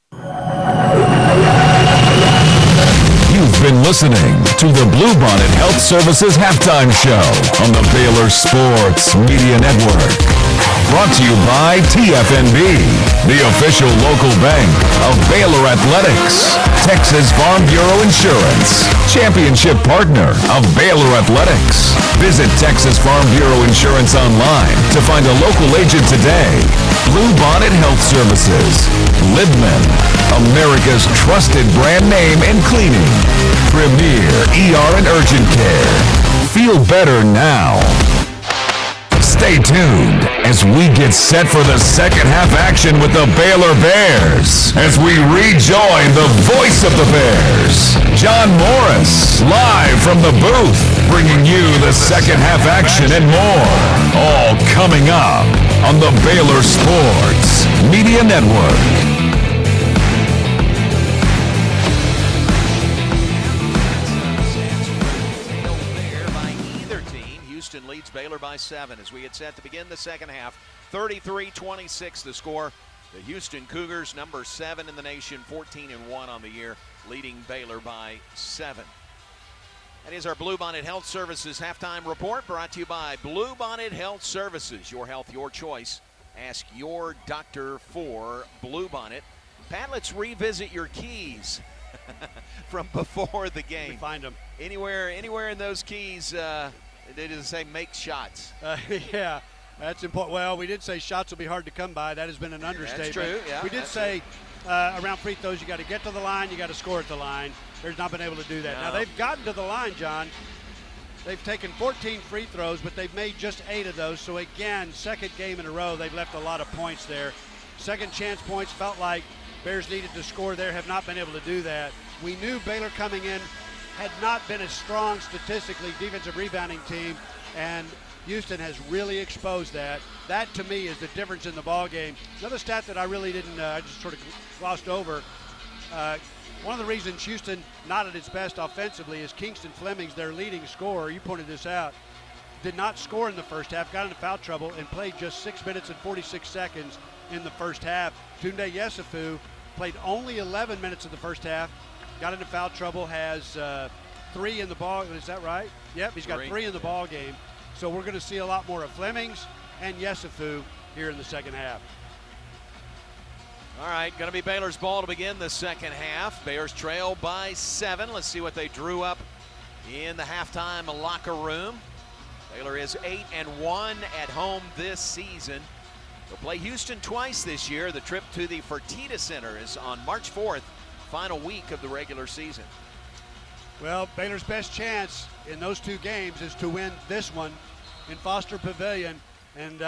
You've been listening to the Bluebonnet Health Services Halftime Show on the Baylor Sports Media Network. Brought to you by TFNB, the official local bank of Baylor Athletics. Texas Farm Bureau Insurance, championship partner of Baylor Athletics. Visit Texas Farm Bureau Insurance online to find a local agent today. Bluebonnet Health Services, Lidman, America's trusted brand name in cleaning. Premier ER and Urgent Care. Feel better now. Stay tuned as we get set for the second half action with the Baylor Bears as we rejoin the voice of the Bears, John Morris, live from the booth, bringing you the second half action and more. All coming up on the Baylor Sports Media Network. Leads Baylor by 7 as we get set to begin the second half. 33-26 the score. The Houston Cougars, number 7 in the nation, 14-1 on the year, leading Baylor by 7. That is our Bluebonnet Health Services halftime report, brought to you by Bluebonnet Health Services. Your health, your choice. Ask your doctor for Bluebonnet. Pat, let's revisit your keys from before the game. We find them anywhere in those keys. Did it say make shots? Yeah, that's important. Well, we did say shots will be hard to come by. That has been an understatement. That's true, yeah. We did say around free throws, you got to get to the line, you got to score at the line. Bears not been able to do that. No. Now, they've gotten to the line, John. They've taken 14 free throws, but they've made just 8 of those. So, again, second game in a row, they've left a lot of points there. Second chance points, felt like Bears needed to score there, have not been able to do that. We knew Baylor coming in had not been a strong statistically defensive rebounding team, and Houston has really exposed that. That, to me, is the difference in the ball game. Another stat that I really didn't, I just sort of glossed over. One of the reasons Houston not at its best offensively is Kingston Flemings, their leading scorer. You pointed this out. Did not score in the first half, got into foul trouble, and played just 6 minutes and 46 seconds in the first half. Tunde Yesufu played only 11 minutes in the first half. Got into foul trouble, has 3 in the ball. Is that right? Yep, he's got 3 in the ball game. So we're going to see a lot more of Flemings and Yesufu here in the second half. All right, going to be Baylor's ball to begin the second half. Bears trail by 7. Let's see what they drew up in the halftime locker room. Baylor is 8-1 at home this season. They'll play Houston twice this year. The trip to the Fertitta Center is on March 4th. Final week of the regular season. Well, Baylor's best chance in those 2 games is to win this one in Foster Pavilion, and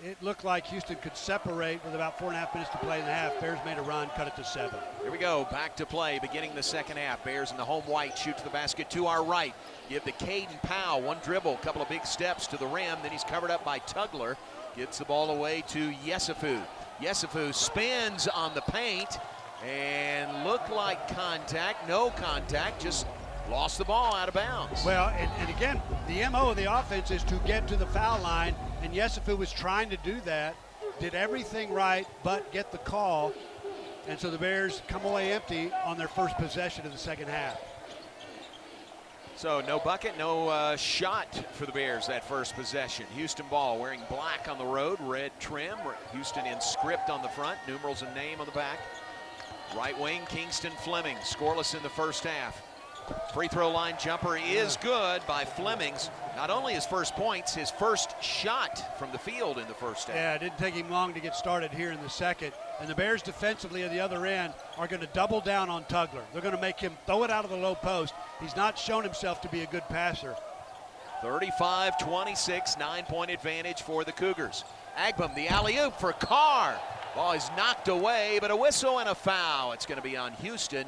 it looked like Houston could separate with about 4.5 minutes to play in the half. Bears made a run, cut it to 7. Here we go, back to play, beginning the second half. Bears in the home white, shoot to the basket to our right. Give to Caden Powell, one dribble, a couple of big steps to the rim, then he's covered up by Tugler. Gets the ball away to Yesufu. Yesufu spins on the paint, and looked like contact, no contact, just lost the ball out of bounds. Well, and again, the MO of the offense is to get to the foul line, and Yesufu was trying to do that, did everything right but get the call, and so the Bears come away empty on their first possession of the second half. So no bucket, no shot for the Bears that first possession. Houston ball, wearing black on the road, red trim. Houston in script on the front, numerals and name on the back. Right wing, Kingston Fleming, scoreless in the first half. Free throw line jumper is good by Flemings. Not only his first points, his first shot from the field in the first half. Yeah, it didn't take him long to get started here in the second. And the Bears defensively at the other end are going to double down on Tugler. They're going to make him throw it out of the low post. He's not shown himself to be a good passer. 35-26, 9-point advantage for the Cougars. Agbam, the alley-oop for Carr. Ball is knocked away, but a whistle and a foul. It's going to be on Houston,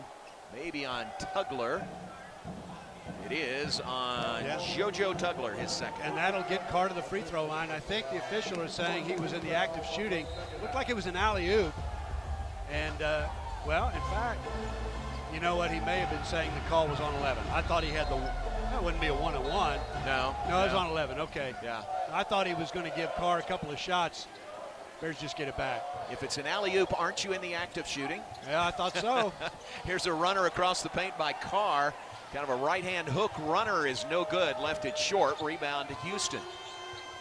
maybe on Tugler. It is on JoJo Tugler, his second. And that'll get Carr to the free throw line. I think the official is saying he was in the act of shooting. Looked like it was an alley-oop. And, well, in fact, you know what? He may have been saying the call was on 11. I thought he had that wouldn't be a one-on-one. No. No, it was on 11. Okay. Yeah. I thought he was going to give Carr a couple of shots. Bears just get it back. If it's an alley-oop, aren't you in the act of shooting? Yeah, I thought so. Here's a runner across the paint by Carr. Kind of a right-hand hook runner is no good. Left it short. Rebound to Houston.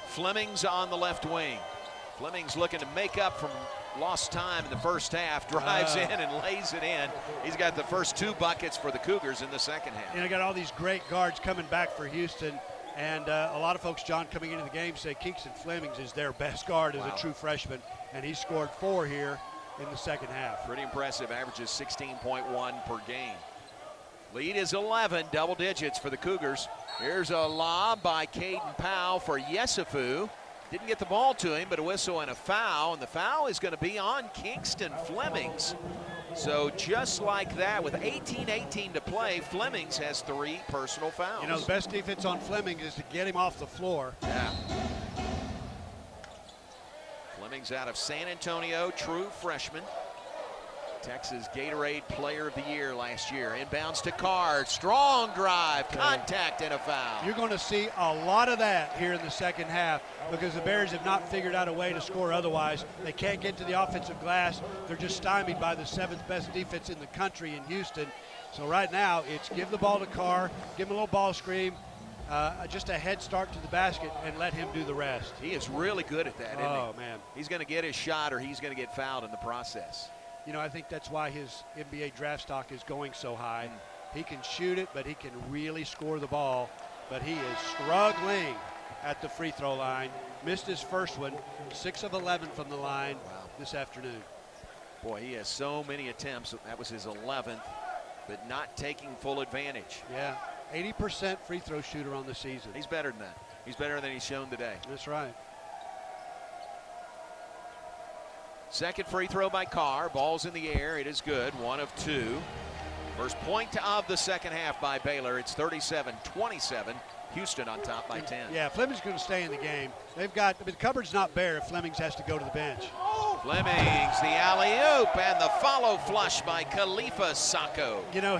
Fleming's on the left wing. Fleming's looking to make up from lost time in the first half. Drives in and lays it in. He's got the first 2 buckets for the Cougars in the second half. And I got all these great guards coming back for Houston. And a lot of folks, John, coming into the game say Kingston Flemings is their best guard as a true freshman. And he scored 4 here in the second half. Pretty impressive. Averages 16.1 per game. Lead is 11, double digits for the Cougars. Here's a lob by Caden Powell for Yesufu. Didn't get the ball to him, but a whistle and a foul. And the foul is going to be on Kingston Flemings. So just like that, with 18-18 to play, Flemings has 3 personal fouls. You know, the best defense on Fleming is to get him off the floor. Yeah. Flemings out of San Antonio, true freshman. Texas Gatorade Player of the Year last year. Inbounds to Carr. Strong drive, contact, and a foul. You're going to see a lot of that here in the second half because the Bears have not figured out a way to score otherwise. They can't get to the offensive glass. They're just stymied by the 7th best defense in the country in Houston. So right now, it's give the ball to Carr, give him a little ball screen, just a head start to the basket, and let him do the rest. He is really good at that, isn't he? Oh, man. He's going to get his shot or he's going to get fouled in the process. You know, I think that's why his NBA draft stock is going so high. He can shoot it, but he can really score the ball. But he is struggling at the free throw line. Missed his first one, 6 of 11 from the line this afternoon. Boy, he has so many attempts. That was his 11th, but not taking full advantage. Yeah, 80% free throw shooter on the season. He's better than that. He's better than he's shown today. That's right. Second free throw by Carr. Ball's in the air. It is good. 1 of 2. First point of the second half by Baylor. It's 37-27. Houston on top by 10. Yeah, Fleming's going to stay in the game. They've got, the cupboard's not bare if Flemings has to go to the bench. Flemings, the alley-oop, and the follow flush by Khalifa Sacco. You know,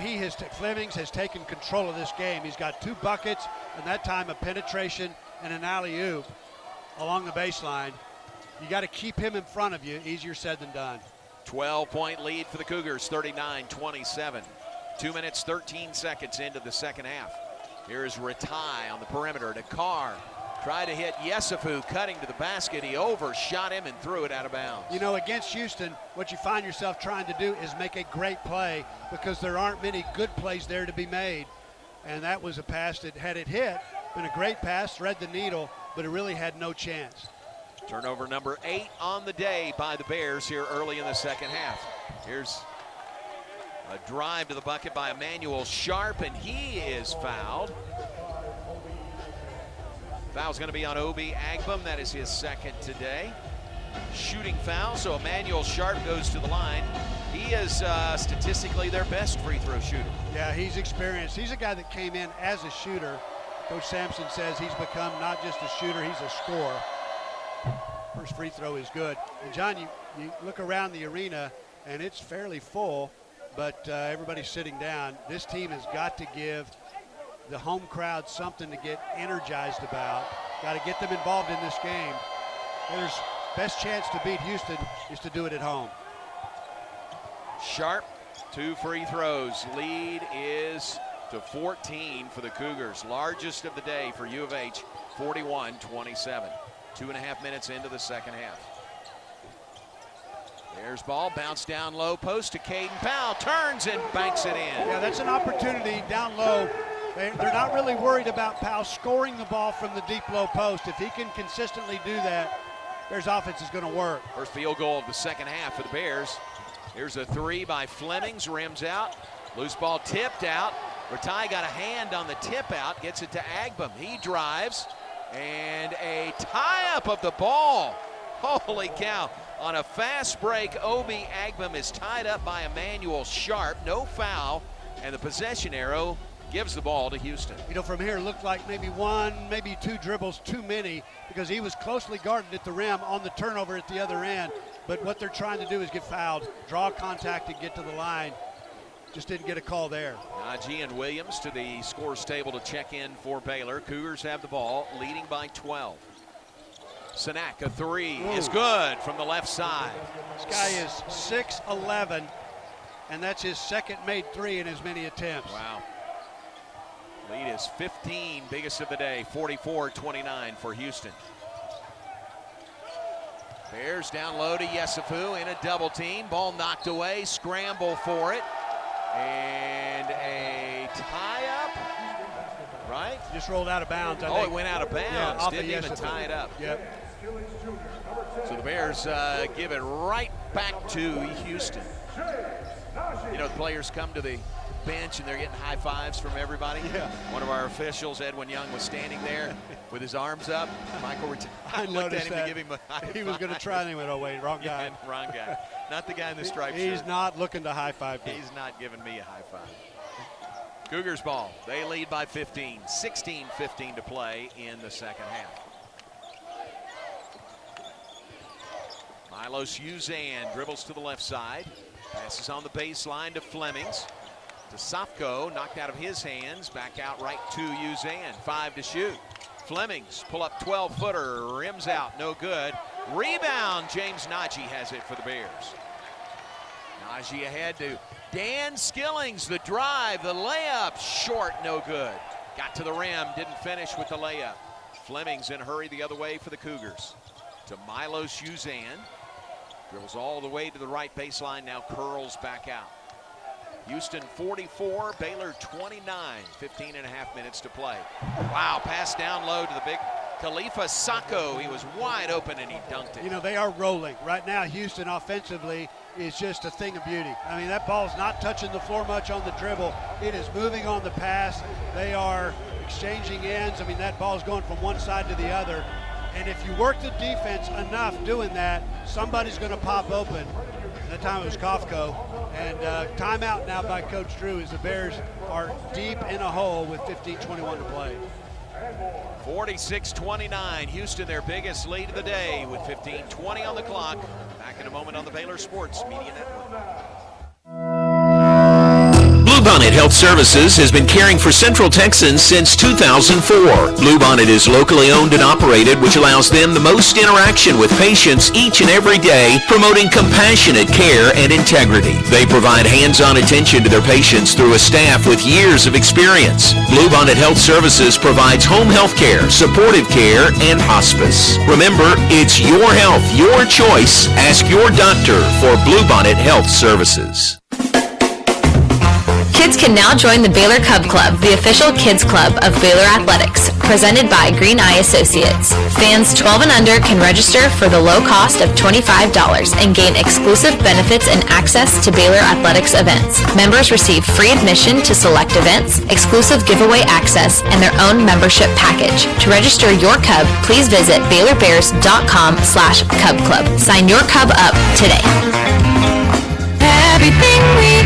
Flemings has taken control of this game. He's got 2 buckets, and that time a penetration and an alley-oop along the baseline. You got to keep him in front of you. Easier said than done. 12-point lead for the Cougars, 39-27. 2 minutes, 13 seconds into the second half. Here's Ratai on the perimeter to Carr. Tried to hit Yesufu, cutting to the basket. He overshot him and threw it out of bounds. You know, against Houston, what you find yourself trying to do is make a great play because there aren't many good plays there to be made. And that was a pass that, had it hit, been a great pass, thread the needle, but it really had no chance. Turnover number 8 on the day by the Bears here early in the second half. Here's a drive to the bucket by Emmanuel Sharp, and he is fouled. Foul's going to be on Obi Agbum. That is his second today. Shooting foul, so Emmanuel Sharp goes to the line. He is statistically their best free throw shooter. Yeah, he's experienced. He's a guy that came in as a shooter. Coach Sampson says he's become not just a shooter, he's a scorer. First free throw is good. And John, you look around the arena and it's fairly full, but everybody's sitting down. This team has got to give the home crowd something to get energized about. Got to get them involved in this game. There's best chance to beat Houston is to do it at home. Sharp, 2 free throws. Lead is to 14 for the Cougars. Largest of the day for U of H, 41-27. 2.5 minutes into the second half. There's ball, bounce down low, post to Caden Powell, turns and banks it in. Yeah, that's an opportunity down low. They're not really worried about Powell scoring the ball from the deep low post. If he can consistently do that, Bears offense is going to work. First field goal of the second half for the Bears. Here's a 3 by Flemings, rims out. Loose ball tipped out. Ratai got a hand on the tip out, gets it to Agbum. He drives, and a tie-up of the ball. Holy cow. On a fast break, Obi Agbam is tied up by Emmanuel Sharp. No foul, and the possession arrow gives the ball to Houston. You know, from here it looked like maybe one, maybe two dribbles too many because he was closely guarded at the rim on the turnover at the other end. But what they're trying to do is get fouled, draw contact, and get to the line. Just didn't get a call there. Najee and Williams to the scores table to check in for Baylor. Cougars have the ball, leading by 12. Sanak, a three is good from the left side. This guy is 6'11", and that's his second made three in as many attempts. Wow. Lead is 15, biggest of the day, 44-29 for Houston. Bears down low to Yesufu in a double team. Ball knocked away, scramble for it. And a tie-up, right? Just rolled out of bounds. Oh, it went out of bounds. Yeah, Didn't even tie it up. Yep. So the Bears give it right back to Houston. You know, the players come to the bench and they're getting high fives from everybody. Yeah. One of our officials, Edwin Young, was standing there with his arms up. Michael looked at him to give him a high five. He was going to try and he went, oh wait, wrong guy. Yeah, wrong guy. Not the guy in the striped He's shirt. not looking to high five me. He's not giving me a high five. Cougars ball. They lead by 15. 16-15 to play in the second half. Milos Uzan dribbles to the left side. Passes on the baseline to Flemings. To Safko, knocked out of his hands. Back out right to Uzan. 5 to shoot. Flemings pull up 12-footer. Rims out. No good. Rebound. James Najee has it for the Bears. Najee ahead to Dan Skillings. The drive. The layup. Short. No good. Got to the rim. Didn't finish with the layup. Flemings in a hurry the other way for the Cougars. To Milos Uzan. Dribbles all the way to the right baseline. Now curls back out. Houston 44, Baylor 29, 15 and a half minutes to play. Wow, pass down low to the big Khalifa Sacco. He was wide open and he dunked it. You know, they are rolling. Right now, Houston offensively is just a thing of beauty. I mean, that ball's not touching the floor much on the dribble. It is moving on the pass. They are exchanging ends. I mean, that ball's going from one side to the other. And if you work the defense enough doing that, somebody's going to pop open. That time it was Kofko. And timeout now by Coach Drew as the Bears are deep in a hole with 15:21 to play. 46-29, Houston their biggest lead of the day with 15:20 on the clock. Back in a moment on the Baylor Sports Media Network. Bluebonnet Health Services has been caring for Central Texans since 2004. Bluebonnet is locally owned and operated, which allows them the most interaction with patients each and every day, promoting compassionate care and integrity. They provide hands-on attention to their patients through a staff with years of experience. Bluebonnet Health Services provides home health care, supportive care, and hospice. Remember, it's your health, your choice. Ask your doctor for Bluebonnet Health Services. Kids can now join the Baylor Cub Club, the official kids club of Baylor Athletics, presented by Green Eye Associates. Fans 12 and under can register for the low cost of $25 and gain exclusive benefits and access to Baylor Athletics events. Members receive free admission to select events, exclusive giveaway access, and their own membership package. To register your Cub, please visit BaylorBears.com/Cub Club. Sign your Cub up today. Everything we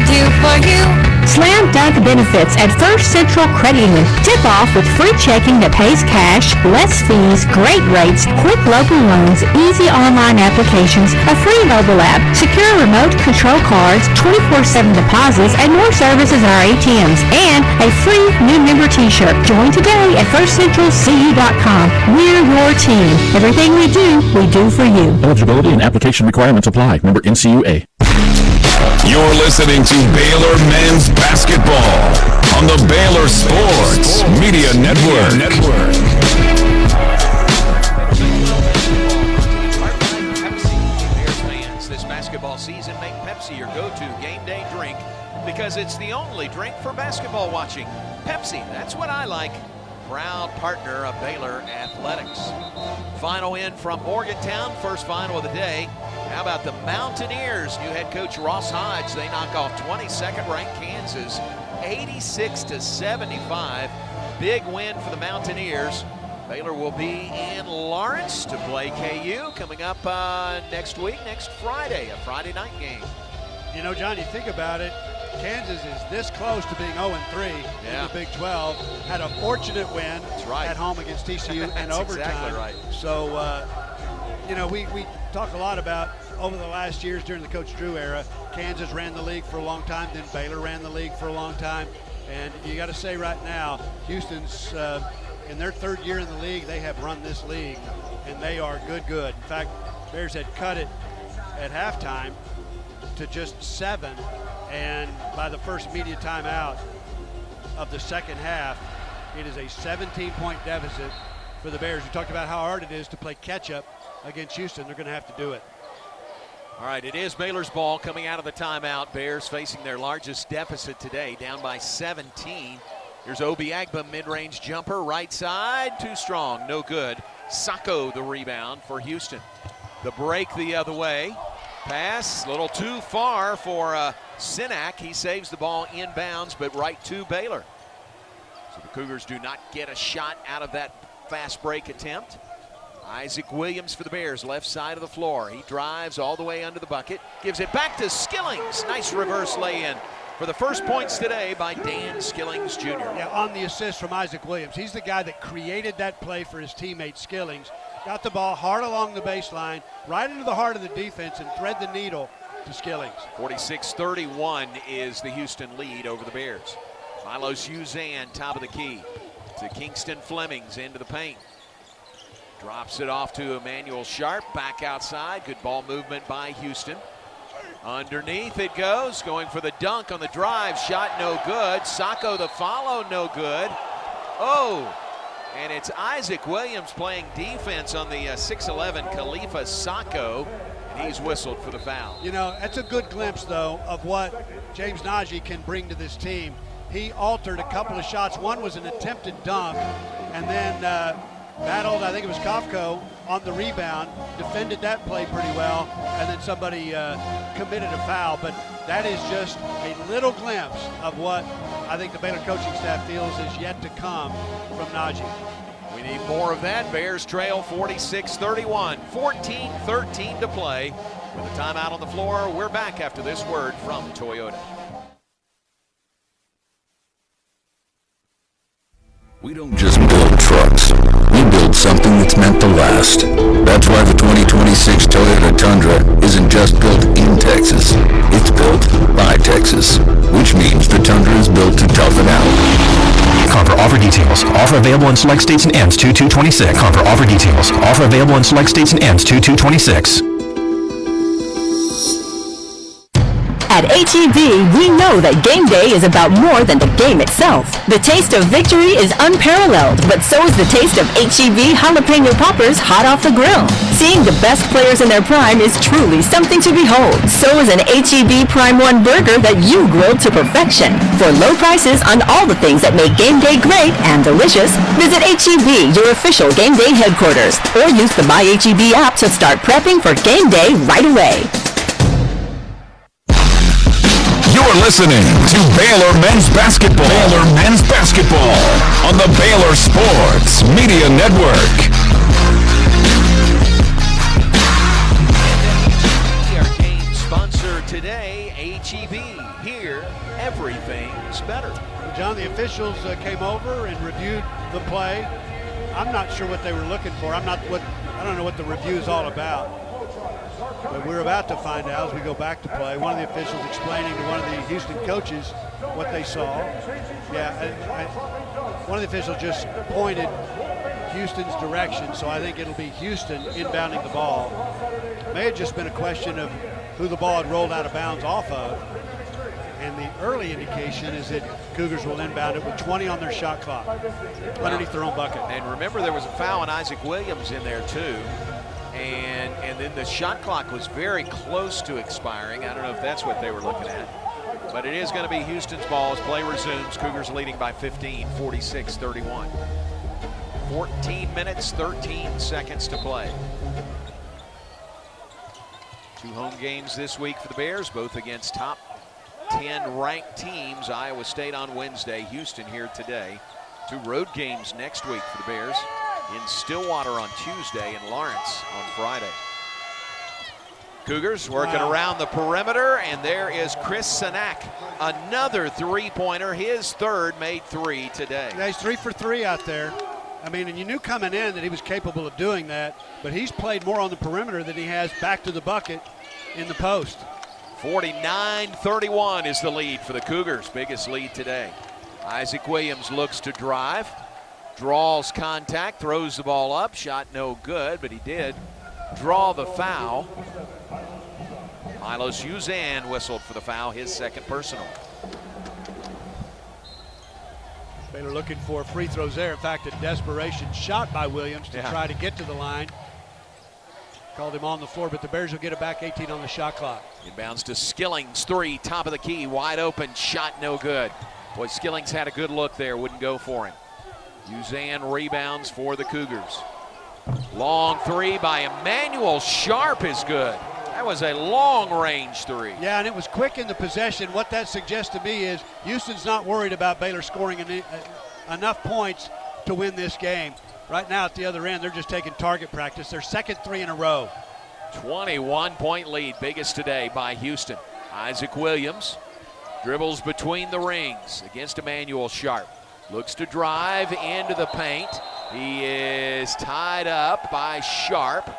do for you. Slam dunk benefits at First Central Credit Union. Tip off with free checking that pays cash, less fees, great rates, quick local loans, easy online applications, a free mobile app, secure remote control cards, 24/7 deposits, and more services at our ATMs, and a free new member t-shirt. Join today at firstcentralcu.com. We're your team. Everything we do for you. Eligibility and application requirements apply. Member NCUA. You're listening to Baylor Men's Basketball on the Baylor Sports Media Network. Bears fans, this basketball season, make Pepsi your go-to game day drink because it's the only drink for basketball watching. Pepsi, that's what I like. Proud partner of Baylor Athletics. Final in from Morgantown, first final of the day. How about the Mountaineers? New head coach Ross Hodge. They knock off 22nd ranked Kansas, 86-75. Big win for the Mountaineers. Baylor will be in Lawrence to play KU coming up next week, next Friday, a Friday night game. You know, John, you think about it, Kansas is this close to being 0-3 in the Big 12. Had a fortunate win at home against TCU in overtime. Exactly right. So, you know, we talk a lot about over the last years during the Coach Drew era, Kansas ran the league for a long time, then Baylor ran the league for a long time. And you got to say right now, Houston's in their third year in the league, they have run this league, and they are good. In fact, Bears had cut it at halftime to just 7, and by the first media timeout of the second half, it is a 17-point deficit for the Bears. We talked about how hard it is to play catch-up against Houston. They're going to have to do it. All right, it is Baylor's ball coming out of the timeout. Bears facing their largest deficit today, down by 17. Here's Obi Agba, mid-range jumper, right side, too strong, no good. Sacco the rebound for Houston. The break the other way. Pass, a little too far for Sinak. He saves the ball inbounds, but right to Baylor. So the Cougars do not get a shot out of that fast break attempt. Isaac Williams for the Bears, left side of the floor. He drives all the way under the bucket, gives it back to Skillings. Nice reverse lay-in for the first points today by Dan Skillings Jr. Yeah, on the assist from Isaac Williams. He's the guy that created that play for his teammate Skillings. Got the ball hard along the baseline, right into the heart of the defense, and thread the needle to Skillings. 46-31 is the Houston lead over the Bears. Milo Suzanne, top of the key, to Kingston Flemings into the paint. Drops it off to Emmanuel Sharp, back outside. Good ball movement by Houston. Underneath it goes, going for the dunk on the drive. Shot no good. Sacco the follow, no good. Oh, and it's Isaac Williams playing defense on the 6'11 Khalifa Sacco, and he's whistled for the foul. You know, that's a good glimpse, though, of what James Najee can bring to this team. He altered a couple of shots. One was an attempted dunk, and then battled, I think it was Kafko, on the rebound, defended that play pretty well, and then somebody committed a foul. But that is just a little glimpse of what I think the Baylor coaching staff feels is yet to come from Najee. We need more of that. Bears trail 46-31, 14-13 to play. With a timeout on the floor, we're back after this word from Toyota. We don't just build trucks. We build something that's meant to last. That's why the 2026 Toyota Tundra isn't just built in Texas. It's built by Texas, which means the Tundra is built to tough it out. Confer offer details. Offer available in select states and ends 2/2/26. Confer offer details. Offer available in select states and ends 2/2/26. At H-E-B, we know that game day is about more than the game itself. The taste of victory is unparalleled, but so is the taste of H-E-B jalapeno poppers hot off the grill. Seeing the best players in their prime is truly something to behold. So is an H-E-B Prime 1 burger that you grilled to perfection. For low prices on all the things that make game day great and delicious, visit H-E-B, your official game day headquarters, or use the My H-E-B app to start prepping for game day right away. You're listening to Baylor Men's Basketball. Baylor Men's Basketball on the Baylor Sports Media Network. Our game sponsor today, H-E-B. Here, everything's better. Well, John, the officials came over and reviewed the play. I'm not sure what they were looking for. I don't know what the review is all about. But we're about to find out as we go back to play. One of the officials explaining to one of the Houston coaches what they saw. Yeah, one of the officials just pointed Houston's direction, so I think it'll be Houston inbounding the ball. It may have just been a question of who the ball had rolled out of bounds off of. And the early indication is that Cougars will inbound it with 20 on their shot clock, underneath their own bucket. And remember, there was a foul on Isaac Williams in there, too. And then the shot clock was very close to expiring. I don't know if that's what they were looking at. But it is going to be Houston's ball as play resumes. Cougars leading by 15, 46-31. 14 minutes, 13 seconds to play. 2 home games this week for the Bears, both against top 10 ranked teams. Iowa State on Wednesday, Houston here today. 2 road games next week for the Bears. in Stillwater on Tuesday and Lawrence on Friday. Cougars working around the perimeter, and there is Chris Sanak. Another three-pointer, his third, made 3 today. Yeah, he's 3 for 3 out there. I mean, and you knew coming in that he was capable of doing that, but he's played more on the perimeter than he has back to the bucket in the post. 49-31 is the lead for the Cougars, biggest lead today. Isaac Williams looks to drive, draws contact, throws the ball up, shot no good, but he did draw the foul. Milos Uzan whistled for the foul, his second personal. Baylor looking for free throws there. In fact, a desperation shot by Williams to try to get to the line. Called him on the floor, but the Bears will get it back, 18 on the shot clock. Inbounds to Skillings, 3, top of the key, wide open, shot no good. Boy, Skillings had a good look there, wouldn't go for him. Uzan rebounds for the Cougars. Long 3 by Emmanuel Sharp is good. That was a long-range 3. Yeah, and it was quick in the possession. What that suggests to me is Houston's not worried about Baylor scoring enough points to win this game. Right now at the other end, they're just taking target practice. Their second 3 in a row. 21-point lead, biggest today by Houston. Isaac Williams dribbles between the rings against Emmanuel Sharp. Looks to drive into the paint. He is tied up by Sharp.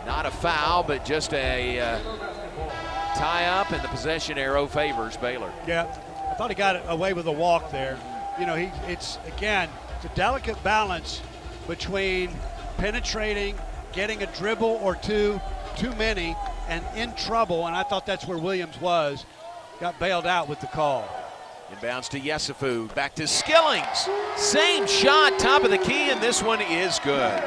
Not a foul, but just a tie-up, and the possession arrow favors Baylor. Yeah, I thought he got away with a walk there. You know, it's a delicate balance between penetrating, getting a dribble or two, too many, and in trouble, and I thought that's where Williams was. Got bailed out with the call. Inbounds to Yesufu, back to Skillings. Same shot, top of the key, and this one is good.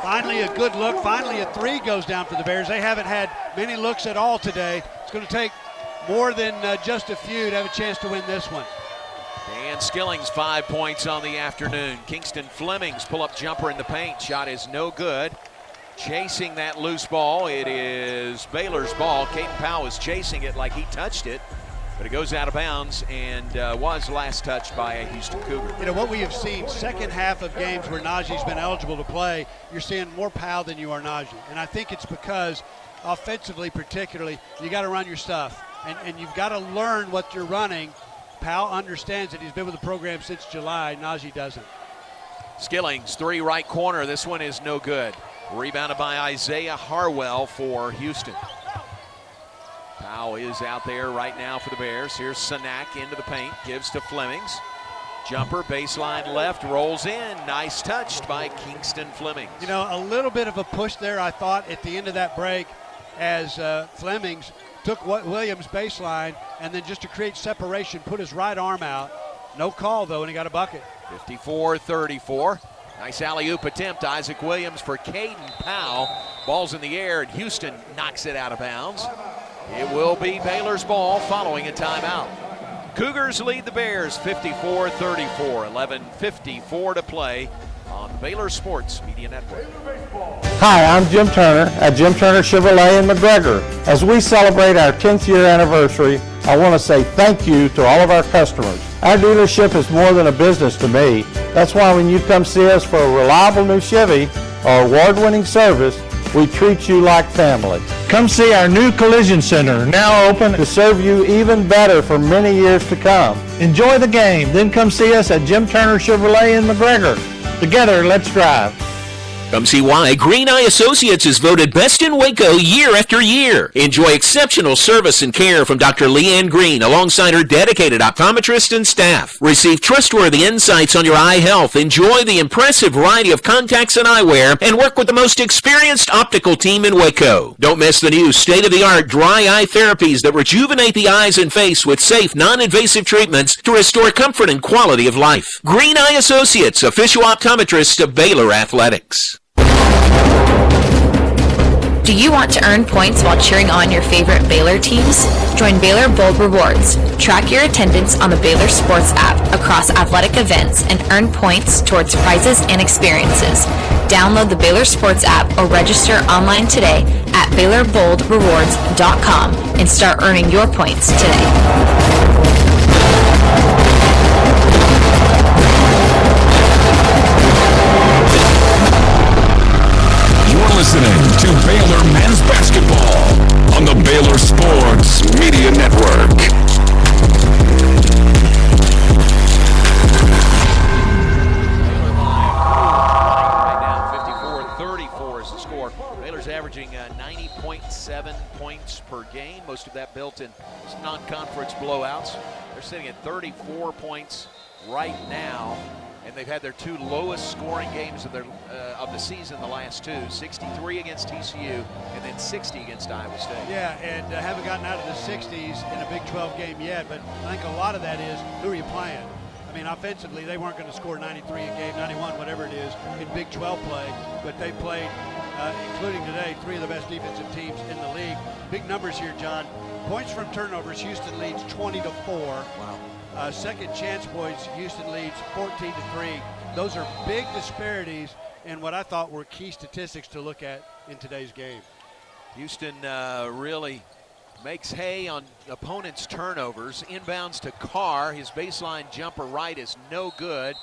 Finally a good look. Finally a 3 goes down for the Bears. They haven't had many looks at all today. It's going to take more than just a few to have a chance to win this one. Dan Skillings, 5 points on the afternoon. Kingston Fleming's pull-up jumper in the paint. Shot is no good. Chasing that loose ball, it is Baylor's ball. Caden Powell is chasing it like he touched it, but it goes out of bounds and was last touched by a Houston Cougar. You know, what we have seen, second half of games where Najee's been eligible to play, you're seeing more Powell than you are Najee. And I think it's because, offensively particularly, you got to run your stuff. And you've got to learn what you're running. Powell understands it. He's been with the program since July. Najee doesn't. Skillings, 3 right corner. This one is no good. Rebounded by Isaiah Harwell for Houston. Powell is out there right now for the Bears. Here's Sanak into the paint, gives to Flemings. Jumper, baseline left, rolls in. Nice touch by Kingston Flemings. You know, a little bit of a push there, I thought, at the end of that break as Flemings took Williams' baseline and then just to create separation, put his right arm out. No call, though, and he got a bucket. 54-34. Nice alley-oop attempt. Isaac Williams for Caden Powell. Ball's in the air, and Houston knocks it out of bounds. It will be Baylor's ball following a timeout. Cougars lead the Bears 54-34, 11:54 to play on Baylor Sports Media Network. Hi, I'm Jim Turner at Jim Turner Chevrolet in McGregor. As we celebrate our 10th year anniversary, I want to say thank you to all of our customers. Our dealership is more than a business to me. That's why when you come see us for a reliable new Chevy or award-winning service, we treat you like family. Come see our new collision center, now open to serve you even better for many years to come. Enjoy the game, then come see us at Jim Turner Chevrolet in McGregor. Together, let's drive. Come see why Green Eye Associates is voted best in Waco year after year. Enjoy exceptional service and care from Dr. Leanne Green alongside her dedicated optometrist and staff. Receive trustworthy insights on your eye health. Enjoy the impressive variety of contacts and eyewear and work with the most experienced optical team in Waco. Don't miss the new state-of-the-art dry eye therapies that rejuvenate the eyes and face with safe, non-invasive treatments to restore comfort and quality of life. Green Eye Associates, official optometrist of Baylor Athletics. Do you want to earn points while cheering on your favorite Baylor teams? Join Baylor Bold Rewards. Track your attendance on the Baylor Sports app across athletic events and earn points towards prizes and experiences. Download the Baylor Sports app or register online today at BaylorBoldRewards.com and start earning your points today. Baylor men's basketball on the Baylor Sports Media Network. Baylor's averaging 90.7 points per game, most of that built in non-conference blowouts. They're sitting at 34 points right now, and they've had their two lowest scoring games of the season, the last two, 63 against TCU and then 60 against Iowa State. Yeah, and haven't gotten out of the 60s in a Big 12 game yet, but I think a lot of that is who are you playing? I mean, offensively, they weren't going to score 93 a game, 91, whatever it is, in Big 12 play, but they played, including today, three of the best defensive teams in the league. Big numbers here, John. Points from turnovers, Houston leads 20-4. Wow. Second chance points, Houston leads 14-3. Those are big disparities in what I thought were key statistics to look at in today's game. Houston really makes hay on opponents' turnovers. Inbounds to Carr. His baseline jumper right is no good.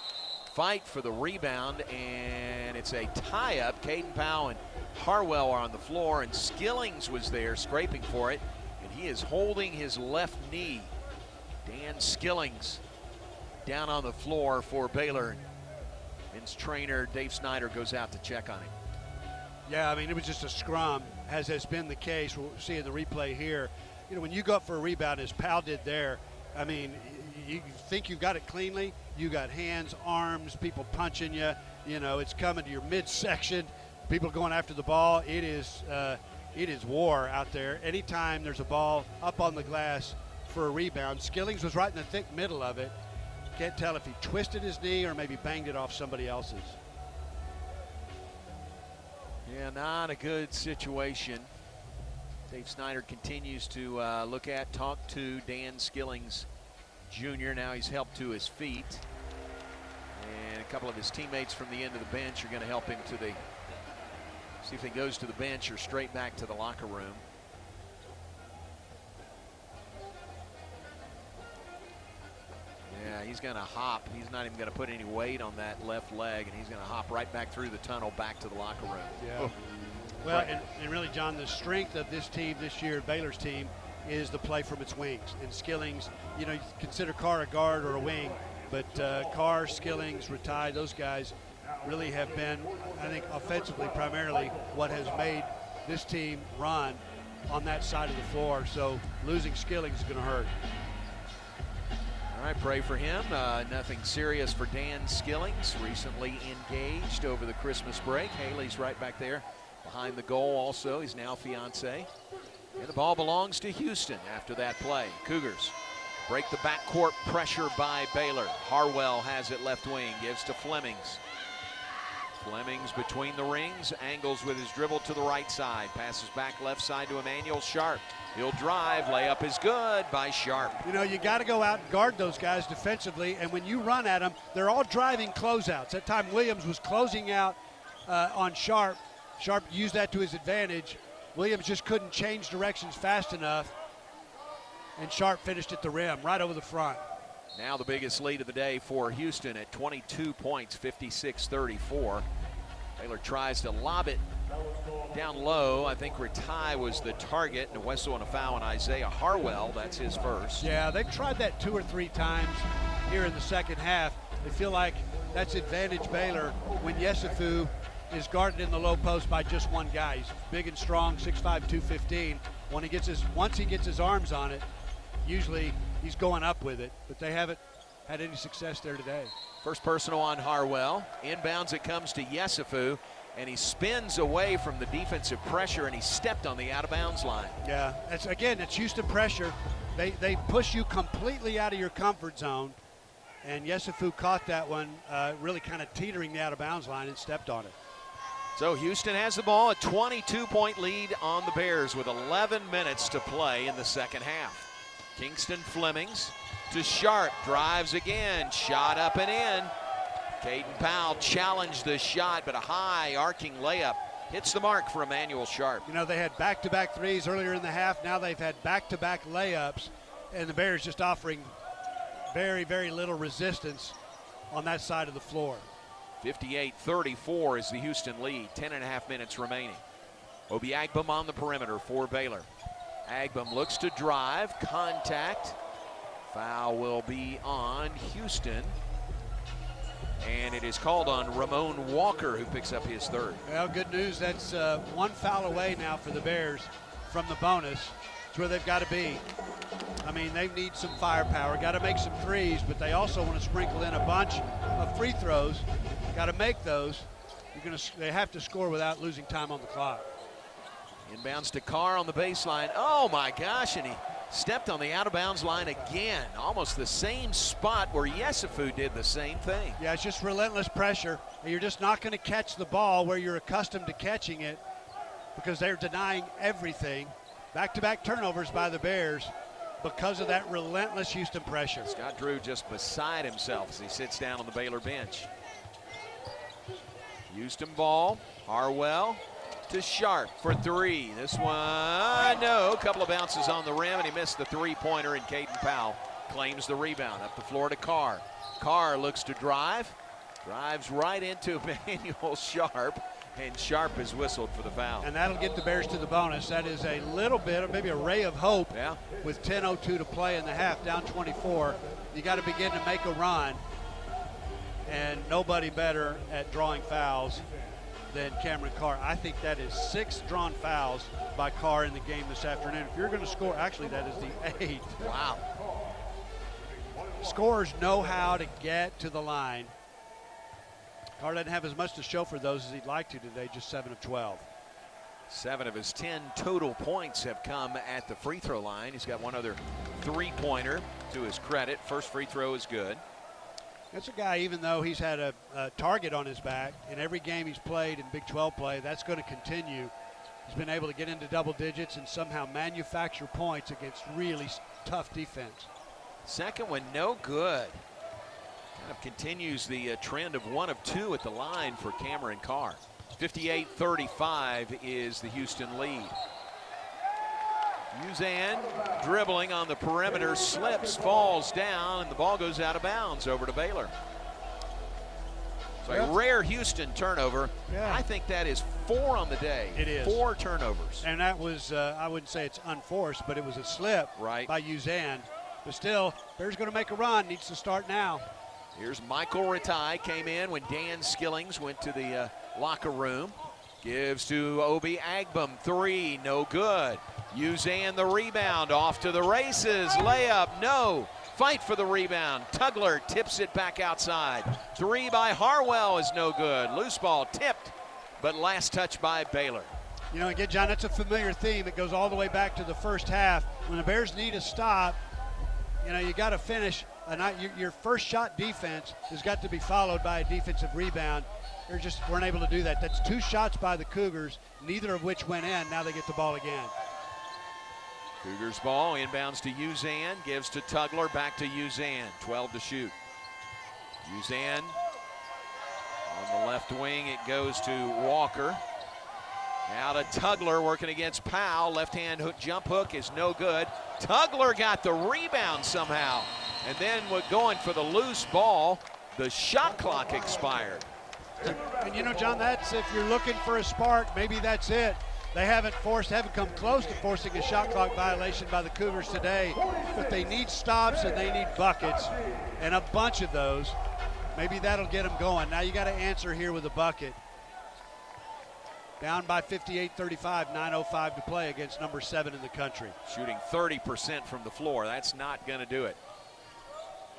Fight for the rebound, and it's a tie-up. Caden Powell and Harwell are on the floor, and Skillings was there scraping for it, and he is holding his left knee. Dan Skillings down on the floor for Baylor. Men's trainer Dave Snyder goes out to check on him. Yeah, I mean, it was just a scrum, as has been the case. We'll see in the replay here. You know, when you go up for a rebound, as Powell did there, I mean, you think you've got it cleanly. You got hands, arms, people punching you. You know, it's coming to your midsection. People going after the ball. It is war out there. Anytime there's a ball up on the glass for a rebound, Skillings was right in the thick middle of it. Can't tell if he twisted his knee or maybe banged it off somebody else's. Yeah, not a good situation. Dave Snyder continues to talk to Dan Skillings Jr. Now he's helped to his feet. And a couple of his teammates from the end of the bench are going to help him to the, see if he goes to the bench or straight back to the locker room. Yeah, he's going to hop. He's not even going to put any weight on that left leg, and he's going to hop right back through the tunnel back to the locker room. Yeah. Oh. Well, and really, John, the strength of this team this year, Baylor's team, is the play from its wings. And Skillings, you know, you consider Carr a guard or a wing, but Carr, Skillings, Ratai, those guys really have been, I think, offensively primarily what has made this team run on that side of the floor. So losing Skillings is going to hurt. All right, pray for him. Nothing serious for Dan Skillings, recently engaged over the Christmas break. Haley's right back there behind the goal also. He's now fiance. And the ball belongs to Houston after that play. Cougars break the backcourt pressure by Baylor. Harwell has it left wing, gives to Flemings. Flemings between the rings, angles with his dribble to the right side. Passes back left side to Emmanuel Sharp. He'll drive, layup is good by Sharp. You know, you got to go out and guard those guys defensively, and when you run at them, they're all driving closeouts. That time Williams was closing out on Sharp. Sharp used that to his advantage. Williams just couldn't change directions fast enough, and Sharp finished at the rim, right over the front. Now the biggest lead of the day for Houston at 22 points, 56-34. Baylor tries to lob it down low. I think Ratai was the target, and a whistle and a foul on Isaiah Harwell. That's his first. Yeah, they've tried that 2 or 3 times here in the second half. They feel like that's advantage Baylor when Yesufu is guarded in the low post by just one guy. He's big and strong, 6'5", 215. Once he gets his arms on it, usually he's going up with it, but they haven't had any success there today. First personal on Harwell. Inbounds it comes to Yesufu, and he spins away from the defensive pressure, and he stepped on the out-of-bounds line. Yeah, that's Houston pressure. They push you completely out of your comfort zone, and Yesufu caught that one really kind of teetering the out-of-bounds line and stepped on it. So Houston has the ball, a 22-point lead on the Bears with 11 minutes to play in the second half. Kingston Flemings to Sharp, drives again, shot up and in. Caden Powell challenged the shot, but a high arcing layup hits the mark for Emmanuel Sharp. You know, they had back-to-back threes earlier in the half. Now they've had back-to-back layups, and the Bears just offering very, very little resistance on that side of the floor. 58-34 is the Houston lead, 10.5 minutes remaining. Obi Agbum on the perimeter for Baylor. Agbum looks to drive, contact. Foul will be on Houston. And it is called on Ramon Walker, who picks up his third. Well, good news. That's one foul away now for the Bears from the bonus. It's where they've got to be. I mean, they need some firepower. Got to make some threes, but they also want to sprinkle in a bunch of free throws. Got to make those. They have to score without losing time on the clock. Inbounds to Carr on the baseline. Oh my gosh, and he stepped on the out-of-bounds line again. Almost the same spot where Yesufu did the same thing. Yeah, it's just relentless pressure. You're just not going to catch the ball where you're accustomed to catching it because they're denying everything. Back-to-back turnovers by the Bears because of that relentless Houston pressure. Scott Drew just beside himself as he sits down on the Baylor bench. Houston ball, Harwell to Sharp for three. This one, no, a couple of bounces on the rim, and he missed the three-pointer, and Caden Powell claims the rebound. Up the floor to Carr. Carr looks to drives right into Emmanuel Sharp, and Sharp is whistled for the foul. And that'll get the Bears to the bonus. That is a little bit, or maybe a ray of hope. Yeah. With 10:02 to play in the half, down 24. You got to begin to make a run, and nobody better at drawing fouls than Cameron Carr. I think that is 6 drawn fouls by Carr in the game this afternoon. If you're going to score, actually that is the 8th. Wow. Scorers know how to get to the line. Carr doesn't have as much to show for those as he'd like to today, just 7 of 12. 7 of his 10 total points have come at the free throw line. He's got one other three-pointer to his credit. First free throw is good. That's a guy, even though he's had a target on his back in every game he's played in Big 12 play, that's going to continue. He's been able to get into double digits and somehow manufacture points against really tough defense. Second one, no good. Kind of continues the trend of 1 of 2 at the line for Cameron Carr. 58-35 is the Houston lead. Uzan dribbling on the perimeter, slips, falls down, and the ball goes out of bounds over to Baylor. So a rare Houston turnover. Yeah. I think that is 4 on the day. It is. 4 turnovers. And that was, I wouldn't say it's unforced, but it was a slip by Uzan. But still, Bears going to make a run, needs to start now. Here's Michael Ratai, came in when Dan Skillings went to the locker room. Gives to Obi Agbum, 3, no good. Uzan the rebound, off to the races, layup, no. Fight for the rebound. Tugler tips it back outside. 3 by Harwell is no good. Loose ball tipped, but last touch by Baylor. You know, again, John, that's a familiar theme. It goes all the way back to the first half. When the Bears need a stop, you know, you got to finish. Your first shot defense has got to be followed by a defensive rebound. They just weren't able to do that. That's 2 shots by the Cougars, neither of which went in. Now they get the ball again. Cougars ball, inbounds to Uzan, gives to Tugler, back to Uzan, 12 to shoot. Uzan on the left wing, it goes to Walker. Now to Tugler working against Powell, left-hand jump hook is no good. Tugler got the rebound somehow, and then going for the loose ball, the shot clock expired. And you know, John, that's if you're looking for a spark, maybe that's it. They haven't come close to forcing a shot clock violation by the Cougars today, but they need stops and they need buckets, and a bunch of those. Maybe that'll get them going. Now you got to answer here with a bucket. Down by 58-35, 9:05 to play against number 7 in the country. Shooting 30% from the floor. That's not going to do it.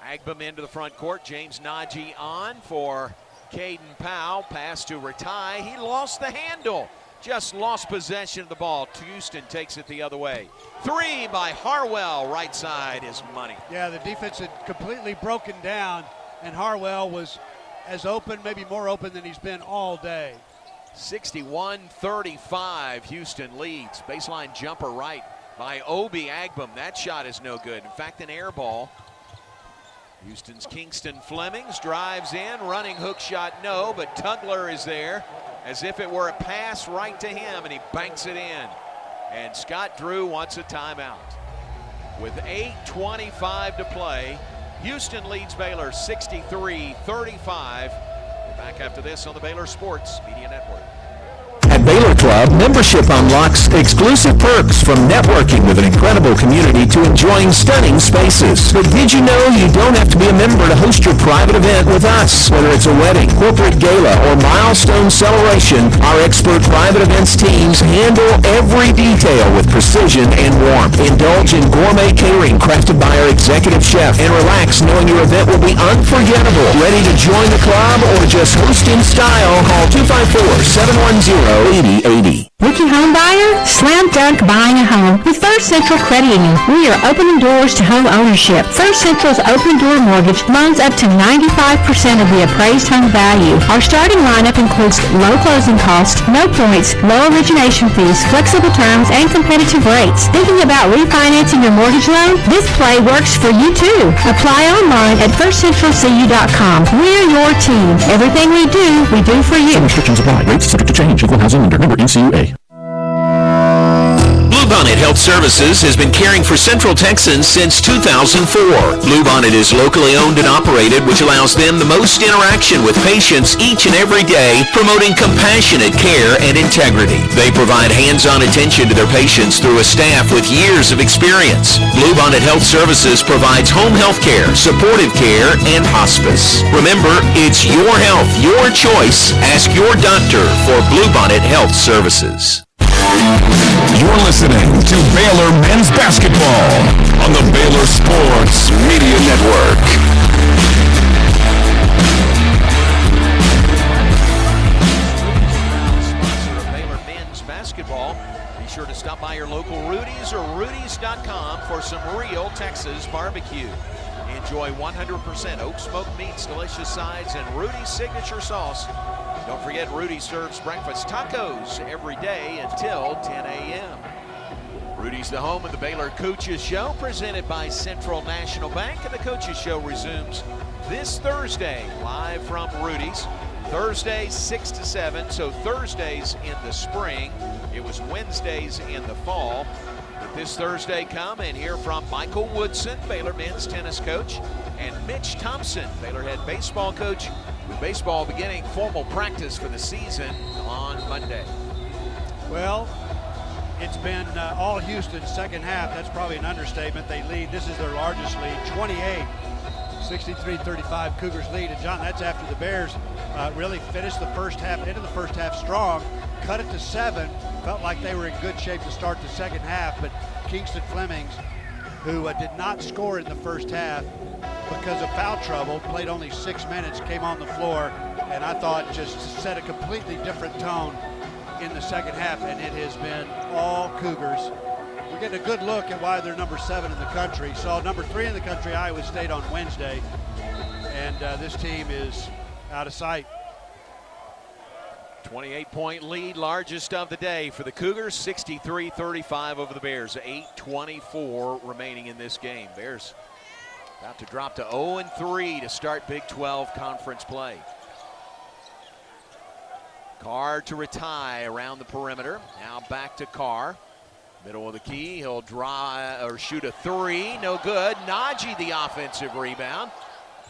Agbum into the front court. James Najee on for Caden Powell. Pass to Ratai. He lost the handle. Just lost possession of the ball. Houston takes it the other way. 3 by Harwell. Right side is money. Yeah, the defense had completely broken down, and Harwell was as open, maybe more open than he's been all day. 61-35, Houston leads. Baseline jumper right by Obi Agbum. That shot is no good. In fact, an air ball. Houston's Kingston Flemings drives in, running hook shot, no, but Tugler is there as if it were a pass right to him, and he banks it in. And Scott Drew wants a timeout. With 8:25 to play, Houston leads Baylor 63-35. Back after this on the Baylor Sports Media Network. At Baylor Club, membership unlocks exclusive perks from networking with an incredible community to enjoying stunning spaces. But did you know you don't have to be a member to host your private event with us? Whether it's a wedding, corporate gala, or milestone celebration, our expert private events teams handle every detail with precision and warmth. Indulge in gourmet catering crafted by our executive chef and relax knowing your event will be unforgettable. Ready to join the club or just host in style? Call 254-710-8080. Rookie home buyer? Slam dunk buying a home with First Central Credit Union. We are opening doors to home ownership. First Central's open door mortgage loans up to 95% of the appraised home value. Our starting lineup includes low closing costs, no points, low origination fees, flexible terms, and competitive rates. Thinking about refinancing your mortgage loan? This play works for you too. Apply online at firstcentralcu.com. We're your team. Everything we do for you. Some restrictions apply. Rates subject to change. Equal housing lender. Member NCUA. Bluebonnet Health Services has been caring for Central Texans since 2004. Bluebonnet is locally owned and operated, which allows them the most interaction with patients each and every day, promoting compassionate care and integrity. They provide hands-on attention to their patients through a staff with years of experience. Bluebonnet Health Services provides home health care, supportive care, and hospice. Remember, it's your health, your choice. Ask your doctor for Bluebonnet Health Services. You're listening to Baylor Men's Basketball on the Baylor Sports Media Network. Sponsor of Baylor Men's Basketball. Be sure to stop by your local Rudy's or Rudy's.com for some real Texas barbecue. Enjoy 100% oak smoked meats, delicious sides, and Rudy's signature sauce. Don't forget, Rudy serves breakfast tacos every day until 10 a.m. Rudy's the home of the Baylor Coaches Show, presented by Central National Bank, and the Coaches Show resumes this Thursday, live from Rudy's. Thursdays 6 to 7, so Thursdays in the spring. It was Wednesdays in the fall. But this Thursday, come and hear from Michael Woodson, Baylor men's tennis coach, and Mitch Thompson, Baylor head baseball coach, with baseball beginning formal practice for the season on Monday. Well, it's been all Houston's second half. That's probably an understatement. They lead. This is their largest lead, 28. 63-35 Cougars lead. And John, that's after the Bears really finished the first half, into the first half strong, cut it to 7. Felt like they were in good shape to start the second half, but Kingston Flemings, who did not score in the first half because of foul trouble, played only 6 minutes, came on the floor, and I thought just set a completely different tone in the second half, and it has been all Cougars. We're getting a good look at why they're number 7 in the country. Saw number 3 in the country, Iowa State, on Wednesday, and this team is out of sight. 28-point lead, largest of the day for the Cougars, 63-35 over the Bears. 8:24 remaining in this game. Bears about to drop to 0-3 to start Big 12 conference play. Carr to Ratai around the perimeter. Now back to Carr. Middle of the key. He'll draw or shoot a 3. No good. Najee the offensive rebound.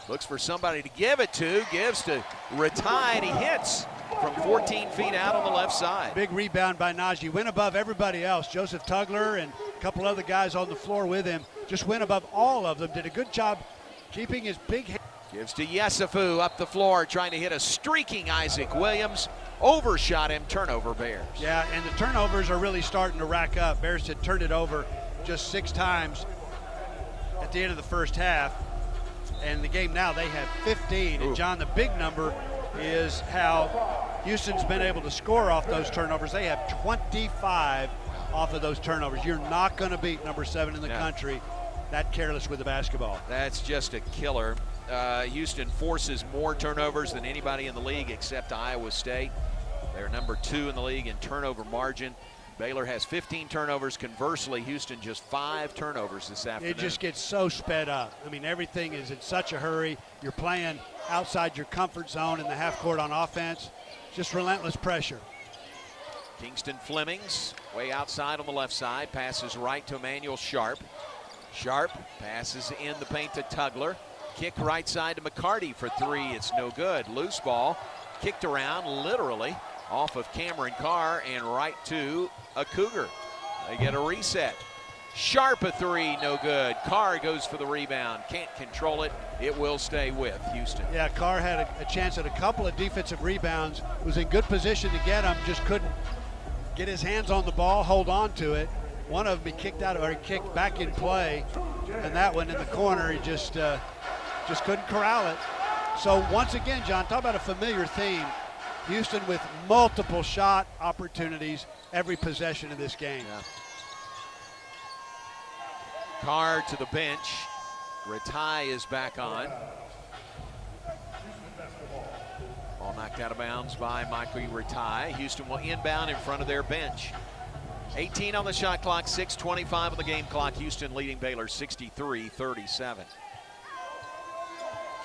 Looks for somebody to give it to. Gives to Ratai, and he hits from 14 feet out on the left side. Big rebound by Najee. Went above everybody else. Joseph Tugler and a couple other guys on the floor with him. Just went above all of them. Did a good job keeping his big hand. Gives to Yesufu up the floor, trying to hit a streaking Isaac Williams. Overshot him. Turnover, Bears. Yeah, and the turnovers are really starting to rack up. Bears had turned it over just 6 times at the end of the first half. And the game now, they have 15. And John, the big number is how Houston's been able to score off those turnovers. They have 25 off of those turnovers. You're not going to beat number 7 in the country that careless with the basketball. That's just a killer. Houston forces more turnovers than anybody in the league except Iowa State. They're number 2 in the league in turnover margin. Baylor has 15 turnovers. Conversely, Houston just 5 turnovers this afternoon. It just gets so sped up. I mean, everything is in such a hurry. You're playing outside your comfort zone in the half court on offense. Just relentless pressure. Kingston Flemings way outside on the left side. Passes right to Emmanuel Sharp. Sharp passes in the paint to Tugler. Kick right side to McCarty for 3. It's no good. Loose ball. Kicked around literally off of Cameron Carr and right to a Cougar. They get a reset. Sharp a three, no good. Carr goes for the rebound. Can't control it. It will stay with Houston. Yeah, Carr had a chance at a couple of defensive rebounds. Was in good position to get them, just couldn't get his hands on the ball, hold on to it. One of them he kicked out, or he kicked back in play, and that one in the corner, he just couldn't corral it. So once again, John, talk about a familiar theme. Houston with multiple shot opportunities every possession of this game. Yeah. Carr to the bench. Ratai is back on. Ball knocked out of bounds by Michael Ratai. Houston will inbound in front of their bench. 18 on the shot clock, 6:25 on the game clock. Houston leading Baylor 63-37.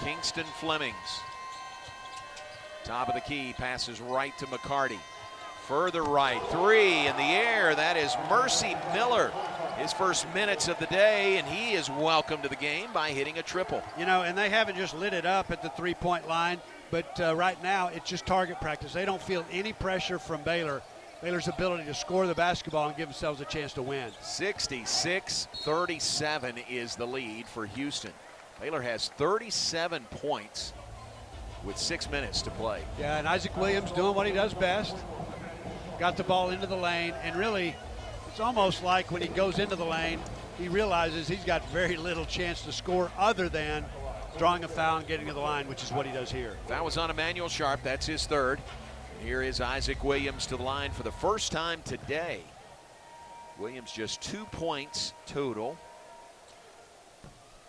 Kingston Flemings. Top of the key, passes right to McCarty. Further right, three in the air. That is Mercy Miller. His first minutes of the day, and he is welcome to the game by hitting a triple. You know, and they haven't just lit it up at the three-point line, but right now it's just target practice. They don't feel any pressure from Baylor's ability to score the basketball and give themselves a chance to win. 66-37 is the lead for Houston. Baylor has 37 points with 6 minutes to play. Yeah, and Isaac Williams doing what he does best. Got the ball into the lane, and really, it's almost like when he goes into the lane, he realizes he's got very little chance to score other than drawing a foul and getting to the line, which is what he does here. That was on Emmanuel Sharp. That's his third. Here is Isaac Williams to the line for the first time today. Williams just 2 points total.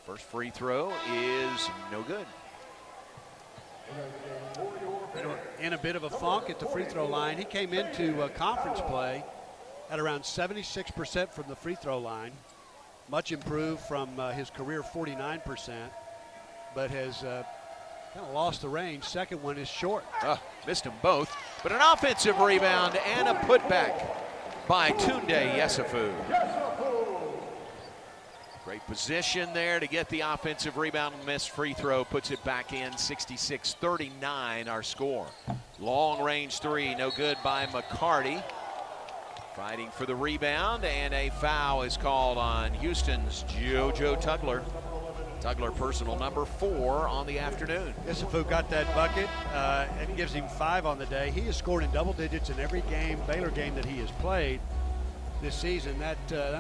First free throw is no good. In a bit of a funk at the free throw line. He came into conference play at around 76% from the free throw line. Much improved from his career 49%, but has kind of lost the range. Second one is short. Missed them both, but an offensive rebound and a putback by Tunde Yesufu. Great position there to get the offensive rebound and missed free throw. Puts it back in. 66-39 our score. Long range three, no good by McCarty. Fighting for the rebound, and a foul is called on Houston's JoJo Tugler. Tugler personal number 4 on the afternoon. Yesufu got that bucket and gives him 5 on the day. He has scored in double digits in every Baylor game that he has played this season. That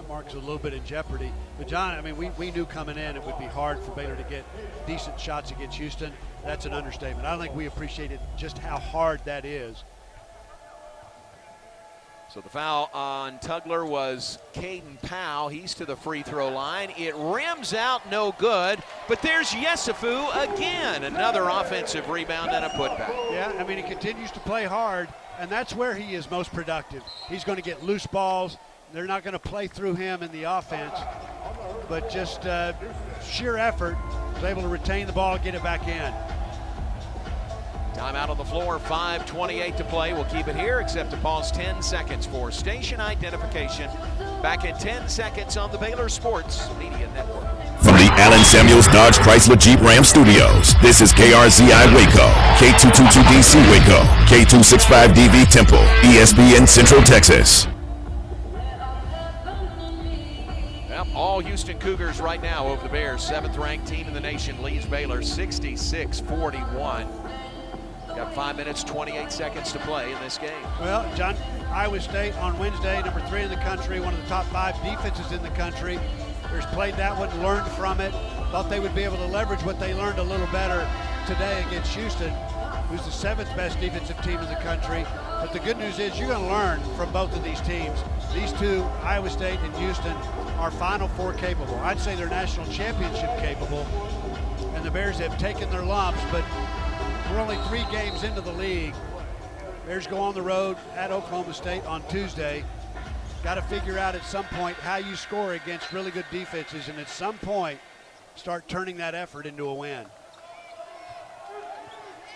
marks a little bit in jeopardy. But John, I mean, we knew coming in it would be hard for Baylor to get decent shots against Houston. That's an understatement. I don't think we appreciated just how hard that is. So the foul on Tugler was Caden Powell. He's to the free throw line. It rims out, no good. But there's Yesufu again. Another offensive rebound and a putback. Yeah, I mean, he continues to play hard, and that's where he is most productive. He's going to get loose balls. They're not going to play through him in the offense, but just sheer effort, was able to retain the ball, get it back in. Timeout on the floor, 5:28 to play. We'll keep it here, except to pause 10 seconds for station identification. Back in 10 seconds on the Baylor Sports Media Network. From the Allen Samuels Dodge Chrysler Jeep Ram Studios, this is KRZI Waco, K222DC Waco, K265DV Temple, ESPN Central Texas. Well, all Houston Cougars right now over the Bears. 7th-ranked team in the nation leads Baylor 66-41. Got 5 minutes, 28 seconds to play in this game. Well, John, Iowa State on Wednesday, number 3 in the country, one of the top 5 defenses in the country. Bears played that one, learned from it. Thought they would be able to leverage what they learned a little better today against Houston, who's the 7th best defensive team in the country. But the good news is you're going to learn from both of these teams. These two, Iowa State and Houston, are Final Four capable. I'd say they're national championship capable. And the Bears have taken their lumps, but we're only 3 games into the league. Bears go on the road at Oklahoma State on Tuesday. Got to figure out at some point how you score against really good defenses, and at some point start turning that effort into a win.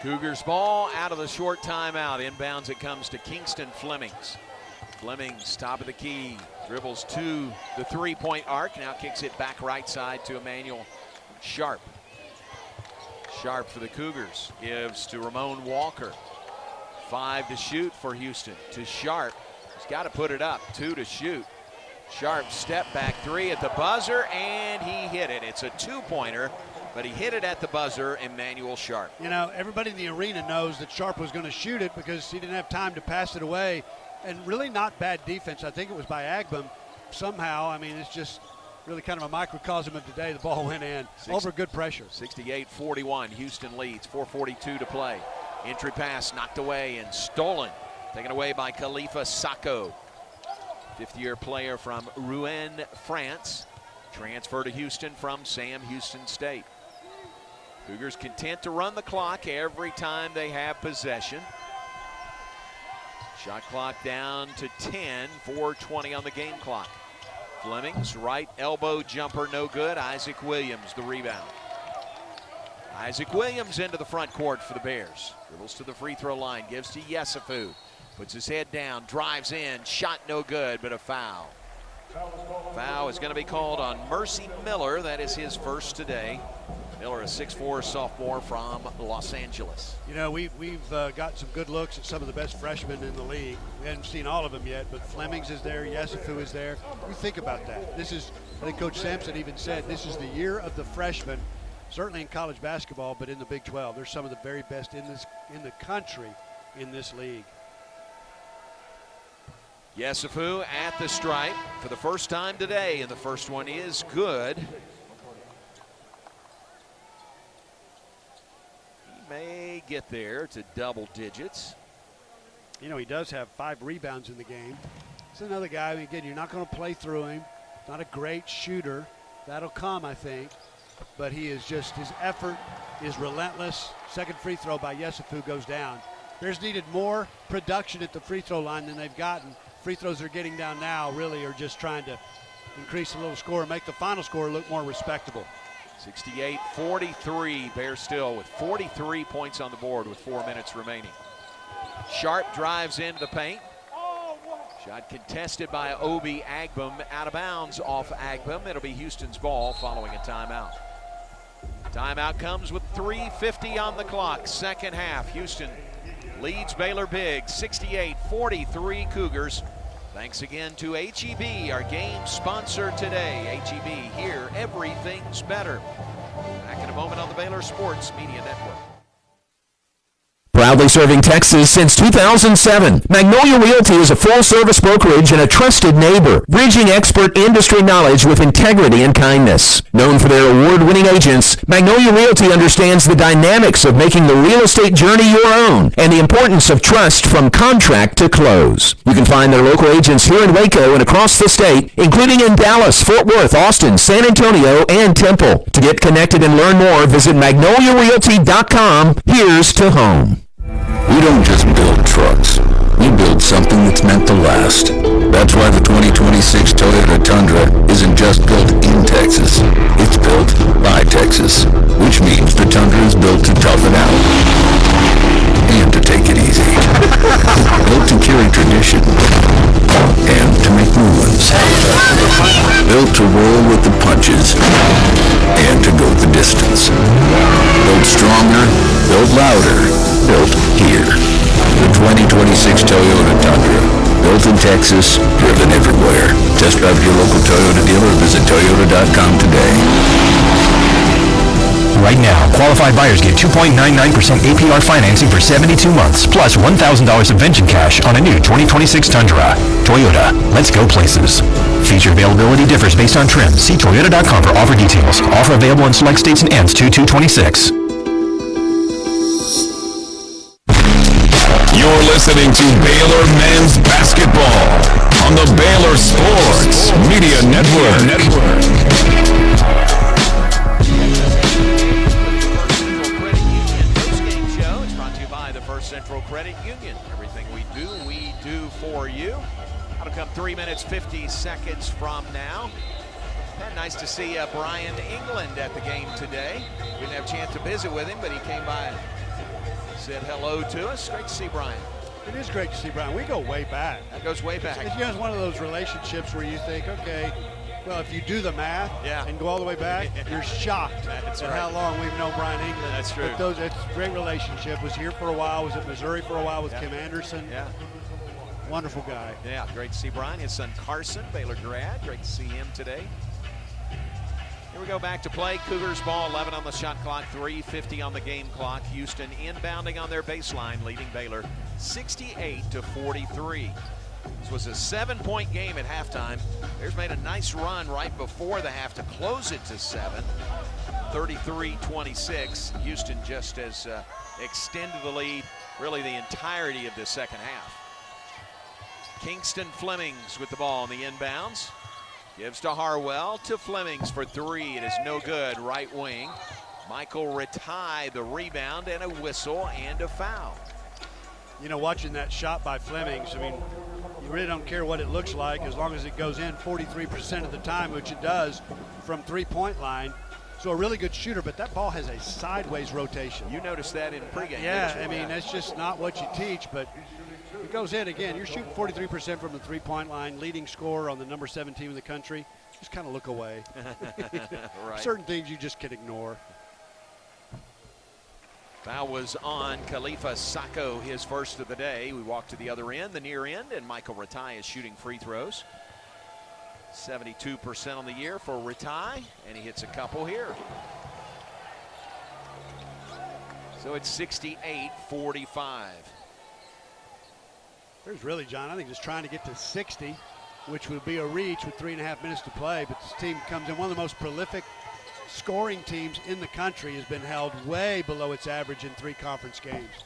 Cougars ball out of the short timeout. Inbounds it comes to Kingston Flemings. Flemings, top of the key, dribbles to the three-point arc. Now kicks it back right side to Emmanuel Sharp. Sharp for the Cougars, gives to Ramon Walker. 5 to shoot for Houston. To Sharp. He's got to put it up. 2 to shoot. Sharp step back 3 at the buzzer, and he hit it. It's a 2-pointer, but he hit it at the buzzer, Emmanuel Sharp. You know, everybody in the arena knows that Sharp was going to shoot it because he didn't have time to pass it away. And really not bad defense. I think it was by Agbam somehow. I mean, it's just really kind of a microcosm of today. The ball went in over good pressure. 68-41, Houston leads, 4:42 to play. Entry pass knocked away and stolen. Taken away by Khalifa Sacco. 50-year player from Rouen, France. Transfer to Houston from Sam Houston State. Cougars content to run the clock every time they have possession. Shot clock down to 10, 4:20 on the game clock. Fleming's right elbow jumper, no good. Isaac Williams, the rebound. Isaac Williams into the front court for the Bears. Dribbles to the free throw line, gives to Yesufu. Puts his head down, drives in, shot no good, but a foul. Foul is going to be called on Mercy Miller. That is his first today. Miller, a 6'4" sophomore from Los Angeles. You know, we've got some good looks at some of the best freshmen in the league. We haven't seen all of them yet, but Flemings is there, Yesufu is there. You think about that. This is, I think Coach Sampson even said, this is the year of the freshmen, certainly in college basketball, but in the Big 12. They're some of the very best in the country in this league. Yesufu at the stripe for the first time today, and the first one is good. He may get there to double digits. You know, he does have 5 rebounds in the game. He's another guy, again, you're not going to play through him. Not a great shooter. That'll come, I think. But he is just, his effort is relentless. Second free throw by Yesufu goes down. Bears needed more production at the free throw line than they've gotten. Free throws they're getting down now really are just trying to increase the little score and make the final score look more respectable. 68-43, Bears still with 43 points on the board with 4 minutes remaining. Sharp drives into the paint. Shot contested by Obi Agbam, out of bounds off Agbam. It'll be Houston's ball following a timeout. Timeout comes with 3:50 on the clock. Second half, Houston leads Baylor big, 68-43 Cougars. Thanks again to H-E-B, our game sponsor today. H-E-B, here everything's better. Back in a moment on the Baylor Sports Media Network. Proudly serving Texas since 2007, Magnolia Realty is a full-service brokerage and a trusted neighbor, bridging expert industry knowledge with integrity and kindness. Known for their award-winning agents, Magnolia Realty understands the dynamics of making the real estate journey your own and the importance of trust from contract to close. You can find their local agents here in Waco and across the state, including in Dallas, Fort Worth, Austin, San Antonio, and Temple. To get connected and learn more, visit magnoliarealty.com. Here's to home. We don't just build trucks. We build something that's meant to last. That's why the 2026 Toyota Tundra isn't just built in Texas. It's built by Texas, which means the Tundra is built to tough it out and to take it easy. Built to carry tradition and to make new ones. Built to roll with the punches and to go the distance. Built stronger, built louder, built here. The 2026 Toyota Tundra. Built in Texas, driven everywhere. Test drive your local Toyota dealer or visit Toyota.com today. Right now, qualified buyers get 2.99% APR financing for 72 months, plus $1,000 subvention cash on a new 2026 Tundra. Toyota, let's go places. Feature availability differs based on trim. See Toyota.com for offer details. Offer available in select states and ends 2/2/26. You're listening to Baylor Men's Basketball on the Baylor Sports Media Network. Postgame show is brought to you by the First Central Credit Union. Everything we do for you. That'll come 3 minutes, 50 seconds from now. And nice to see Brian England at the game today. We didn't have a chance to visit with him, but he came by and said hello to us. Great to see Brian. It is great to see Brian. We go way back. That goes way back. It's one of those relationships where you think, okay, Well, if you do the math and go all the way back, you're shocked at how long we've known Brian England. That's true. But it's a great relationship. Was here for a while. Was at Missouri for a while with Kim Anderson. Yeah. Wonderful guy. Yeah, great to see Brian. His son Carson, Baylor grad. Great to see him today. Here we go back to play. Cougars ball, 11 on the shot clock, 3:50 on the game clock. Houston inbounding on their baseline, leading Baylor 68-43. This was a 7-point game at halftime. Bears made a nice run right before the half to close it to 7. 33-26. Houston just has extended the lead really the entirety of the second half. Kingston Flemings with the ball on the inbounds. Gives to Harwell, to Flemings for 3. It is no good, right wing. Michael Ratai the rebound, and a whistle and a foul. You know, watching that shot by Flemings, I mean, you really don't care what it looks like as long as it goes in 43% of the time, which it does from three-point line. So a really good shooter, but that ball has a sideways rotation. You noticed that in pregame. Yeah, I mean, that's just not what you teach, but it goes in again. You're shooting 43% from the three-point line, leading scorer on the number 7 team in the country. Just kind of look away. Right. Certain things you just can ignore. Foul was on Khalifa Sacco, his first of the day. We walk to the other end, the near end, and Michael Ratai is shooting free throws. 72% on the year for Ratai, and he hits a couple here. So it's 68-45. There's really, John, I think just trying to get to 60, which would be a reach with 3.5 minutes to play, but this team comes in. One of the most prolific scoring teams in the country has been held way below its average in 3 conference games.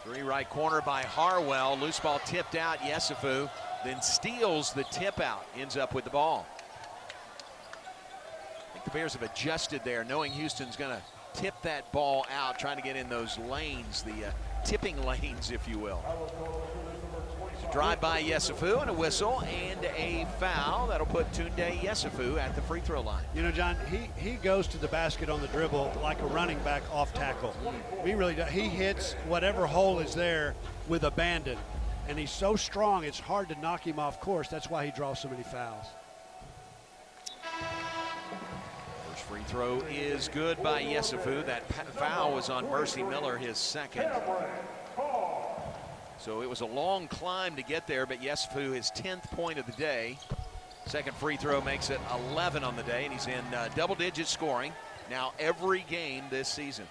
3 right corner by Harwell. Loose ball tipped out. Yesufu then steals the tip out. Ends up with the ball. I think the Bears have adjusted there, knowing Houston's going to tip that ball out, trying to get in those lanes, the tipping lanes, if you will. Drive by Yesufu and a whistle and a foul. That'll put Tunde Yesufu at the free throw line. You know, John, he goes to the basket on the dribble like a running back off tackle. He really does. He hits whatever hole is there with abandon. And he's so strong, it's hard to knock him off course. That's why he draws so many fouls. First free throw is good by Yesufu. That foul was on Mercy Miller, his second. So it was a long climb to get there, but Yesufu, his 10th point of the day. Second free throw makes it 11 on the day, and he's in double-digit scoring now every game this season.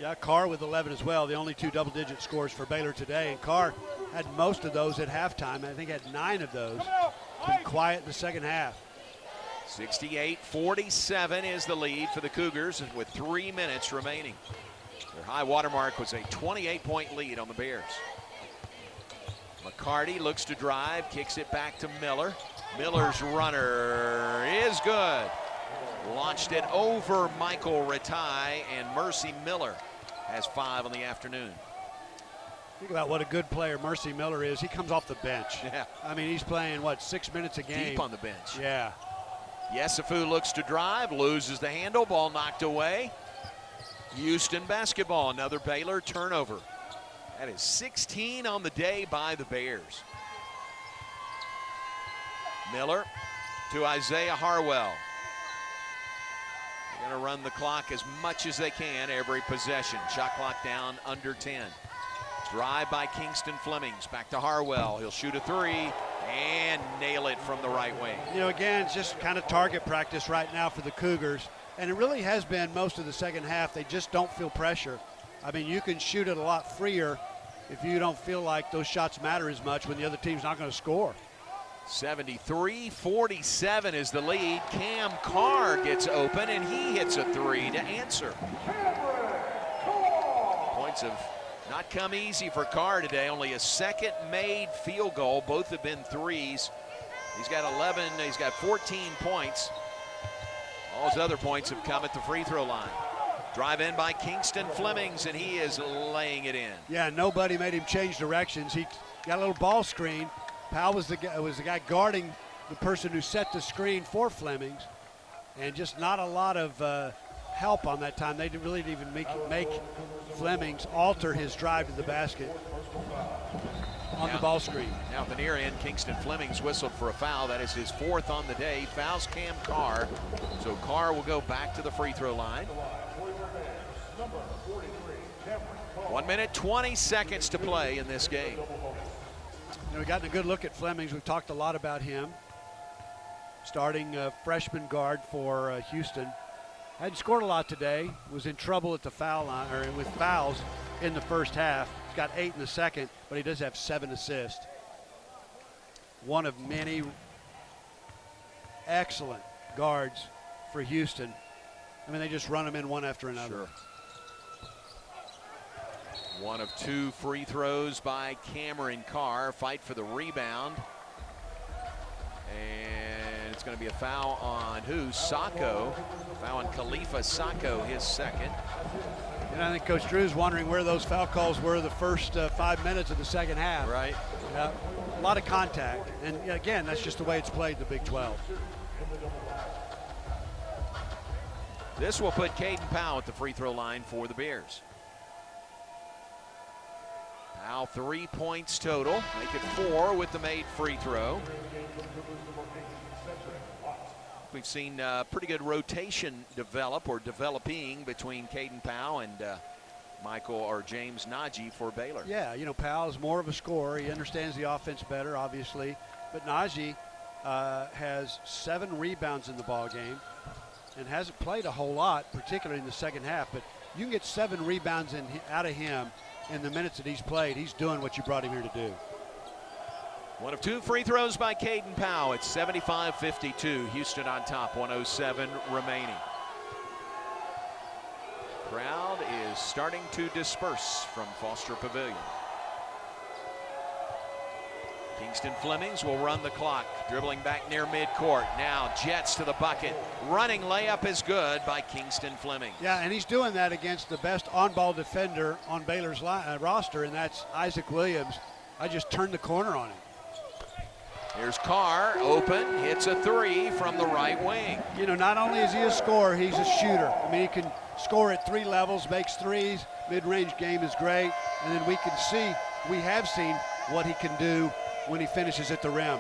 Yeah, Carr with 11 as well, the only 2 double-digit scores for Baylor today. And Carr had most of those at halftime. I think had 9 of those. Been quiet in the second half. 68-47 is the lead for the Cougars with 3 minutes remaining. Their high watermark was a 28-point lead on the Bears. McCarty looks to drive, kicks it back to Miller. Miller's runner is good. Launched it over Michael Ratai, and Mercy Miller has 5 on the afternoon. Think about what a good player Mercy Miller is. He comes off the bench. Yeah. I mean, he's playing, 6 minutes a game? Deep on the bench. Yeah. Yesufu looks to drive, loses the handle, ball knocked away. Houston basketball, another Baylor turnover. That is 16 on the day by the Bears. Miller to Isaiah Harwell. They're going to run the clock as much as they can every possession. Shot clock down under 10. Drive by Kingston Flemings. Back to Harwell. He'll shoot a 3 and nail it from the right wing. You know, again, it's just kind of target practice right now for the Cougars. And it really has been most of the second half. They just don't feel pressure. I mean, you can shoot it a lot freer if you don't feel like those shots matter as much when the other team's not going to score. 73-47 is the lead. Cam Carr gets open, and he hits a 3 to answer. Points have not come easy for Carr today. Only a second made field goal. Both have been 3s. He's got 11. He's got 14 points. All his other points have come at the free throw line. Drive in by Kingston Flemings, and he is laying it in. Yeah, nobody made him change directions. He got a little ball screen. Powell was the guy guarding the person who set the screen for Flemings, and just not a lot of help on that time. They really didn't even make Flemings alter his drive to the basket. on the ball screen. Now at the near end, Kingston Fleming's whistled for a foul. That is his 4th on the day. Fouls Cam Carr. So Carr will go back to the free throw line. 1 minute, 20 seconds to play in this game. We've gotten a good look at Flemings. We've talked a lot about him. Starting freshman guard for Houston. Hadn't scored a lot today. Was in trouble at the foul line, or with fouls in the first half. He's got 8 in the second, but he does have 7 assists. One of many excellent guards for Houston. I mean, they just run them in one after another. Sure. 1 of 2 free throws by Cameron Carr. Fight for the rebound. And it's going to be a foul on who? Sacco. Foul on Khalifa Sacco, his 2nd. And I think Coach Drew's wondering where those foul calls were the first 5 minutes of the second half. Right. A lot of contact. And again, that's just the way it's played in the Big 12. This will put Caden Powell at the free throw line for the Bears. Powell 3 points total. Make it 4 with the made free throw. We've seen pretty good rotation developing between Caden Powell and James Najee for Baylor. Yeah, Powell is more of a scorer. He understands the offense better, obviously. But Najee has 7 rebounds in the ball game and hasn't played a whole lot, particularly in the second half. But you can get 7 rebounds out of him in the minutes that he's played. He's doing what you brought him here to do. 1 of 2 free throws by Caden Powell. It's 75-52. Houston on top, 1:07 remaining. Crowd is starting to disperse from Foster Pavilion. Kingston Flemings will run the clock, dribbling back near midcourt. Now Jets to the bucket. Running layup is good by Kingston Fleming. Yeah, and he's doing that against the best on-ball defender on Baylor's roster, and that's Isaac Williams. I just turned the corner on him. Here's Carr, open, hits a 3 from the right wing. Not only is he a scorer, he's a shooter. I mean, he can score at 3 levels, makes threes. Mid-range game is great. And then we have seen what he can do when he finishes at the rim.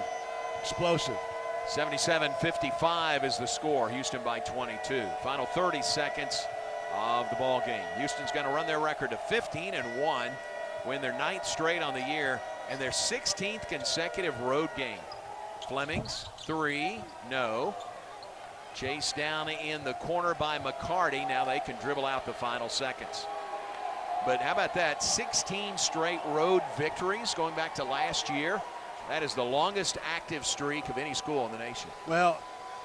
Explosive. 77-55 is the score. Houston by 22. Final 30 seconds of the ball game. Houston's going to run their record to 15-1, win their 9th straight on the year, and their 16th consecutive road game. Flemings, 3, no. Chased down in the corner by McCarty. Now they can dribble out the final seconds. But how about that? 16 straight road victories going back to last year. That is the longest active streak of any school in the nation. Well,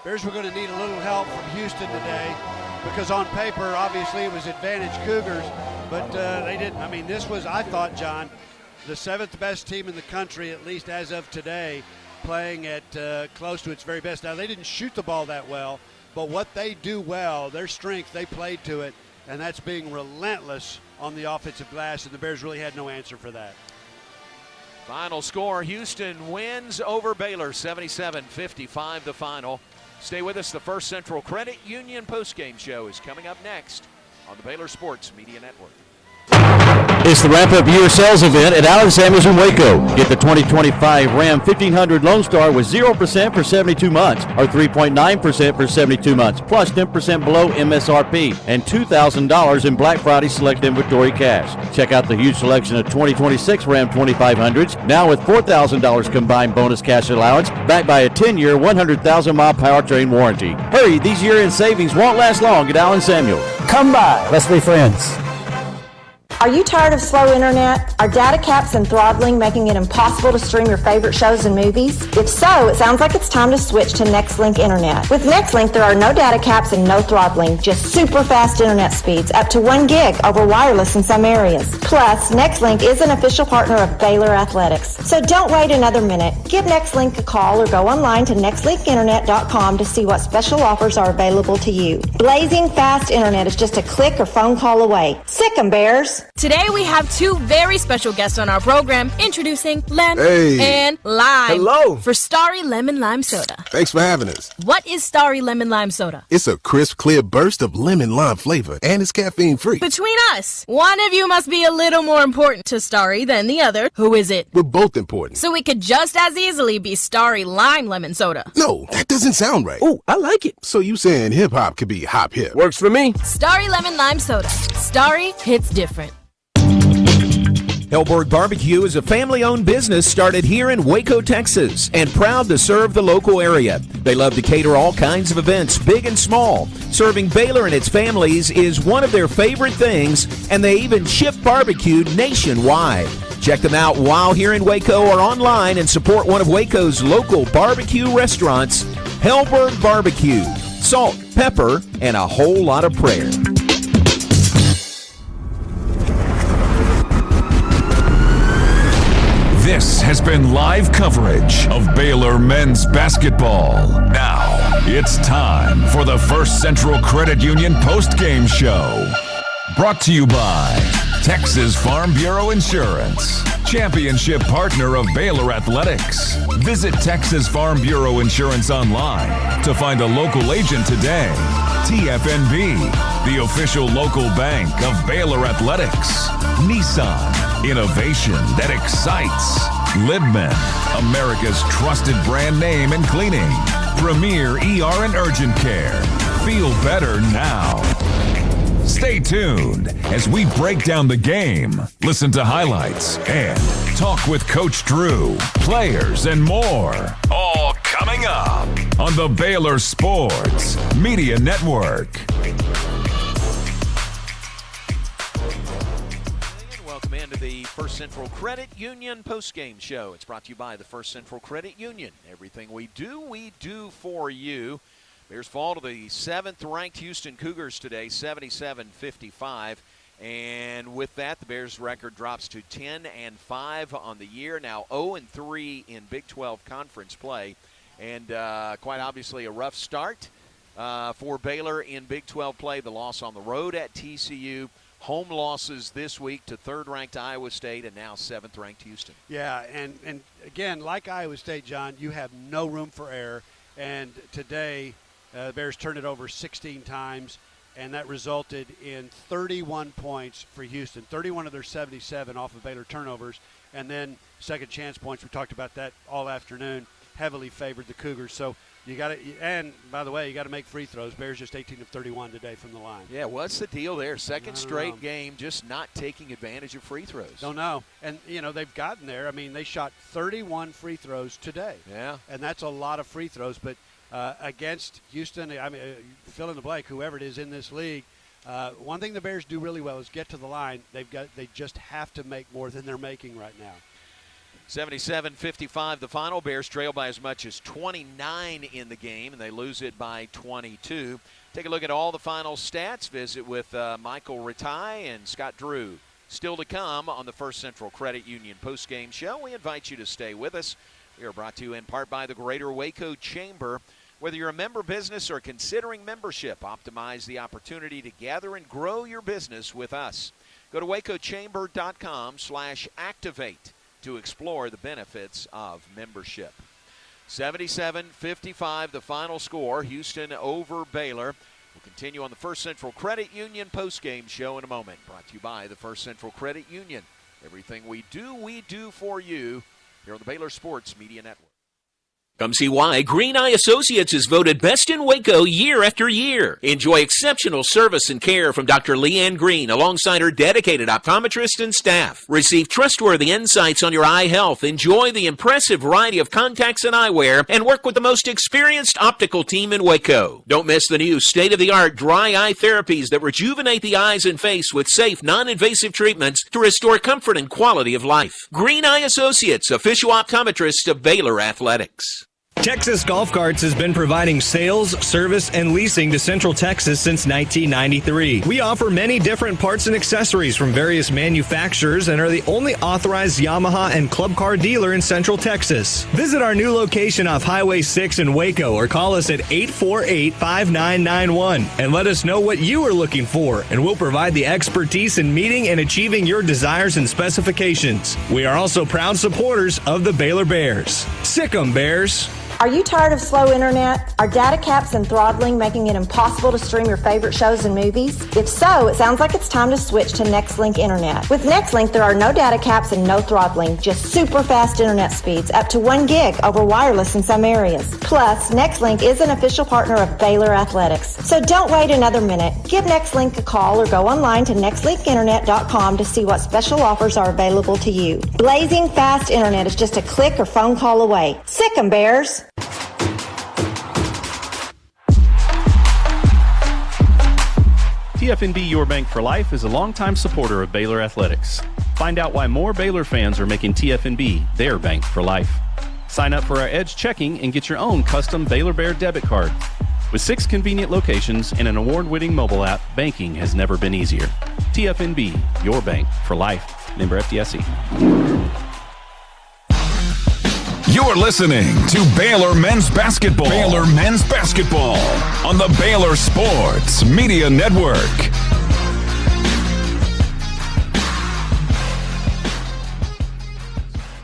Bears were going to need a little help from Houston today because on paper, obviously, it was advantage Cougars, but they didn't. I mean, this was, I thought, John, the 7th best team in the country, at least as of today, playing at close to its very best. Now, they didn't shoot the ball that well, but what they do well, their strength, they played to it, and that's being relentless on the offensive glass, and the Bears really had no answer for that. Final score, Houston wins over Baylor, 77-55 the final. Stay with us. The First Central Credit Union postgame show is coming up next on the Baylor Sports Media Network. It's the wrap-up year sales event at Allen Samuels in Waco. Get the 2025 Ram 1500 Lone Star with 0% for 72 months or 3.9% for 72 months, plus 10% below MSRP and $2,000 in Black Friday select inventory cash. Check out the huge selection of 2026 Ram 2500s, now with $4,000 combined bonus cash allowance, backed by a 10-year, 100,000-mile powertrain warranty. Hurry, these year-end savings won't last long at Allen Samuels. Come by. Let's be friends. Are you tired of slow internet? Are data caps and throttling making it impossible to stream your favorite shows and movies? If so, it sounds like it's time to switch to NextLink Internet. With NextLink, there are no data caps and no throttling, just super fast internet speeds, up to 1 gig over wireless in some areas. Plus, NextLink is an official partner of Baylor Athletics. So don't wait another minute. Give NextLink a call or go online to nextlinkinternet.com to see what special offers are available to you. Blazing fast internet is just a click or phone call away. Sick 'em, Bears! Today we have two very special guests on our program. Introducing Lem Hey. and Lime. Hello. For Starry Lemon Lime Soda. Thanks for having us. What is Starry Lemon Lime Soda? It's a crisp, clear burst of lemon lime flavor, and it's caffeine free. Between us, one of you must be a little more important to Starry than the other. Who is it? We're both important. So it could just as easily be Starry Lime Lemon Soda. No, that doesn't sound right. Oh, I like it. So you saying hip hop could be hop hip? Works for me. Starry Lemon Lime Soda. Starry hits different. Hellberg Barbecue is a family-owned business started here in Waco, Texas, and proud to serve the local area. They love to cater all kinds of events, big and small. Serving Baylor and its families is one of their favorite things, and they even ship barbecue nationwide. Check them out while here in Waco or online and support one of Waco's local barbecue restaurants, Hellberg Barbecue. Salt, pepper, and a whole lot of prayer. This has been live coverage of Baylor men's basketball. Now, it's time for the First Central Credit Union postgame show. Brought to you by Texas Farm Bureau Insurance, championship partner of Baylor Athletics. Visit Texas Farm Bureau Insurance online to find a local agent today. TFNB, the official local bank of Baylor Athletics. Nissan, innovation that excites. Libman, America's trusted brand name in cleaning. Premier ER and Urgent Care. Feel better now. Stay tuned as we break down the game, listen to highlights, and talk with Coach Drew, players, and more. All coming up on the Baylor Sports Media Network. Welcome into the First Central Credit Union postgame show. It's brought to you by the First Central Credit Union. Everything we do for you. Bears fall to the 7th-ranked Houston Cougars today, 77-55. And with that, the Bears' record drops to 10-5 on the year. Now 0-3 in Big 12 conference play. And quite obviously a rough start for Baylor in Big 12 play. The loss on the road at TCU. Home losses this week to 3rd-ranked Iowa State and now 7th-ranked Houston. Yeah, and again, like Iowa State, John, you have no room for error. And today, the Bears turned it over 16 times, and that resulted in 31 points for Houston. 31 of their 77 off of Baylor turnovers. And then second chance points, we talked about that all afternoon, heavily favored the Cougars. So you got to, and by the way, you got to make free throws. Bears just 18 of 31 today from the line. Yeah, what's the deal there? Second straight game, just not taking advantage of free throws. Don't know. And, you know, they've gotten there. I mean, they shot 31 free throws today. Yeah. And that's a lot of free throws. But against Houston, I mean, fill in the blank, whoever it is in this league, one thing the Bears do really well is get to the line. They just have to make more than they're making right now. 77-55 the final. Bears trail by as much as 29 in the game, and they lose it by 22. Take a look at all the final stats. Visit with Michael Ratai and Scott Drew. Still to come on the First Central Credit Union postgame show. We invite you to stay with us. We are brought to you in part by the Greater Waco Chamber. Whether you're a member business or considering membership, optimize the opportunity to gather and grow your business with us. Go to wacochamber.com/activate to explore the benefits of membership. 77-55 the final score. Houston over Baylor. We'll continue on the First Central Credit Union postgame show in a moment. Brought to you by the First Central Credit Union. Everything we do for you here on the Baylor Sports Media Network. Come see why Green Eye Associates is voted best in Waco year after year. Enjoy exceptional service and care from Dr. Leanne Green alongside her dedicated optometrist and staff. Receive trustworthy insights on your eye health. Enjoy the impressive variety of contacts and eyewear and work with the most experienced optical team in Waco. Don't miss the new state-of-the-art dry eye therapies that rejuvenate the eyes and face with safe, non-invasive treatments to restore comfort and quality of life. Green Eye Associates, official optometrist of Baylor Athletics. Texas Golf Carts has been providing sales, service, and leasing to Central Texas since 1993. We offer many different parts and accessories from various manufacturers and are the only authorized Yamaha and Club Car dealer in Central Texas. Visit our new location off Highway 6 in Waco or call us at 848-5991 and let us know what you are looking for, and we'll provide the expertise in meeting and achieving your desires and specifications. We are also proud supporters of the Baylor Bears. Sick 'em, Bears! Are you tired of slow internet? Are data caps and throttling making it impossible to stream your favorite shows and movies? If so, it sounds like it's time to switch to NextLink Internet. With NextLink, there are no data caps and no throttling, just super fast internet speeds, up to 1 gig over wireless in some areas. Plus, NextLink is an official partner of Baylor Athletics. So don't wait another minute. Give NextLink a call or go online to nextlinkinternet.com to see what special offers are available to you. Blazing fast internet is just a click or phone call away. Sick 'em, Bears! TFNB Your Bank for Life is a longtime supporter of Baylor Athletics. Find out why more Baylor fans are making TFNB their bank for life. Sign up for our Edge checking and get your own custom Baylor Bear debit card. With 6 convenient locations and an award-winning mobile app, banking has never been easier. TFNB Your Bank for Life. Member FDIC. You're listening to Baylor Men's Basketball. Baylor Men's Basketball on the Baylor Sports Media Network.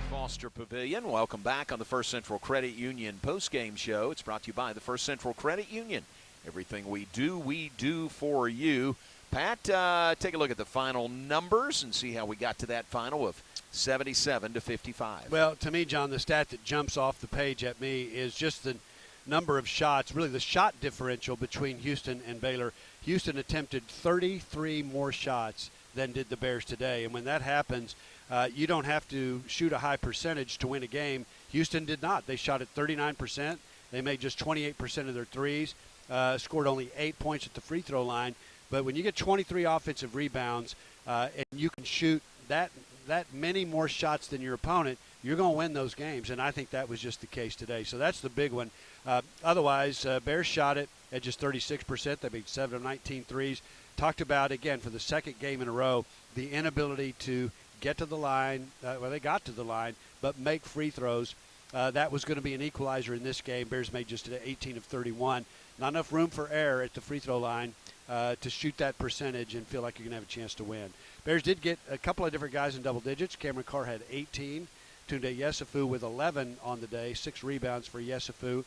Foster Pavilion, welcome back on the First Central Credit Union postgame show. It's brought to you by the First Central Credit Union. Everything we do for you. Pat, take a look at the final numbers and see how we got to that final of 77-55. Well, to me, John, the stat that jumps off the page at me is just the number of shots, really the shot differential between Houston and Baylor. Houston attempted 33 more shots than did the Bears today. And when that happens, you don't have to shoot a high percentage to win a game. Houston did not. They shot at 39%. They made just 28% of their threes, scored only 8 points at the free throw line. But when you get 23 offensive rebounds and you can shoot that many more shots than your opponent, you're going to win those games. And I think that was just the case today. So that's the big one. Otherwise, Bears shot it at just 36%. They made 7 of 19 threes. Talked about, again, for the second game in a row, the inability to get to the line. Well, they got to the line, but make free throws. That was going to be an equalizer in this game. Bears made just 18 of 31. Not enough room for error at the free throw line to shoot that percentage and feel like you're going to have a chance to win. Bears did get a couple of different guys in double digits. Cameron Carr had 18. Tunde Yesufu with 11 on the day, 6 rebounds for Yesufu.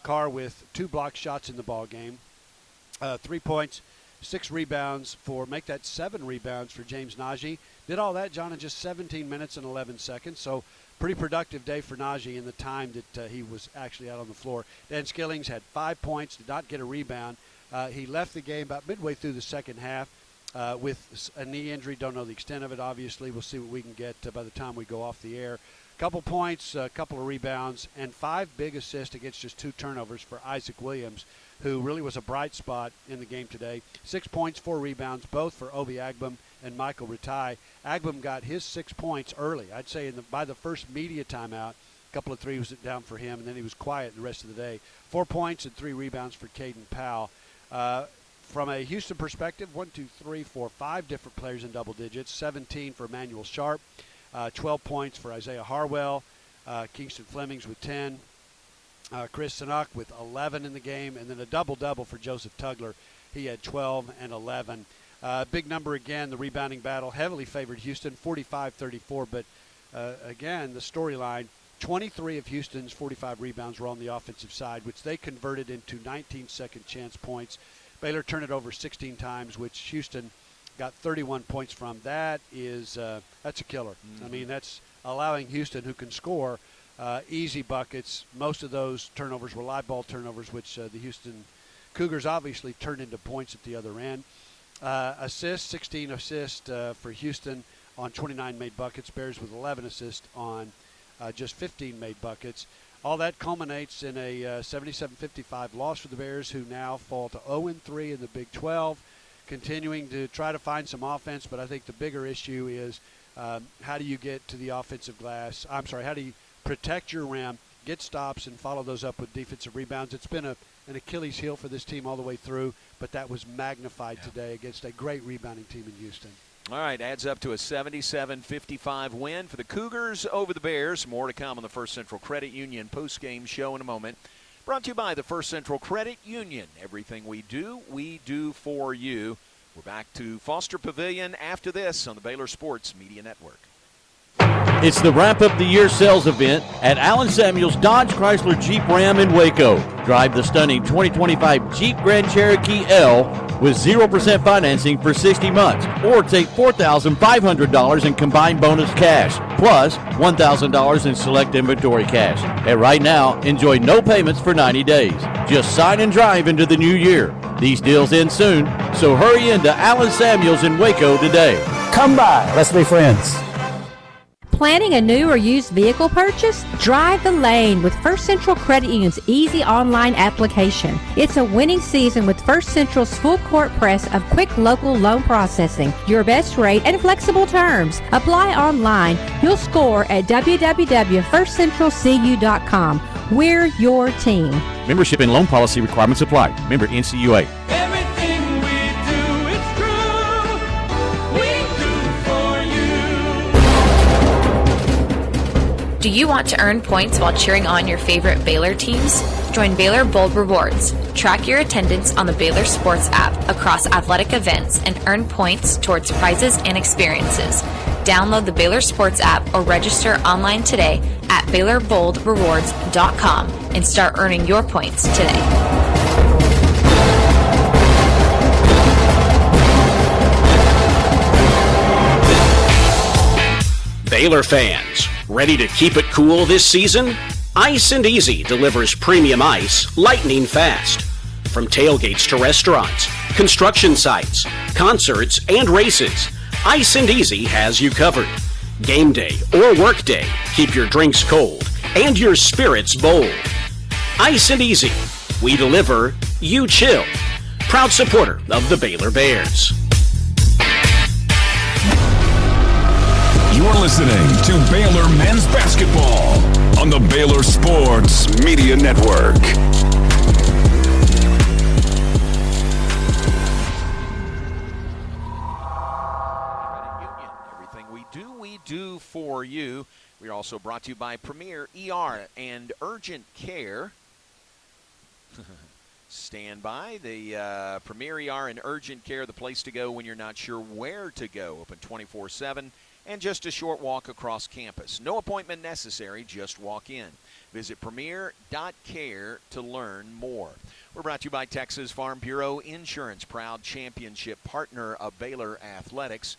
Carr with 2 block shots in the ball game, 3 points, 6 rebounds make that 7 rebounds for James Najee. Did all that, John, in just 17 minutes and 11 seconds. So pretty productive day for Najee in the time that he was actually out on the floor. Dan Skillings had 5 points, did not get a rebound. He left the game about midway through the second half with a knee injury. Don't know the extent of it, obviously. We'll see what we can get by the time we go off the air. Couple points, a couple of rebounds, and 5 big assists against just 2 turnovers for Isaac Williams, who really was a bright spot in the game today. 6 points, 4 rebounds, both for Obi Agbum and Michael Ratai. Agbum got his 6 points early. I'd say by the first media timeout, a couple of threes down for him, and then he was quiet the rest of the day. 4 points and 3 rebounds for Caden Powell. From a Houston perspective, 5 different players in double digits. 17 for Emmanuel Sharp, 12 points for Isaiah Harwell, Kingston Flemings with 10, Chris Sanuk with 11 in the game, and then a double-double for Joseph Tugler. He had 12 and 11. Big number again, the rebounding battle heavily favored Houston, 45-34, but again, the storyline, 23 of Houston's 45 rebounds were on the offensive side, which they converted into 19 second chance points. Baylor turned it over 16 times, which Houston got 31 points from. That is that's a killer. I mean, that's allowing Houston, who can score, easy buckets. Most of those turnovers were live ball turnovers, which the Houston Cougars obviously turned into points at the other end. Assists, 16 assists for Houston on 29 made buckets. Bears with 11 assists on just 15 made buckets. All that culminates in a 77-55 loss for the Bears, who now fall to 0-3 in the Big 12, continuing to try to find some offense. But I think the bigger issue is how do you get to the offensive glass? How do you protect your rim, get stops, and follow those up with defensive rebounds. It's been an Achilles heel for this team all the way through, but that was magnified today against a great rebounding team in Houston. All right, adds up to a 77-55 win for the Cougars over the Bears. More to come on the First Central Credit Union postgame show in a moment. Brought to you by the First Central Credit Union. Everything we do for you. We're back to Foster Pavilion after this on the Baylor Sports Media Network. It's the wrap-up the year sales event at Allen Samuels Dodge Chrysler Jeep Ram in Waco. Drive the stunning 2025 Jeep Grand Cherokee L with 0% financing for 60 months, or take $4,500 in combined bonus cash, plus $1,000 in select inventory cash. And right now, enjoy no payments for 90 days. Just sign and drive into the new year. These deals end soon, so hurry into Allen Samuels in Waco today. Come by. Let's be friends. Planning a new or used vehicle purchase? Drive the lane with First Central Credit Union's easy online application. It's a winning season with First Central's full court press of quick local loan processing, your best rate, and flexible terms. Apply online. You'll score at www.firstcentralcu.com. We're your team. Membership and loan policy requirements apply. Member NCUA. Do you want to earn points while cheering on your favorite Baylor teams? Join Baylor Bold Rewards. Track your attendance on the Baylor Sports app across athletic events and earn points towards prizes and experiences. Download the Baylor Sports app or register online today at BaylorBoldRewards.com and start earning your points today. Baylor fans, ready to keep it cool this season? Ice and Easy delivers premium ice lightning fast. From tailgates to restaurants, construction sites, concerts, and races, Ice and Easy has you covered. Game day or work day, keep your drinks cold and your spirits bold. Ice and Easy, we deliver, you chill. Proud supporter of the Baylor Bears. You're listening to Baylor Men's Basketball on the Baylor Sports Media Network. Everything we do for you. We are also brought to you by Premier ER and Urgent Care. Stand by. The Premier ER and Urgent Care, the place to go when you're not sure where to go. Open 24/7. And just a short walk across campus. No appointment necessary, just walk in. Visit premier.care to learn more. We're brought to you by Texas Farm Bureau Insurance, proud championship partner of Baylor Athletics.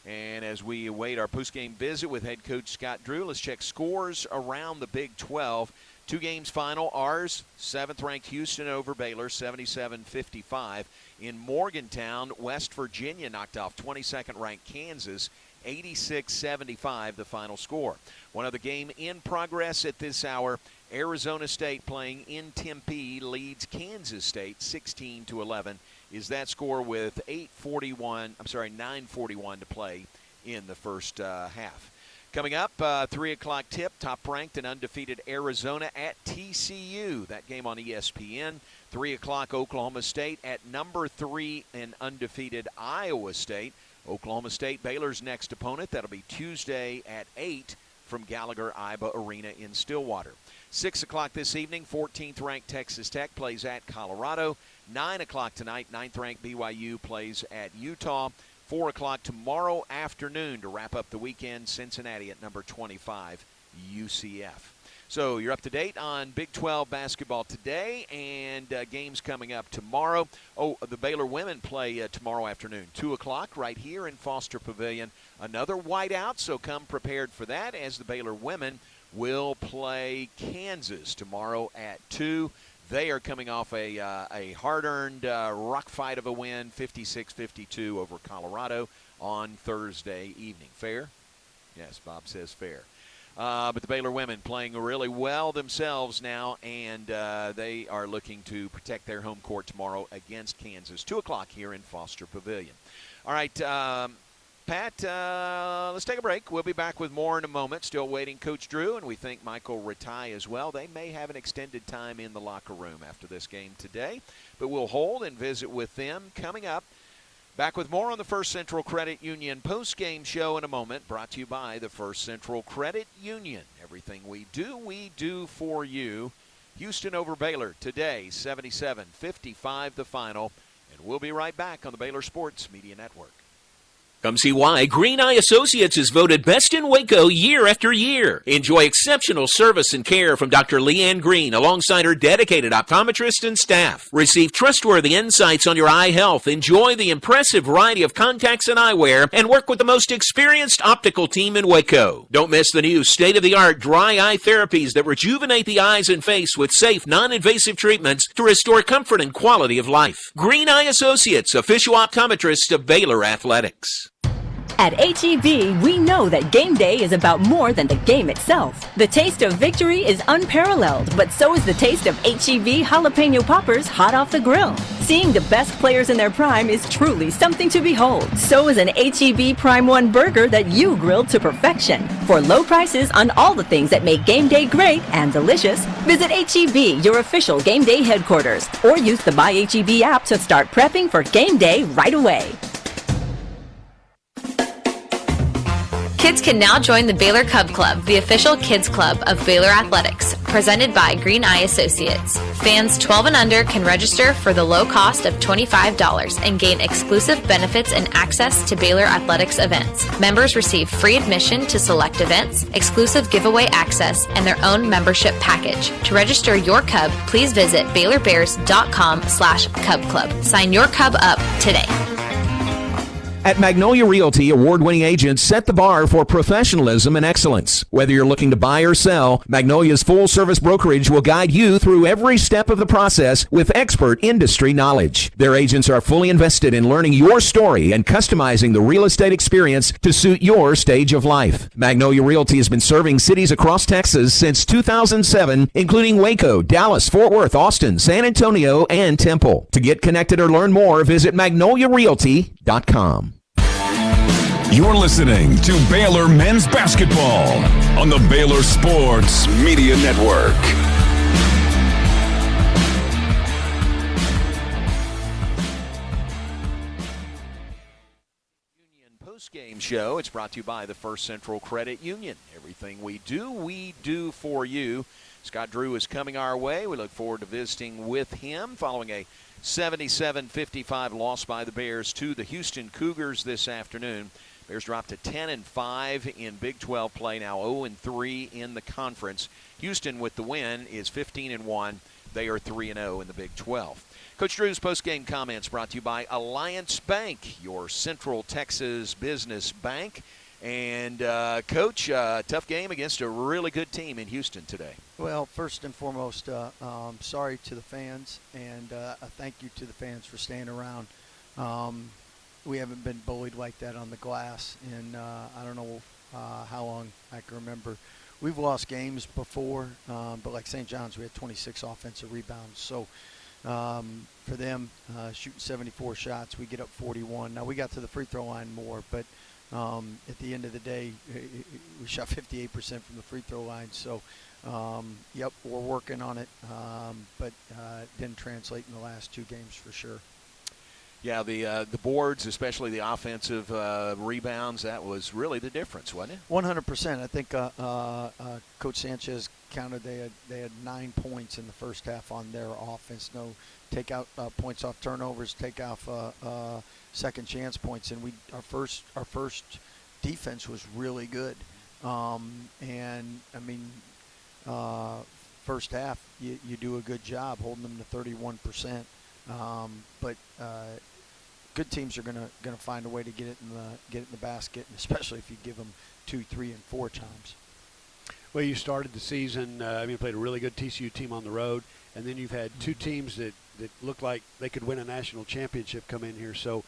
And as we await our postgame visit with head coach Scott Drew, let's check scores around the Big 12. 2 games final, ours, 7th-ranked Houston over Baylor, 77-55. In Morgantown, West Virginia knocked off 22nd-ranked Kansas, 86-75 the final score. One other game in progress at this hour. Arizona State playing in Tempe leads Kansas State 16-11. Is that score with 9:41 to play in the first half. Coming up, 3 o'clock tip, top-ranked and undefeated Arizona at TCU. That game on ESPN. 3 o'clock, Oklahoma State at number 3 and undefeated Iowa State. Oklahoma State, Baylor's next opponent. That'll be Tuesday at 8 from Gallagher-Iba Arena in Stillwater. 6 o'clock this evening, 14th-ranked Texas Tech plays at Colorado. 9 o'clock tonight, 9th-ranked BYU plays at Utah. 4 o'clock tomorrow afternoon to wrap up the weekend, Cincinnati at number 25, UCF. So you're up to date on Big 12 basketball today and games coming up tomorrow. Oh, the Baylor women play tomorrow afternoon, 2 o'clock right here in Foster Pavilion. Another whiteout, so come prepared for that as the Baylor women will play Kansas tomorrow at 2. They are coming off a hard-earned rock fight of a win, 56-52 over Colorado on Thursday evening. Fair? Yes, Bob says fair. But the Baylor women playing really well themselves now, and they are looking to protect their home court tomorrow against Kansas. 2 o'clock here in Foster Pavilion. All right, Pat, let's take a break. We'll be back with more in a moment. Still waiting Coach Drew, and we think Michael Ratai as well. They may have an extended time in the locker room after this game today, but we'll hold and visit with them coming up. Back with more on the First Central Credit Union post-game show in a moment, brought to you by the First Central Credit Union. Everything we do for you. Houston over Baylor today, 77-55 the final. And we'll be right back on the Baylor Sports Media Network. Come see why Green Eye Associates is voted best in Waco year after year. Enjoy exceptional service and care from Dr. Leanne Green alongside her dedicated optometrist and staff. Receive trustworthy insights on your eye health. Enjoy the impressive variety of contacts and eyewear and work with the most experienced optical team in Waco. Don't miss the new state-of-the-art dry eye therapies that rejuvenate the eyes and face with safe, non-invasive treatments to restore comfort and quality of life. Green Eye Associates, official optometrist of Baylor Athletics. At H-E-B, we know that game day is about more than the game itself. The taste of victory is unparalleled, but so is the taste of H-E-B jalapeno poppers hot off the grill. Seeing the best players in their prime is truly something to behold. So is an H-E-B Prime 1 burger that you grilled to perfection. For low prices on all the things that make game day great and delicious, visit H-E-B, your official game day headquarters, or use the Buy H-E-B app to start prepping for game day right away. Kids can now join the Baylor Cub Club, the official kids club of Baylor Athletics, presented by Green Eye Associates. Fans 12 and under can register for the low cost of $25 and gain exclusive benefits and access to Baylor Athletics events. Members receive free admission to select events, exclusive giveaway access, and their own membership package. To register your Cub, please visit BaylorBears.com/Cub Club. Sign your Cub up today. At Magnolia Realty, award-winning agents set the bar for professionalism and excellence. Whether you're looking to buy or sell, Magnolia's full-service brokerage will guide you through every step of the process with expert industry knowledge. Their agents are fully invested in learning your story and customizing the real estate experience to suit your stage of life. Magnolia Realty has been serving cities across Texas since 2007, including Waco, Dallas, Fort Worth, Austin, San Antonio, and Temple. To get connected or learn more, visit magnoliarealty.com. You're listening to Baylor Men's Basketball on the Baylor Sports Media Network. Union Postgame Show. It's brought to you by the First Central Credit Union. Everything we do for you. Scott Drew is coming our way. We look forward to visiting with him following a 77-55 loss by the Bears to the Houston Cougars this afternoon. Bears dropped to 10-5 in Big 12 play, now 0-3 in the conference. Houston with the win is 15-1. They are 3-0 in the Big 12. Coach Drew's postgame comments brought to you by Alliance Bank, your Central Texas business bank. And, Coach, tough game against a really good team in Houston today. Well, first and foremost, sorry to the fans, and a thank you to the fans for staying around. We haven't been bullied like that on the glass in I don't know how long I can remember. We've lost games before, but like St. John's, we had 26 offensive rebounds. So for them, shooting 74 shots, we get up 41. Now, we got to the free throw line more, but at the end of the day, we shot 58% from the free throw line. So, yep, we're working on it, but it didn't translate in the last two games for sure. Yeah, the boards, especially the offensive rebounds, that was really the difference, wasn't it? 100%. I think Coach Sanchez counted they had 9 points in the first half on their offense. No take out points off turnovers, take off second chance points, and our first defense was really good. And I mean, first half you do a good job holding them to 31%. But good teams are gonna find a way to get it in the basket, and especially if you give them 2, 3, and 4 times. Well, you started the season. You played a really good TCU team on the road, and then you've had two teams that look like they could win a national championship come in here. So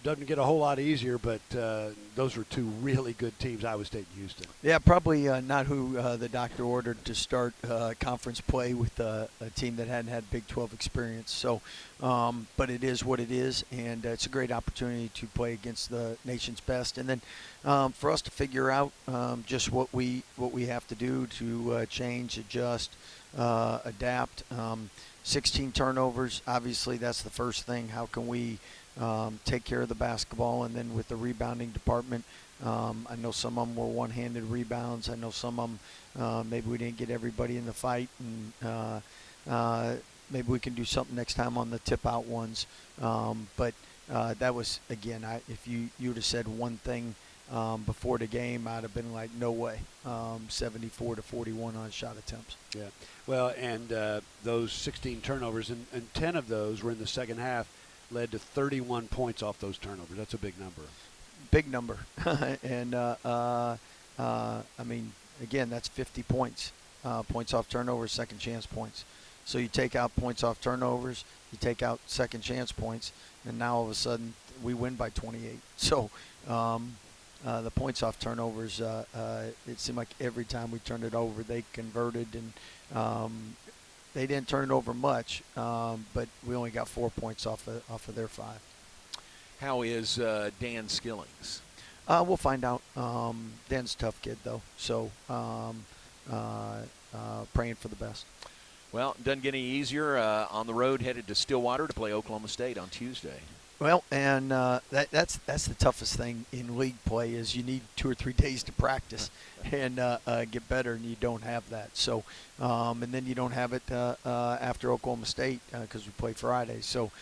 Doesn't get a whole lot easier, but those were two really good teams, Iowa State and Houston. Yeah, probably not who the doctor ordered to start conference play with a team that hadn't had Big 12 experience. So, but it is what it is, and it's a great opportunity to play against the nation's best. And then for us to figure out just what we have to do to change, adjust, adapt. 16 turnovers, obviously that's the first thing. How can we take care of the basketball? And then with the rebounding department, I know some of them were one-handed rebounds. I know some of them maybe we didn't get everybody in the fight, and maybe we can do something next time on the tip-out ones. But that was, again, if you would have said one thing before the game, I'd have been like, no way. 74-41 on shot attempts. Yeah. Well, and those 16 turnovers, and 10 of those were in the second half, led to 31 points off those turnovers. That's a big number. Big number. And, I mean, again, that's 50 points. Points off turnovers, second chance points. So you take out points off turnovers, you take out second chance points, and now all of a sudden we win by 28. So the points off turnovers, it seemed like every time we turned it over, they converted, and they didn't turn it over much, but we only got 4 points off of their 5. How is Dan Skillings? We'll find out. Dan's a tough kid, though, so praying for the best. Well, it doesn't get any easier on the road, headed to Stillwater to play Oklahoma State on Tuesday. Well, and that's the toughest thing in league play is you need 2 or 3 days to practice and get better, and you don't have that. So, and then you don't have it after Oklahoma State because we play Friday. So,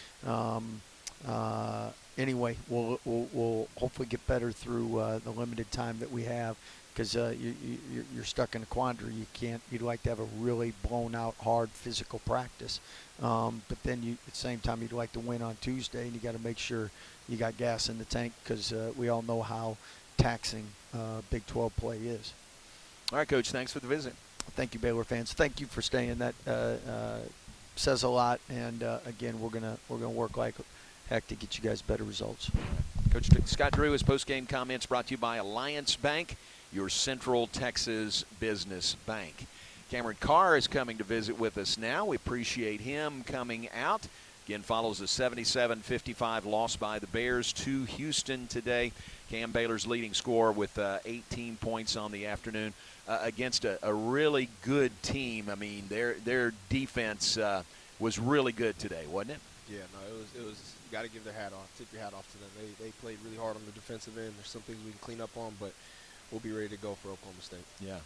anyway, we'll hopefully get better through the limited time that we have, because you're stuck in a quandary. You'd like to have a really blown out, hard physical practice, but then at the same time you'd like to win on Tuesday, and you got to make sure you got gas in the tank, because we all know how taxing Big 12 play is. All right, Coach. Thanks for the visit. Thank you, Baylor fans. Thank you for staying. That says a lot. And again, we're gonna work like heck to get you guys better results. Coach Scott Drew, his post-game comments brought to you by Alliance Bank, your Central Texas business bank. Cameron Carr is coming to visit with us now. We appreciate him coming out. Again, follows a 77-55 loss by the Bears to Houston today. Cam Baylor's leading scorer with 18 points on the afternoon against a really good team. I mean, their defense was really good today, wasn't it? Yeah, no, it was. You got to give their hat off. Tip your hat off to them. They played really hard on the defensive end. There's some things we can clean up on, but we'll be ready to go for Oklahoma State. Yeah.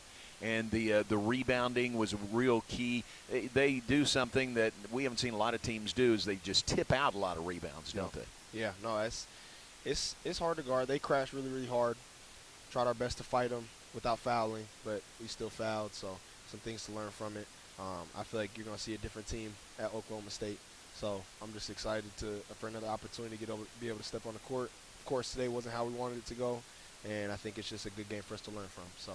And the rebounding was real key. They do something that we haven't seen a lot of teams do, is they just tip out a lot of rebounds, don't they? Yeah, no, it's hard to guard. They crashed really, really hard. Tried our best to fight them without fouling, but we still fouled, so some things to learn from it. I feel like you're going to see a different team at Oklahoma State, so I'm just excited for another opportunity to be able to step on the court. Of course, today wasn't how we wanted it to go, and I think it's just a good game for us to learn from. So.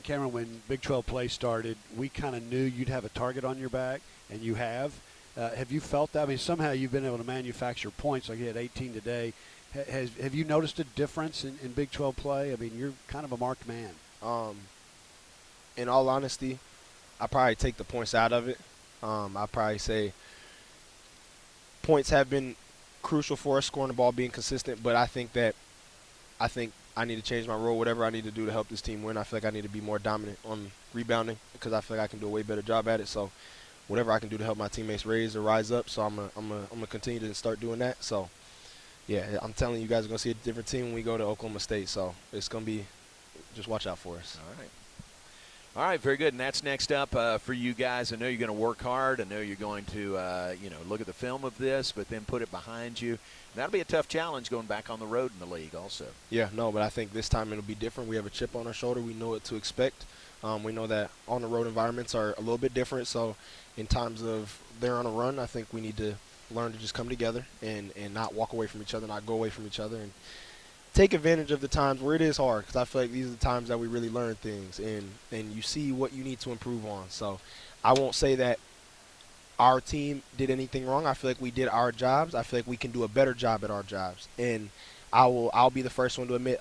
Cameron, when Big 12 play started, we kind of knew you'd have a target on your back, and you have. Have you felt that? I mean, somehow you've been able to manufacture points, like you had 18 today. Have you noticed a difference in Big 12 play? I mean, you're kind of a marked man. In all honesty, I probably take the points out of it. I probably say points have been crucial for us, scoring the ball, being consistent, but I think I need to change my role, whatever I need to do to help this team win. I feel like I need to be more dominant on rebounding, because I feel like I can do a way better job at it. So whatever I can do to help my teammates rise up, so I'm gonna continue to start doing that. So yeah, I'm telling you guys are gonna see a different team when we go to Oklahoma State. So it's gonna be, just watch out for us. All right, very good. And that's next up for you guys. I know you're going to work hard. I know you're going to look at the film of this, but then put it behind you. And that'll be a tough challenge going back on the road in the league also. Yeah, no, but I think this time it'll be different. We have a chip on our shoulder. We know what to expect. We know that on the road environments are a little bit different. So in times of they're on a run, I think we need to learn to just come together and not walk away from each other, not go away from each other, and take advantage of the times where it is hard, because I feel like these are the times that we really learn things and you see what you need to improve on. So I won't say that our team did anything wrong. I feel like we did our jobs. I feel like we can do a better job at our jobs. And I'll be the first one to admit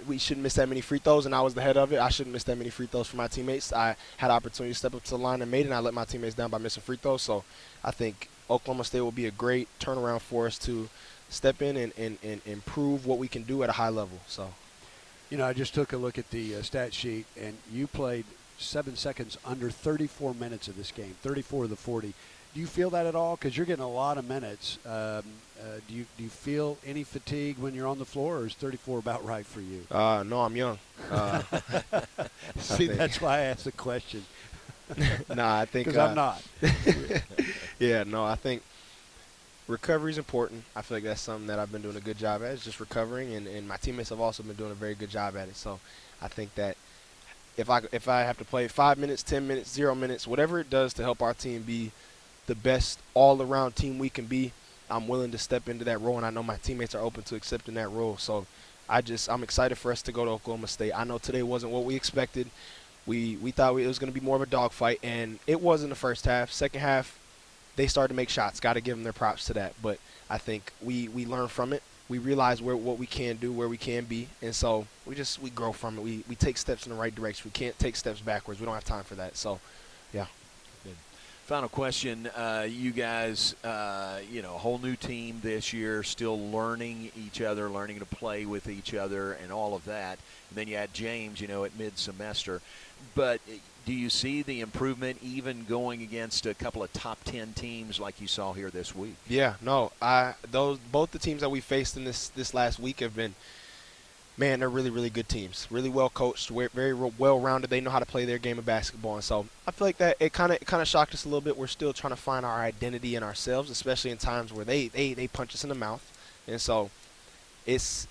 we shouldn't miss that many free throws, and I was the head of it. I shouldn't miss that many free throws for my teammates. I had the opportunity to step up to the line and made it, and I let my teammates down by missing free throws. So I think Oklahoma State will be a great turnaround for us to step in and improve what we can do at a high level. So, I just took a look at the stat sheet, and you played 7 seconds under 34 minutes of this game, 34 of the 40. Do you feel that at all? Because you're getting a lot of minutes. Do you feel any fatigue when you're on the floor, or is 34 about right for you? No, I'm young. See, that's why I asked the question. Nah, I think because I'm not. Yeah, no, I think recovery is important. I feel like that's something that I've been doing a good job at, is just recovering, and my teammates have also been doing a very good job at it. So I think that if I have to play 5 minutes, 10 minutes, 0 minutes, whatever it does to help our team be the best all-around team we can be, I'm willing to step into that role, and I know my teammates are open to accepting that role. So I'm excited for us to go to Oklahoma State. I know today wasn't what we expected. We thought it was going to be more of a dogfight, and it was in the first half. Second half, they started to make shots. Got to give them their props to that. But I think we learn from it. We realize what we can do, where we can be, and so we grow from it. We take steps in the right direction. We can't take steps backwards. We don't have time for that. So, yeah. Good. Final question. You guys, a whole new team this year, still learning each other, learning to play with each other and all of that. And then you had James, at mid-semester. But do you see the improvement even going against a couple of top 10 teams like you saw here this week? Yeah, no. Both the teams that we faced in this last week have been, man, they're really, really good teams. Really well coached, very well-rounded. They know how to play their game of basketball. And so I feel like that it kind of shocked us a little bit. We're still trying to find our identity in ourselves, especially in times where they punch us in the mouth. And so it's,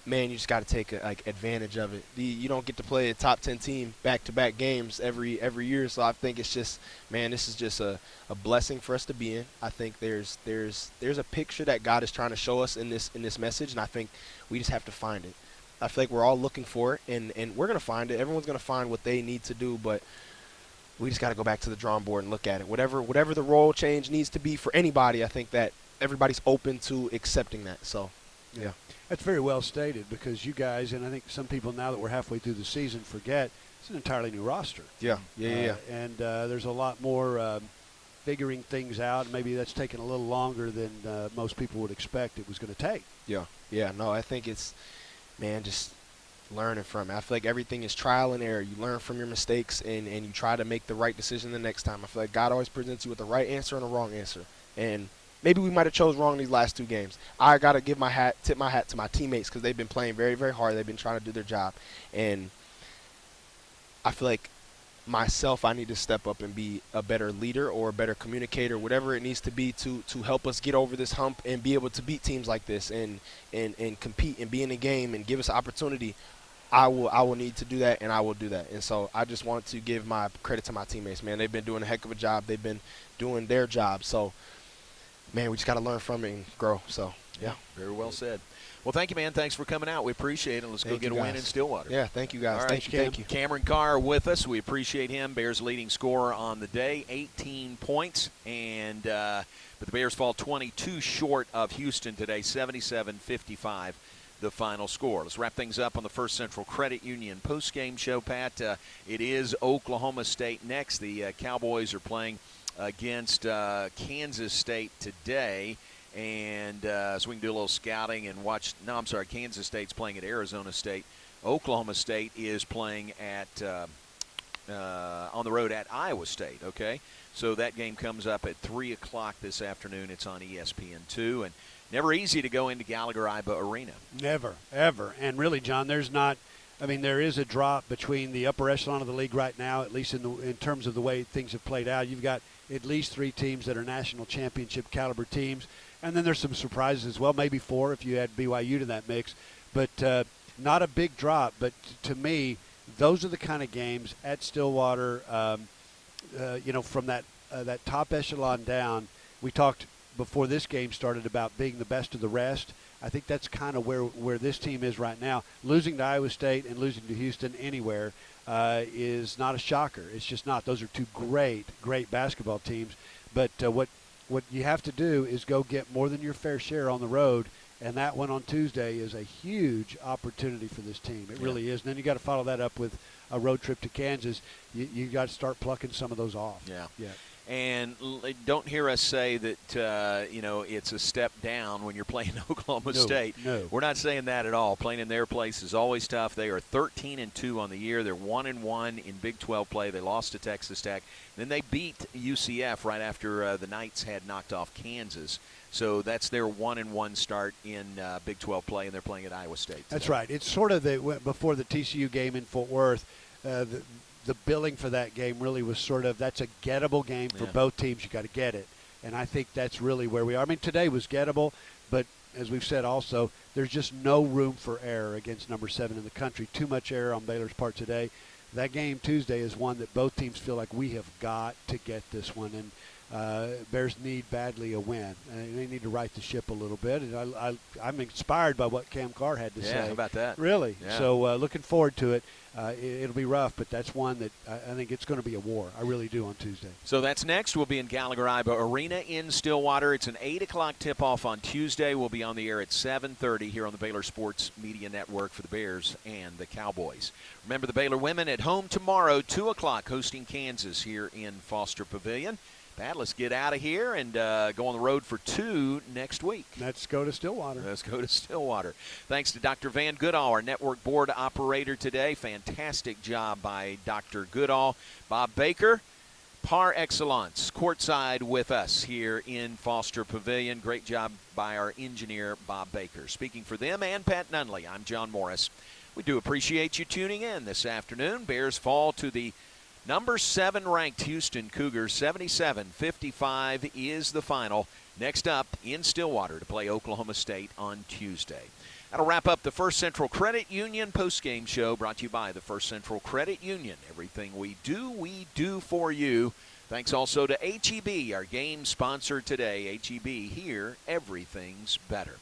man, you just got to take advantage of it. You don't get to play a top 10 team back-to-back games every year. So I think it's just, man, this is just a blessing for us to be in. I think there's a picture that God is trying to show us in this message, and I think we just have to find it. I feel like we're all looking for it, and we're going to find it. Everyone's going to find what they need to do, but we just got to go back to the drawing board and look at it. Whatever the role change needs to be for anybody, I think that everybody's open to accepting that. So, yeah. That's very well stated, because you guys, and I think some people now that we're halfway through the season forget, it's an entirely new roster. Yeah. And there's a lot more figuring things out. Maybe that's taken a little longer than most people would expect it was going to take. Yeah. No, I think it's, man, just learning from it. I feel like everything is trial and error. You learn from your mistakes, and you try to make the right decision the next time. I feel like God always presents you with the right answer and a wrong answer. And maybe we might have chose wrong these last 2 games. I got to tip my hat to my teammates, because they've been playing very, very hard. They've been trying to do their job. And I feel like myself, I need to step up and be a better leader or a better communicator, whatever it needs to be to help us get over this hump and be able to beat teams like this and compete and be in the game and give us opportunity. I will need to do that, and I will do that. And so I just want to give my credit to my teammates, man. They've been doing a heck of a job. They've been doing their job. So, man, we just got to learn from it and grow. So, yeah. Very well said. Well, thank you, man. Thanks for coming out. We appreciate it. Let's go get a win in Stillwater. Yeah, thank you, guys. All right, thank you. Cameron Carr with us. We appreciate him. Bears leading scorer on the day, 18 points. And but the Bears fall 22 short of Houston today, 77-55. The final score. Let's wrap things up on the First Central Credit Union postgame show, Pat. It is Oklahoma State next. The Cowboys are playing against Kansas State today. And so we can do a little scouting and watch. No, I'm sorry. Kansas State's playing at Arizona State. Oklahoma State is playing at on the road at Iowa State. Okay, so that game comes up at 3 o'clock this afternoon. It's on ESPN2, and never easy to go into Gallagher-Iba Arena. Never, ever. And really, John, there is a drop between the upper echelon of the league right now, at least in terms of the way things have played out. You've got at least 3 teams that are national championship caliber teams. And then there's some surprises as well, maybe 4 if you add BYU to that mix. But not a big drop. But to me, those are the kind of games at Stillwater, from that top echelon down. We talked before this game started about being the best of the rest. I think that's kind of where this team is right now. Losing to Iowa State and losing to Houston anywhere, is not a shocker. It's just not. Those are two great basketball teams. But what you have to do is go get more than your fair share on the road, and that one on Tuesday is a huge opportunity for this team. It really is. And then you got to follow that up with a road trip to Kansas. You got to start plucking some of those off. Yeah. And don't hear us say that, it's a step down when you're playing Oklahoma State. No. We're not saying that at all. Playing in their place is always tough. They are 13-2 on the year. They're 1-1 in Big 12 play. They lost to Texas Tech. Then they beat UCF right after the Knights had knocked off Kansas. So that's their 1-1 start in Big 12 play, and they're playing at Iowa State today. That's right. It's sort of before the TCU game in Fort Worth, the billing for that game really was sort of, that's a gettable game for both teams. You got to get it. And I think that's really where we are. I mean, today was gettable, but as we've said also, there's just no room for error against number 7 in the country. Too much error on Baylor's part today. That game Tuesday is one that both teams feel like we have got to get this one. And Bears need badly a win. They need to right the ship a little bit. And I'm inspired by what Cam Carr had to say. Yeah, how about that? Really. Yeah. So looking forward to it. It'll be rough, but that's one that I think it's going to be a war. I really do on Tuesday. So that's next. We'll be in Gallagher-Iba Arena in Stillwater. It's an 8 o'clock tip-off on Tuesday. We'll be on the air at 7:30 here on the Baylor Sports Media Network for the Bears and the Cowboys. Remember the Baylor women at home tomorrow, 2 o'clock, hosting Kansas here in Foster Pavilion. Pat, let's get out of here and go on the road for 2 next week. Let's go to Stillwater. Let's go to Stillwater. Thanks to Dr. Van Goodall, our network board operator today. Fantastic job by Dr. Goodall. Bob Baker, par excellence, courtside with us here in Foster Pavilion. Great job by our engineer, Bob Baker. Speaking for them and Pat Nunley, I'm John Morris. We do appreciate you tuning in this afternoon. Bears fall to the number 7 ranked Houston Cougars. 77-55 is the final. Next up in Stillwater to play Oklahoma State on Tuesday. That'll wrap up the First Central Credit Union postgame show, brought to you by the First Central Credit Union. Everything we do for you. Thanks also to HEB, our game sponsor today. HEB, here, everything's better.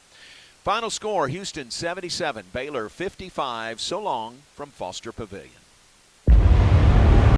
Final score, Houston 77, Baylor 55. So long from Foster Pavilion.